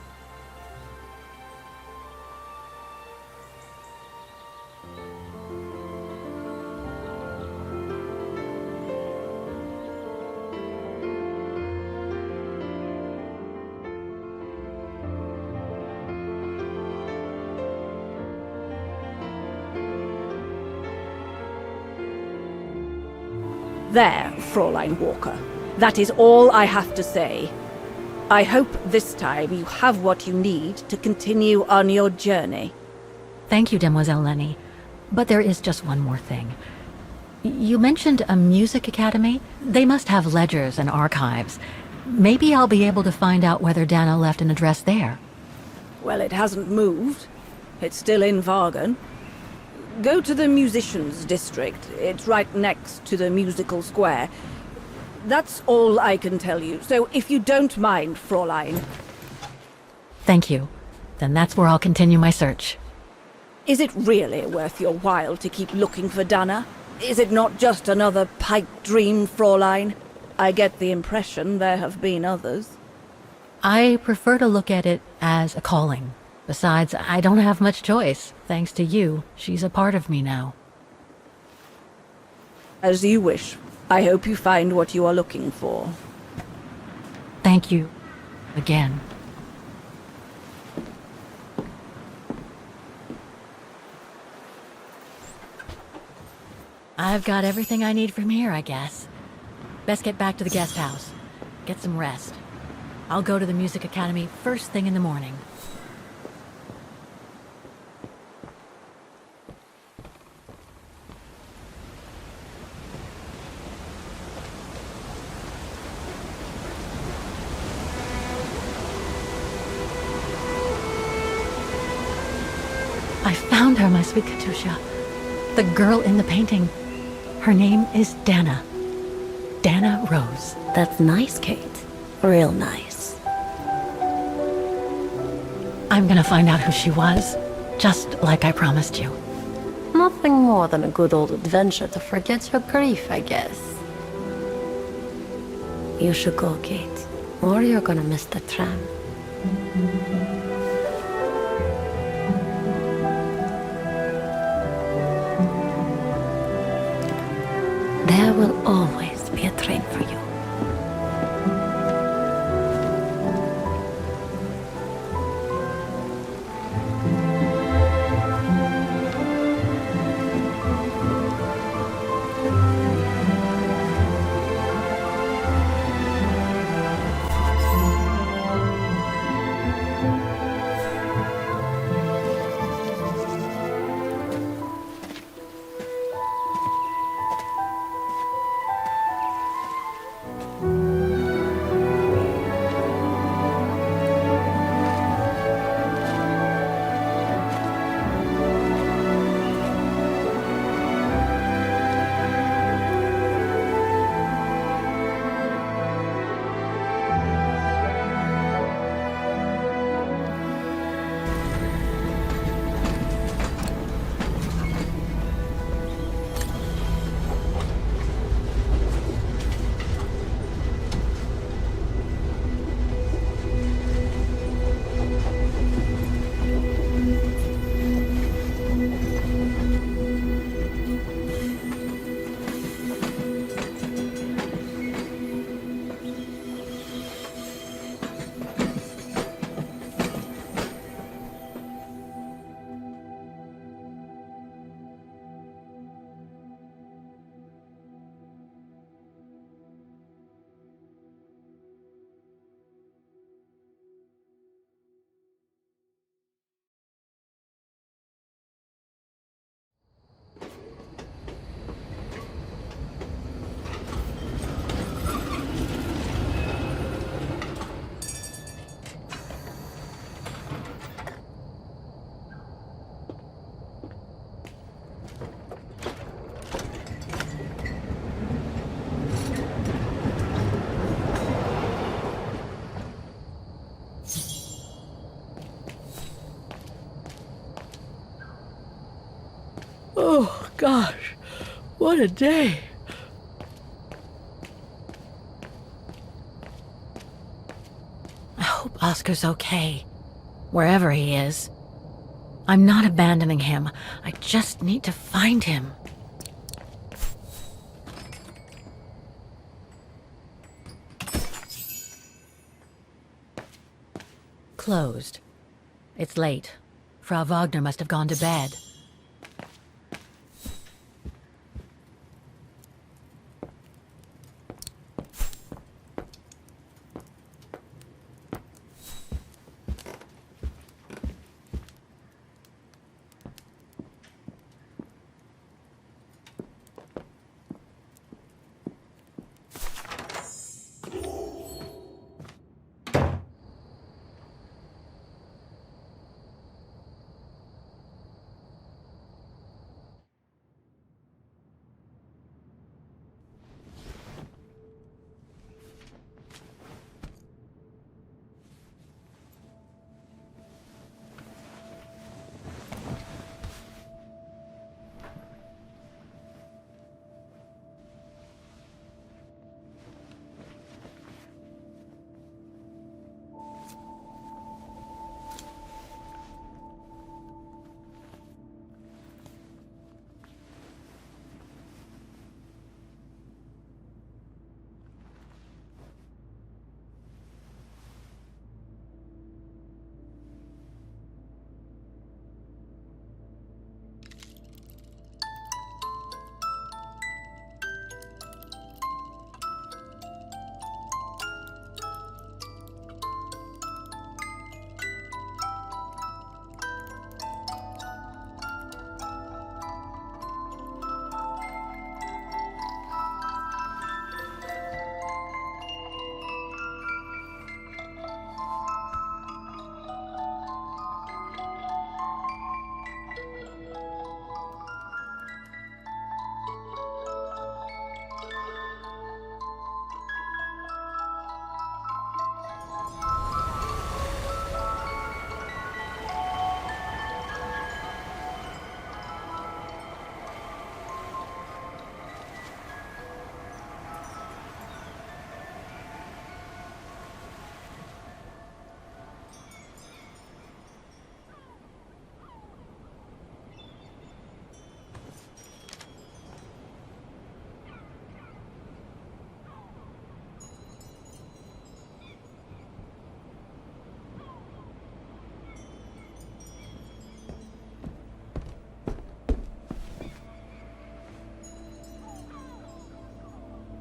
There, Fräulein Walker. That is all I have to say. I hope this time you have what you need to continue on your journey. Thank you, Demoiselle Lenny. But there is just one more thing. You mentioned a music academy? They must have ledgers and archives. Maybe I'll be able to find out whether Dana left an address there. Well, it hasn't moved. It's still in Vargan. Go to the musicians' district. It's right next to the musical square. That's all I can tell you. So if you don't mind, Fräulein. Thank you. Then that's where I'll continue my search. Is it really worth your while to keep looking for Dana? Is it not just another pipe dream, Fräulein? I get the impression there have been others. I prefer to look at it as a calling. Besides, I don't have much choice. Thanks to you, she's a part of me now. As you wish. I hope you find what you are looking for. thank you again. I've got everything I need from here, I guess. Best get back to the guest house. Get some rest. I'll go to the Music Academy first thing in the morning. I found her, my sweet Katusha. The girl in the painting. Her name is Dana. Dana Rose. That's nice, Kate. Real nice. I'm gonna find out who she was, just like I promised you. Nothing more than a good old adventure to forget your grief, I guess. You should go, Kate, or you're gonna miss the tram. There will always be a train for you. Oh, gosh. What a day. I hope Oscar's okay, wherever he is. I'm not abandoning him. I just need to find him. Closed. It's late. Frau Wagner must have gone to bed.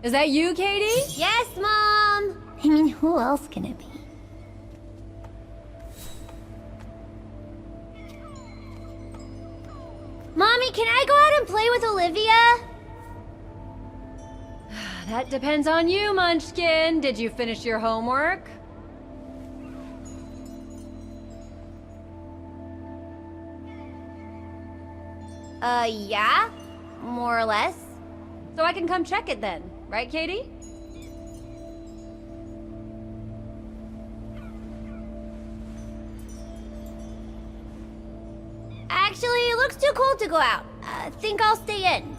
Is that you, Katie? Yes, Mom! I mean, who else can it be? Mommy, can I go out and play with Olivia? That depends on you, Munchkin. Did you finish your homework? Yeah. More or less. So I can come check it then, right, Katie? Actually, it looks too cold to go out. Think I'll stay in.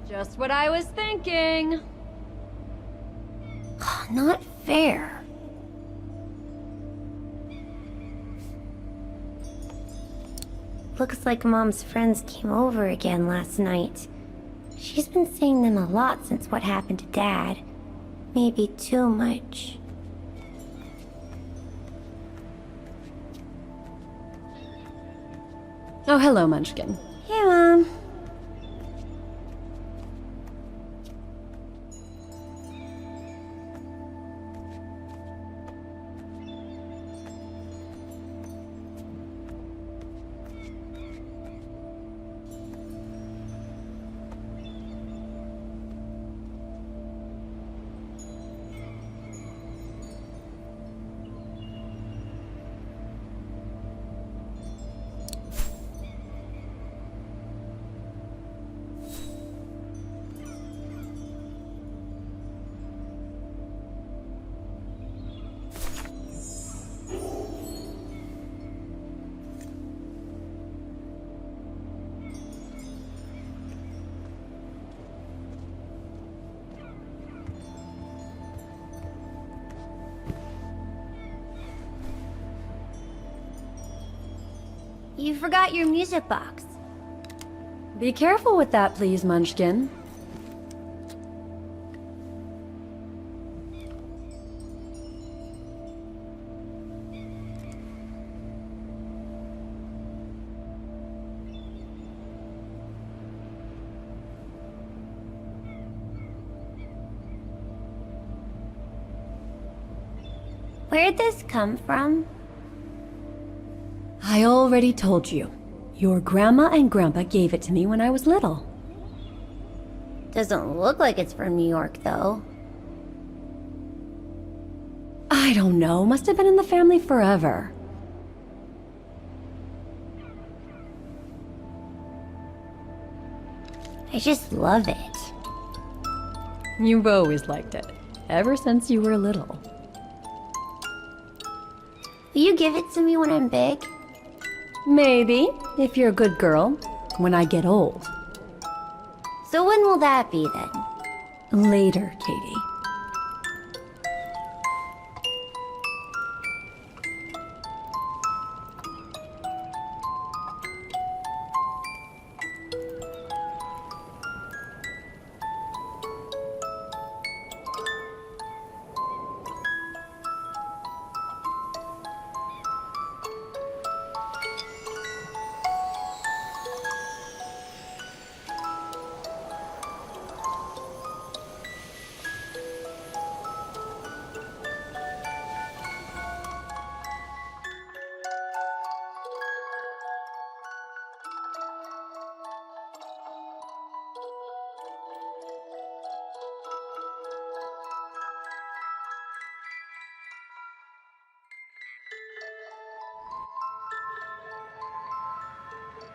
Just what I was thinking. Not fair. Looks like Mom's friends came over again last night. She's been seeing them a lot since what happened to Dad. Maybe too much. Oh, hello, Munchkin. Hey, Mom. You forgot your music box. Be careful with that, please, Munchkin. Where'd this come from? I already told you. Your grandma and grandpa gave it to me when I was little. Doesn't look like it's from New York, though. I don't know. Must have been in the family forever. I just love it. You've always liked it. Ever since you were little. Will you give it to me when I'm big? Maybe, if you're a good girl, when I get old. So when will that be then? Later, Katie.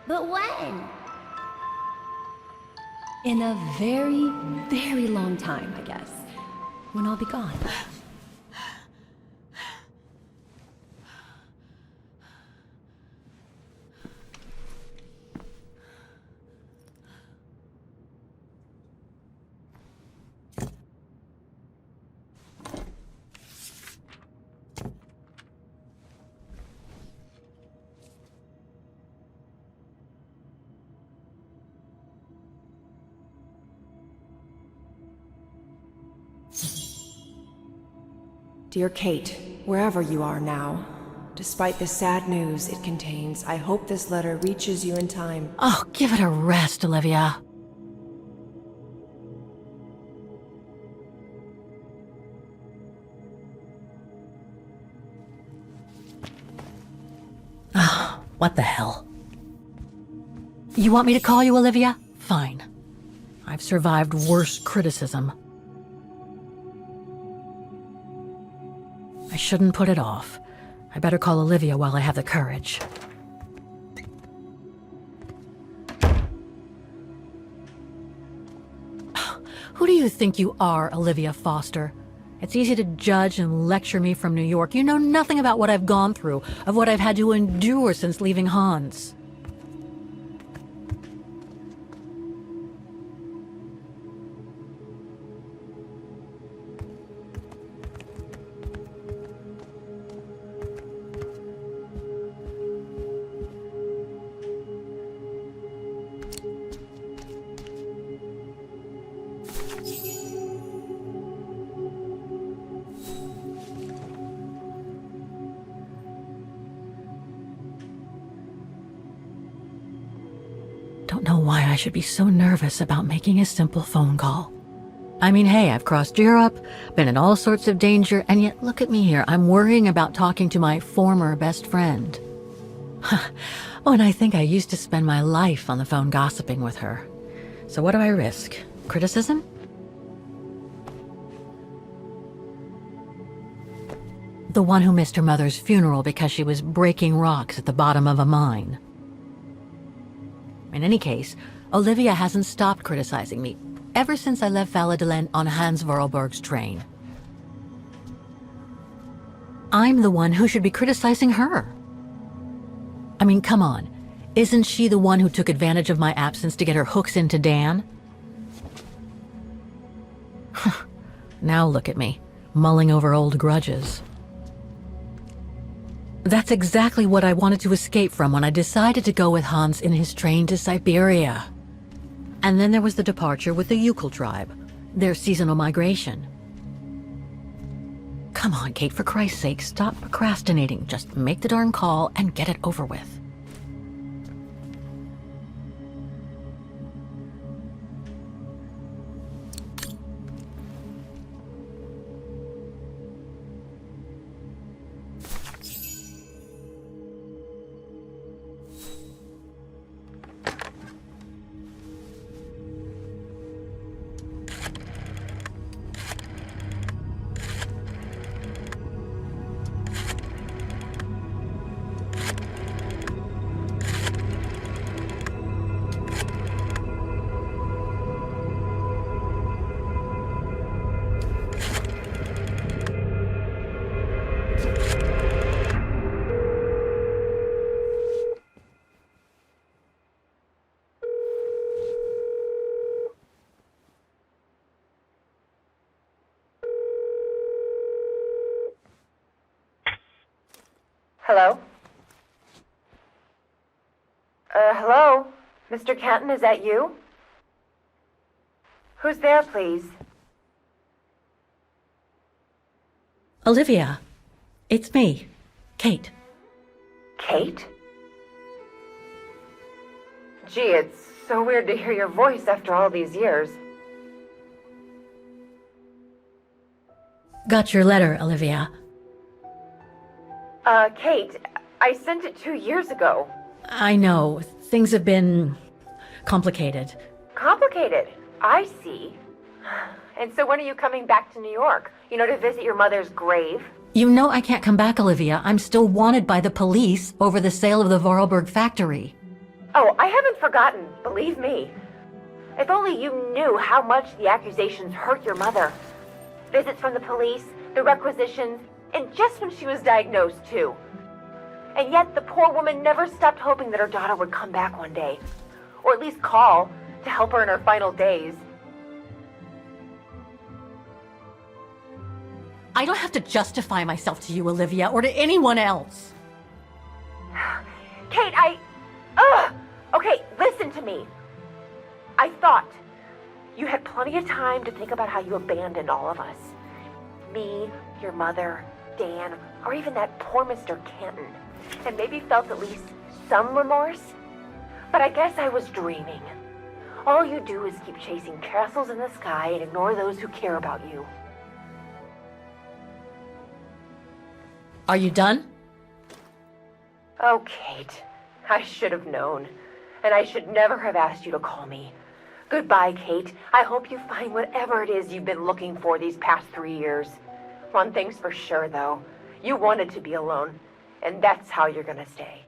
But when? In a very, very long time, I guess. When I'll be gone. Dear Kate, wherever you are now, despite the sad news it contains, I hope this letter reaches you in time. Oh, give it a rest, Olivia. What the hell? You want me to call you Olivia? Fine. I've survived worse criticism. I shouldn't put it off. I better call Olivia while I have the courage. Who do you think you are, Olivia Foster? It's easy to judge and lecture me from New York. You know nothing about what I've gone through, of what I've had to endure since leaving Hans. Don't know why I should be so nervous about making a simple phone call. I mean, hey, I've crossed Europe, been in all sorts of danger, and yet look at me here. I'm worrying about talking to my former best friend. Oh, and I think I used to spend my life on the phone gossiping with her. So what do I risk? Criticism? The one who missed her mother's funeral because she was breaking rocks at the bottom of a mine. In any case, Olivia hasn't stopped criticizing me ever since I left Valladolid on Hans Vorarlberg's train. I'm the one who should be criticizing her. I mean, come on. Isn't she the one who took advantage of my absence to get her hooks into Dan? Now look at me, mulling over old grudges. That's exactly what I wanted to escape from when I decided to go with Hans in his train to Siberia. And then there was the departure with the Yukon tribe, their seasonal migration. Come on, Kate, for Christ's sake, stop procrastinating. Just make the darn call and get it over with. Hello? Hello? Mr. Canton, is that you? Who's there, please? Olivia, it's me, Kate. Kate? Gee, it's so weird to hear your voice after all these years. Got your letter, Olivia. Kate, I sent it 2 years ago. I know, things have been complicated. Complicated? I see. And so when are you coming back to New York? You know, to visit your mother's grave? You know I can't come back, Olivia. I'm still wanted by the police over the sale of the Vorarlberg factory. Oh, I haven't forgotten, believe me. If only you knew how much the accusations hurt your mother. Visits from the police, the requisitions, and just when she was diagnosed, too. And yet the poor woman never stopped hoping that her daughter would come back one day. Or at least call to help her in her final days. I don't have to justify myself to you, Olivia, or to anyone else. Kate, Okay, listen to me. I thought you had plenty of time to think about how you abandoned all of us. Me, your mother, Dan, or even that poor Mr. Canton. And maybe felt at least some remorse. But I guess I was dreaming. All you do is keep chasing castles in the sky and ignore those who care about you. Are you done? Oh, Kate, I should have known. And I should never have asked you to call me. Goodbye, Kate. I hope you find whatever it is you've been looking for these past 3 years. One thing's for sure, though. You wanted to be alone, and that's how you're gonna stay.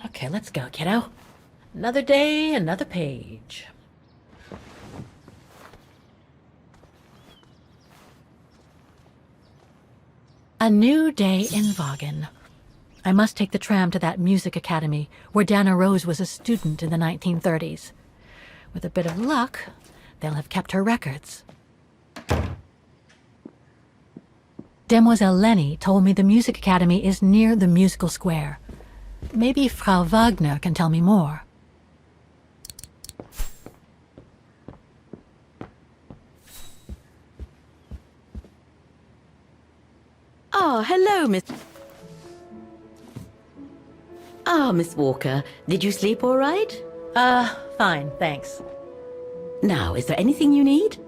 Okay, let's go, kiddo. Another day, another page. A new day in Vaughan. I must take the tram to that music academy where Dana Rose was a student in the 1930s. With a bit of luck, they'll have kept her records. Demoiselle Lenny told me the music academy is near the musical square. Maybe Frau Wagner can tell me more. Oh, hello, Miss... Ah, Miss Walker. Did you sleep all right? Fine, thanks. Now, is there anything you need?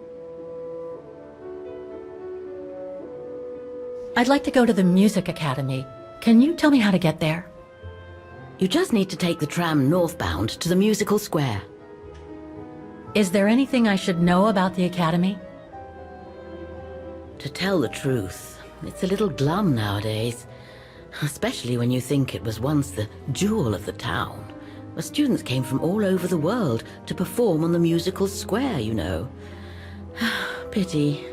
I'd like to go to the music academy. Can you tell me how to get there? You just need to take the tram northbound to the musical square. Is there anything I should know about the academy? To tell the truth, it's a little glum nowadays. Especially when you think it was once the jewel of the town, where students came from all over the world to perform on the musical square, you know. Pity.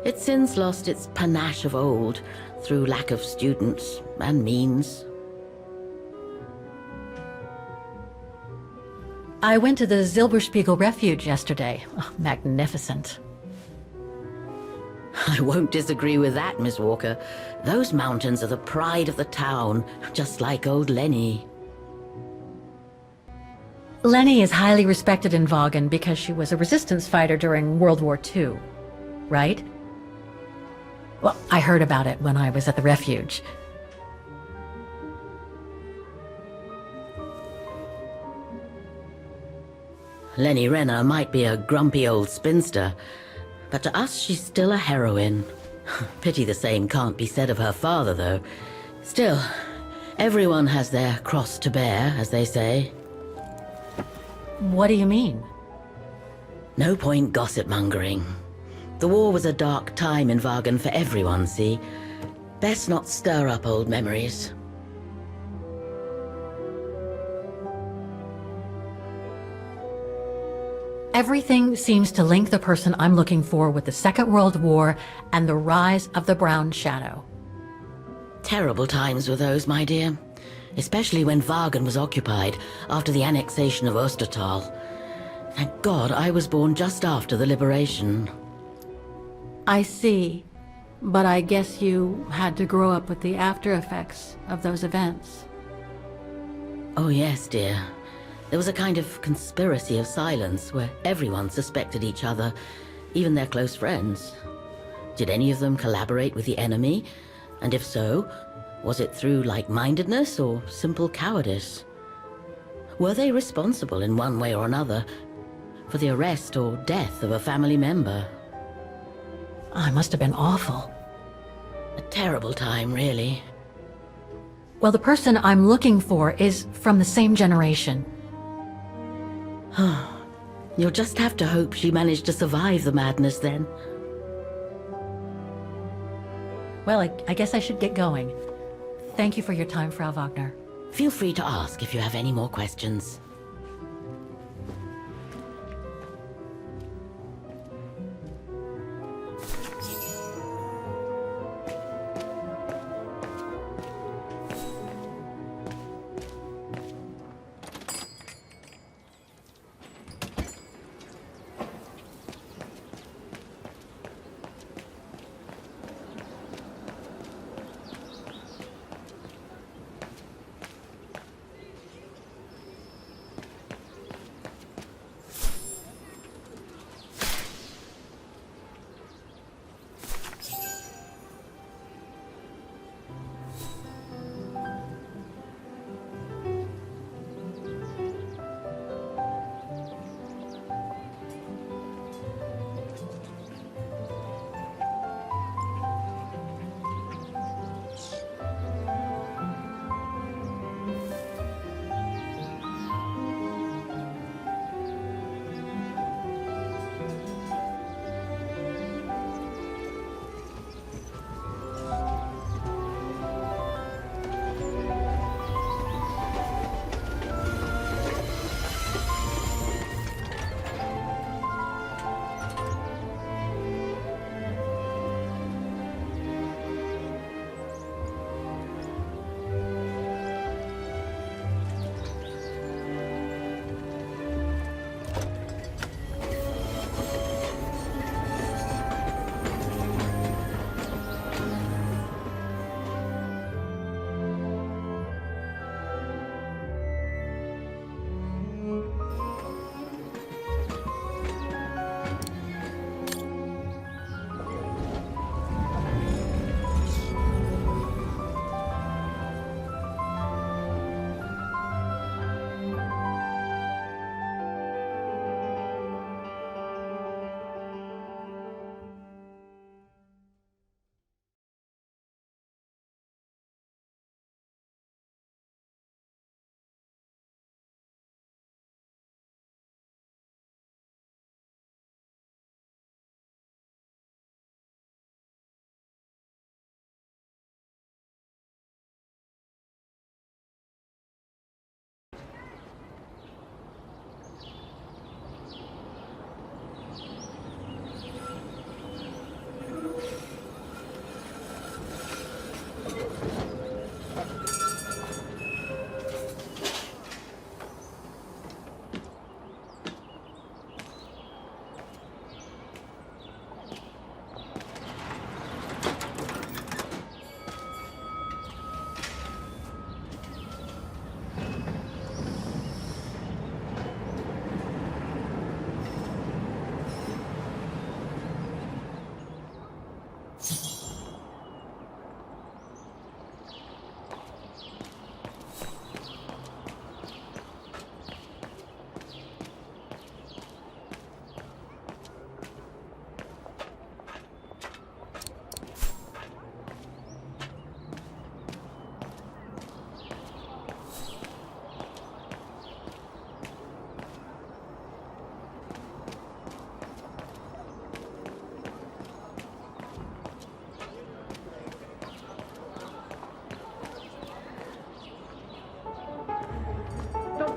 It's since lost its panache of old through lack of students and means. I went to the Zilberspiegel Refuge yesterday. Oh, magnificent. I won't disagree with that, Miss Walker. Those mountains are the pride of the town, just like old Lenny. Lenny is highly respected in Vaughan because she was a resistance fighter during World War II, right? Well, I heard about it when I was at the refuge. Lenny Renner might be a grumpy old spinster, but to us she's still a heroine. Pity the same can't be said of her father, though. Still, everyone has their cross to bear, as they say. What do you mean? No point gossip-mongering. The war was a dark time in Vaughan for everyone, see? Best not stir up old memories. Everything seems to link the person I'm looking for with the Second World War and the rise of the Brown Shadow. Terrible times were those, my dear. especially when Wagen was occupied after the annexation of Ostertal. Thank God I was born just after the liberation. I see. But I guess you had to grow up with the after effects of those events. Oh yes, dear. There was a kind of conspiracy of silence where everyone suspected each other, even their close friends. Did any of them collaborate with the enemy? And if so, was it through like-mindedness or simple cowardice? Were they responsible in one way or another for the arrest or death of a family member? I must have been awful. A terrible time, really. Well, the person I'm looking for is from the same generation. You'll just have to hope she managed to survive the madness then. Well, I guess I should get going. Thank you for your time, Frau Wagner. Feel free to ask if you have any more questions.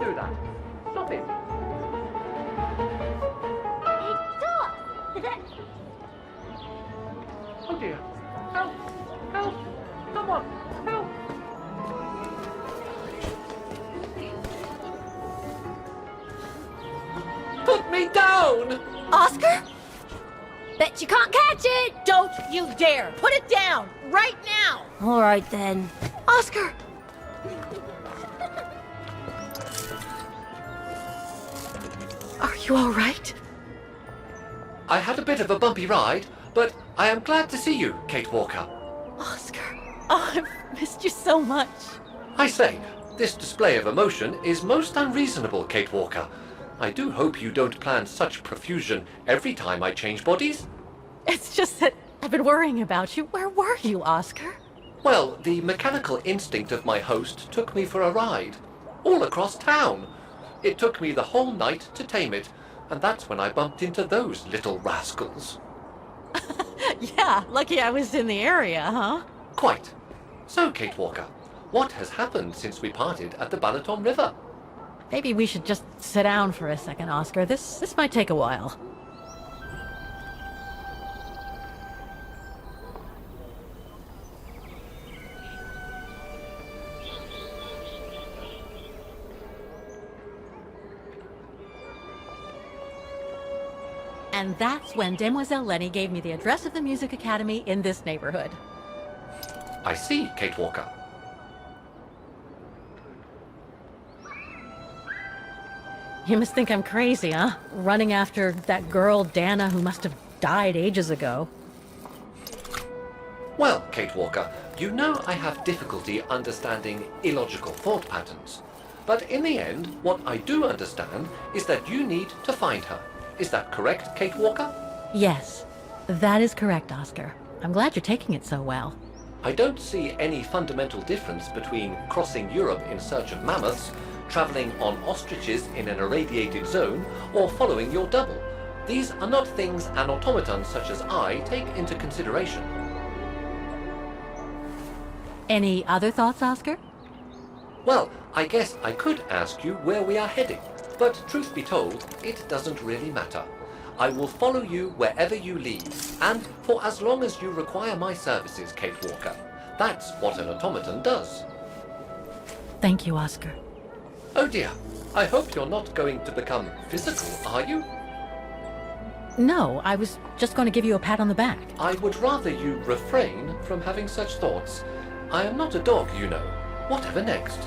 do that. Stop it. Oh dear. Help! Help! Someone! Help! soon. Oscar? Bet you can't catch it! Don't you dare! Put it down! Right now! All right then. Oscar! Are you all right? I had a bit of a bumpy ride, but I am glad to see you, Kate Walker. Oscar, oh, I've missed you so much. I say, this display of emotion is most unreasonable, Kate Walker. I do hope you don't plan such profusion every time I change bodies. It's just that I've been worrying about you. Where were you, Oscar? Well, the mechanical instinct of my host took me for a ride, all across town. It took me the whole night to tame it, and that's when I bumped into those little rascals. Yeah, lucky I was in the area, huh? Quite. So, Kate Walker, what has happened since we parted at the Balaton River? Maybe we should just sit down for a second, Oscar. This might take a while. And that's when Demoiselle Lenny gave me the address of the Music Academy in this neighborhood. I see, Kate Walker. You must think I'm crazy, huh? Running after that girl, Dana, who must have died ages ago. Well, Kate Walker, you know I have difficulty understanding illogical thought patterns. But in the end, what I do understand is that you need to find her. Is that correct, Kate Walker? Yes, that is correct, Oscar. I'm glad you're taking it so well. I don't see any fundamental difference between crossing Europe in search of mammoths, traveling on ostriches in an irradiated zone, or following your double. These are not things an automaton such as I take into consideration. Any other thoughts, Oscar? Well, I guess I could ask you where we are heading, but truth be told, it doesn't really matter. I will follow you wherever you lead, and for as long as you require my services, Kate Walker. That's what an automaton does. Thank you, Oscar. Oh dear, I hope you're not going to become physical, are you? No, I was just going to give you a pat on the back. I would rather you refrain from having such thoughts. I am not a dog, you know. Whatever next?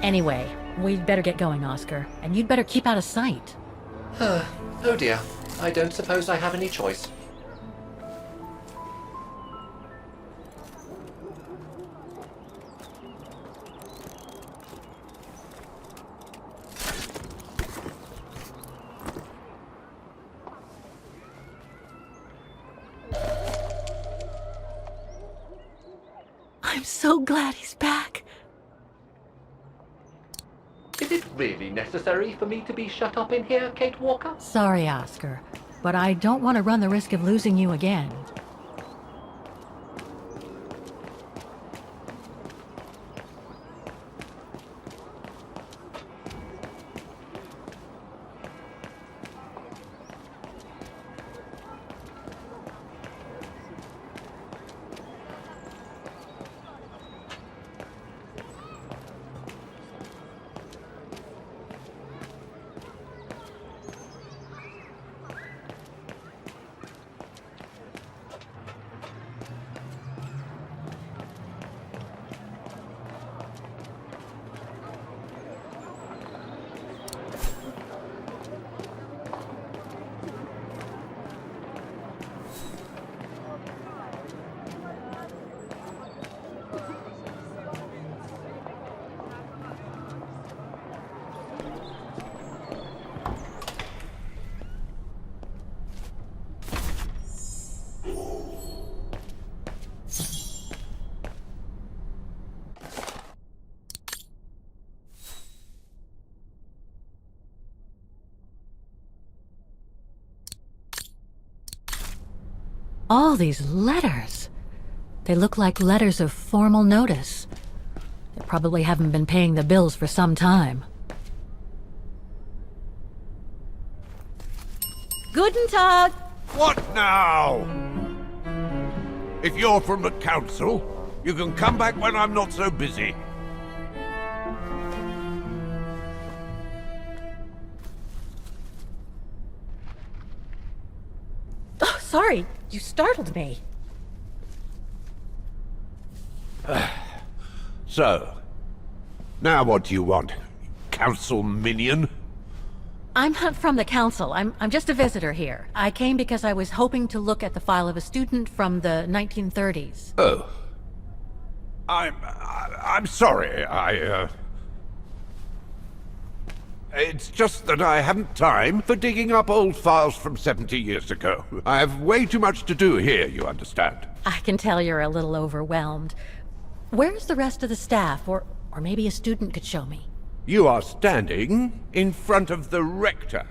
Anyway, we'd better get going, Oscar, and you'd better keep out of sight. Oh dear, I don't suppose I have any choice. I'm so glad he's back. Is it really necessary for me to be shut up in here, Kate Walker? Sorry, Oscar, but I don't want to run the risk of losing you again. All these letters. They look like letters of formal notice. They probably haven't been paying the bills for some time. Guten Tag! What now? If you're from the council, you can come back when I'm not so busy. sorry. You startled me. So, now what do you want, council minion? I'm not from the council. I'm just a visitor here. I came because I was hoping to look at the file of a student from the 1930s. Oh. I'm sorry, It's just that I haven't time for digging up old files from 70 years ago. I have way too much to do here, you understand. I can tell you're a little overwhelmed. Where's the rest of the staff? Or maybe a student could show me. You are standing in front of the rector,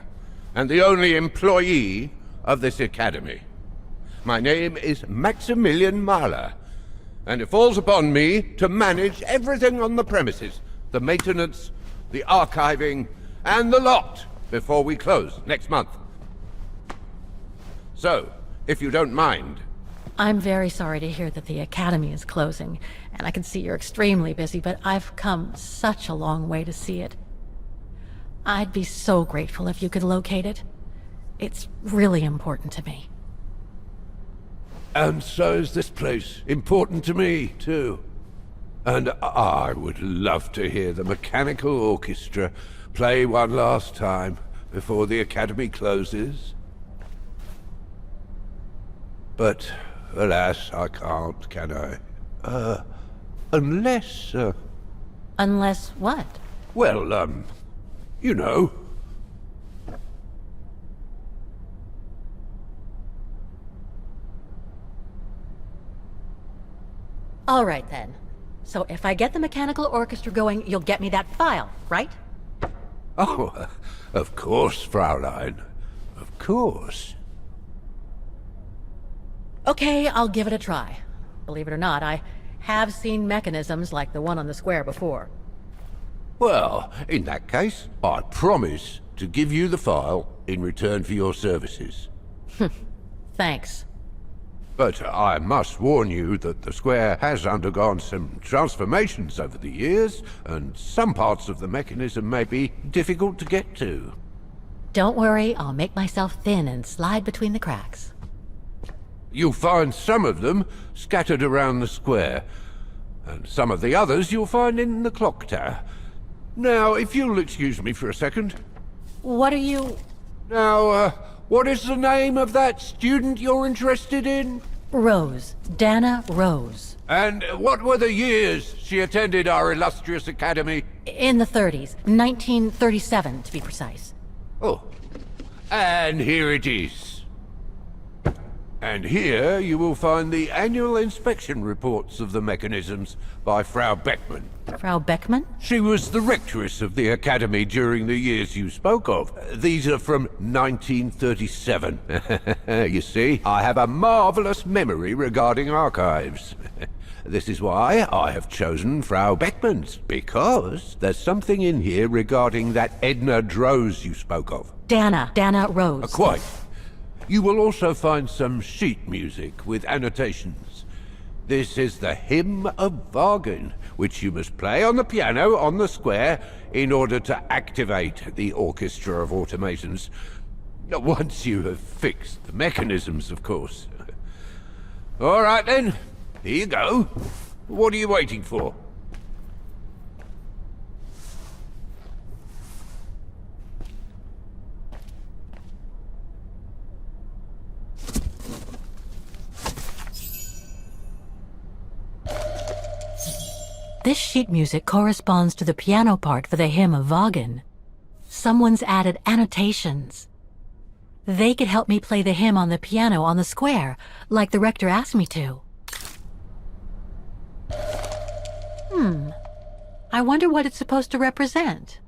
and the only employee of this academy. My name is Maximilian Mahler, and it falls upon me to manage everything on the premises. The maintenance, the archiving, and the lot before we close next month. So, if you don't mind... I'm very sorry to hear that the academy is closing, and I can see you're extremely busy, but I've come such a long way to see it. I'd be so grateful if you could locate it. It's really important to me. And so is this place important to me, too. And I would love to hear the mechanical orchestra play one last time before the academy closes. But, alas, I can't, can I? Unless, Unless what? Well, you know. All right, then. So if I get the mechanical orchestra going, you'll get me that file, right? Oh, of course, Fraulein. Of course. Okay, I'll give it a try. Believe it or not, I have seen mechanisms like the one on the square before. Well, in that case, I promise to give you the file in return for your services. Thanks. But I must warn you that the square has undergone some transformations over the years, and some parts of the mechanism may be difficult to get to. Don't worry, I'll make myself thin and slide between the cracks. You'll find some of them scattered around the square, and some of the others you'll find in the clock tower. Now, if you'll excuse me for a second. What are you... Now, what is the name of that student you're interested in? Rose. Dana Rose. And what were the years she attended our illustrious academy? In the 30s. 1937, to be precise. Oh. And here it is. And here you will find the annual inspection reports of the mechanisms by Frau Beckmann. Frau Beckmann? She was the rectress of the academy during the years you spoke of. These are from 1937. You see, I have a marvelous memory regarding archives. This is why I have chosen Frau Beckmann's, because there's something in here regarding that Edna Droz you spoke of. Dana Rose. Quite. You will also find some sheet music with annotations. This is the Hymn of Wagen, which you must play on the piano on the square in order to activate the Orchestra of Automatons. Once you have fixed the mechanisms, of course. All right then, here you go. What are you waiting for? This sheet music corresponds to the piano part for the Hymn of Wagen. Someone's added annotations. They could help me play the hymn on the piano on the square, like the rector asked me to. I wonder what it's supposed to represent.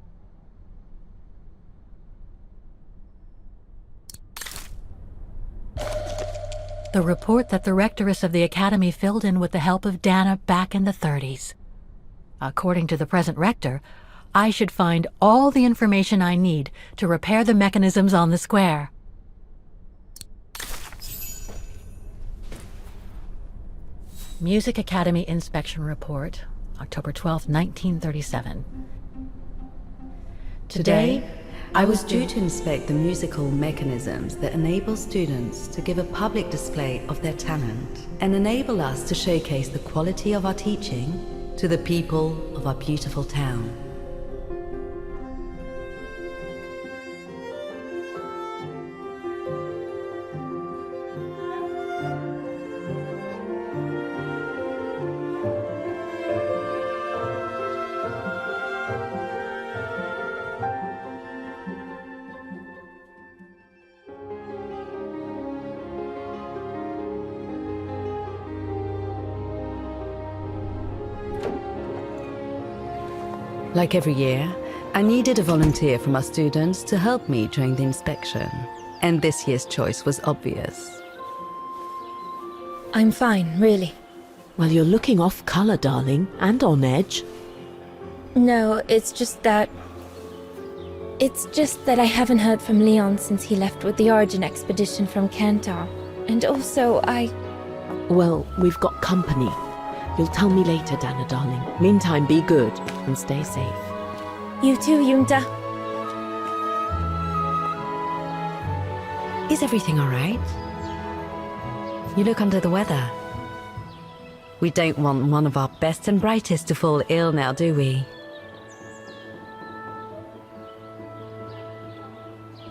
The report that the rectoress of the academy filled in with the help of Dana back in the 30s. According to the present rector, I should find all the information I need to repair the mechanisms on the square. Music Academy Inspection Report, October 12, 1937. Today, I was due to inspect the musical mechanisms that enable students to give a public display of their talent and enable us to showcase the quality of our teaching to the people of our beautiful town. Like every year, I needed a volunteer from our students to help me during the inspection, and this year's choice was obvious. I'm fine, really. Well, you're looking off colour, darling, and on edge. No, it's just that I haven't heard from Leon since he left with the Origin expedition from Kantar. And also, Well, we've got company. You'll tell me later, Dana, darling. Meantime, be good and stay safe. You too, Yunta. Is everything all right? You look under the weather. We don't want one of our best and brightest to fall ill now, do we?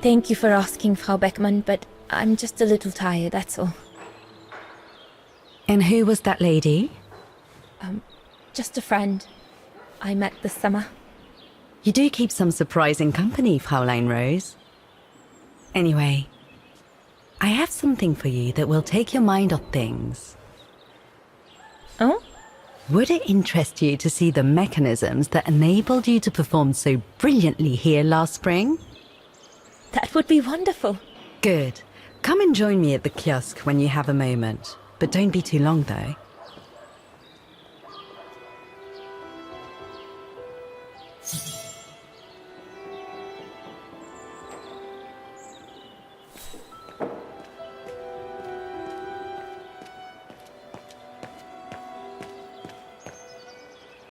Thank you for asking, Frau Beckmann, but I'm just a little tired, that's all. And who was that lady? Just a friend I met this summer. You do keep some surprising company, Fraulein Rose. Anyway, I have something for you that will take your mind off things. Oh? Would it interest you to see the mechanisms that enabled you to perform so brilliantly here last spring? That would be wonderful. Good. Come and join me at the kiosk when you have a moment. But don't be too long, though.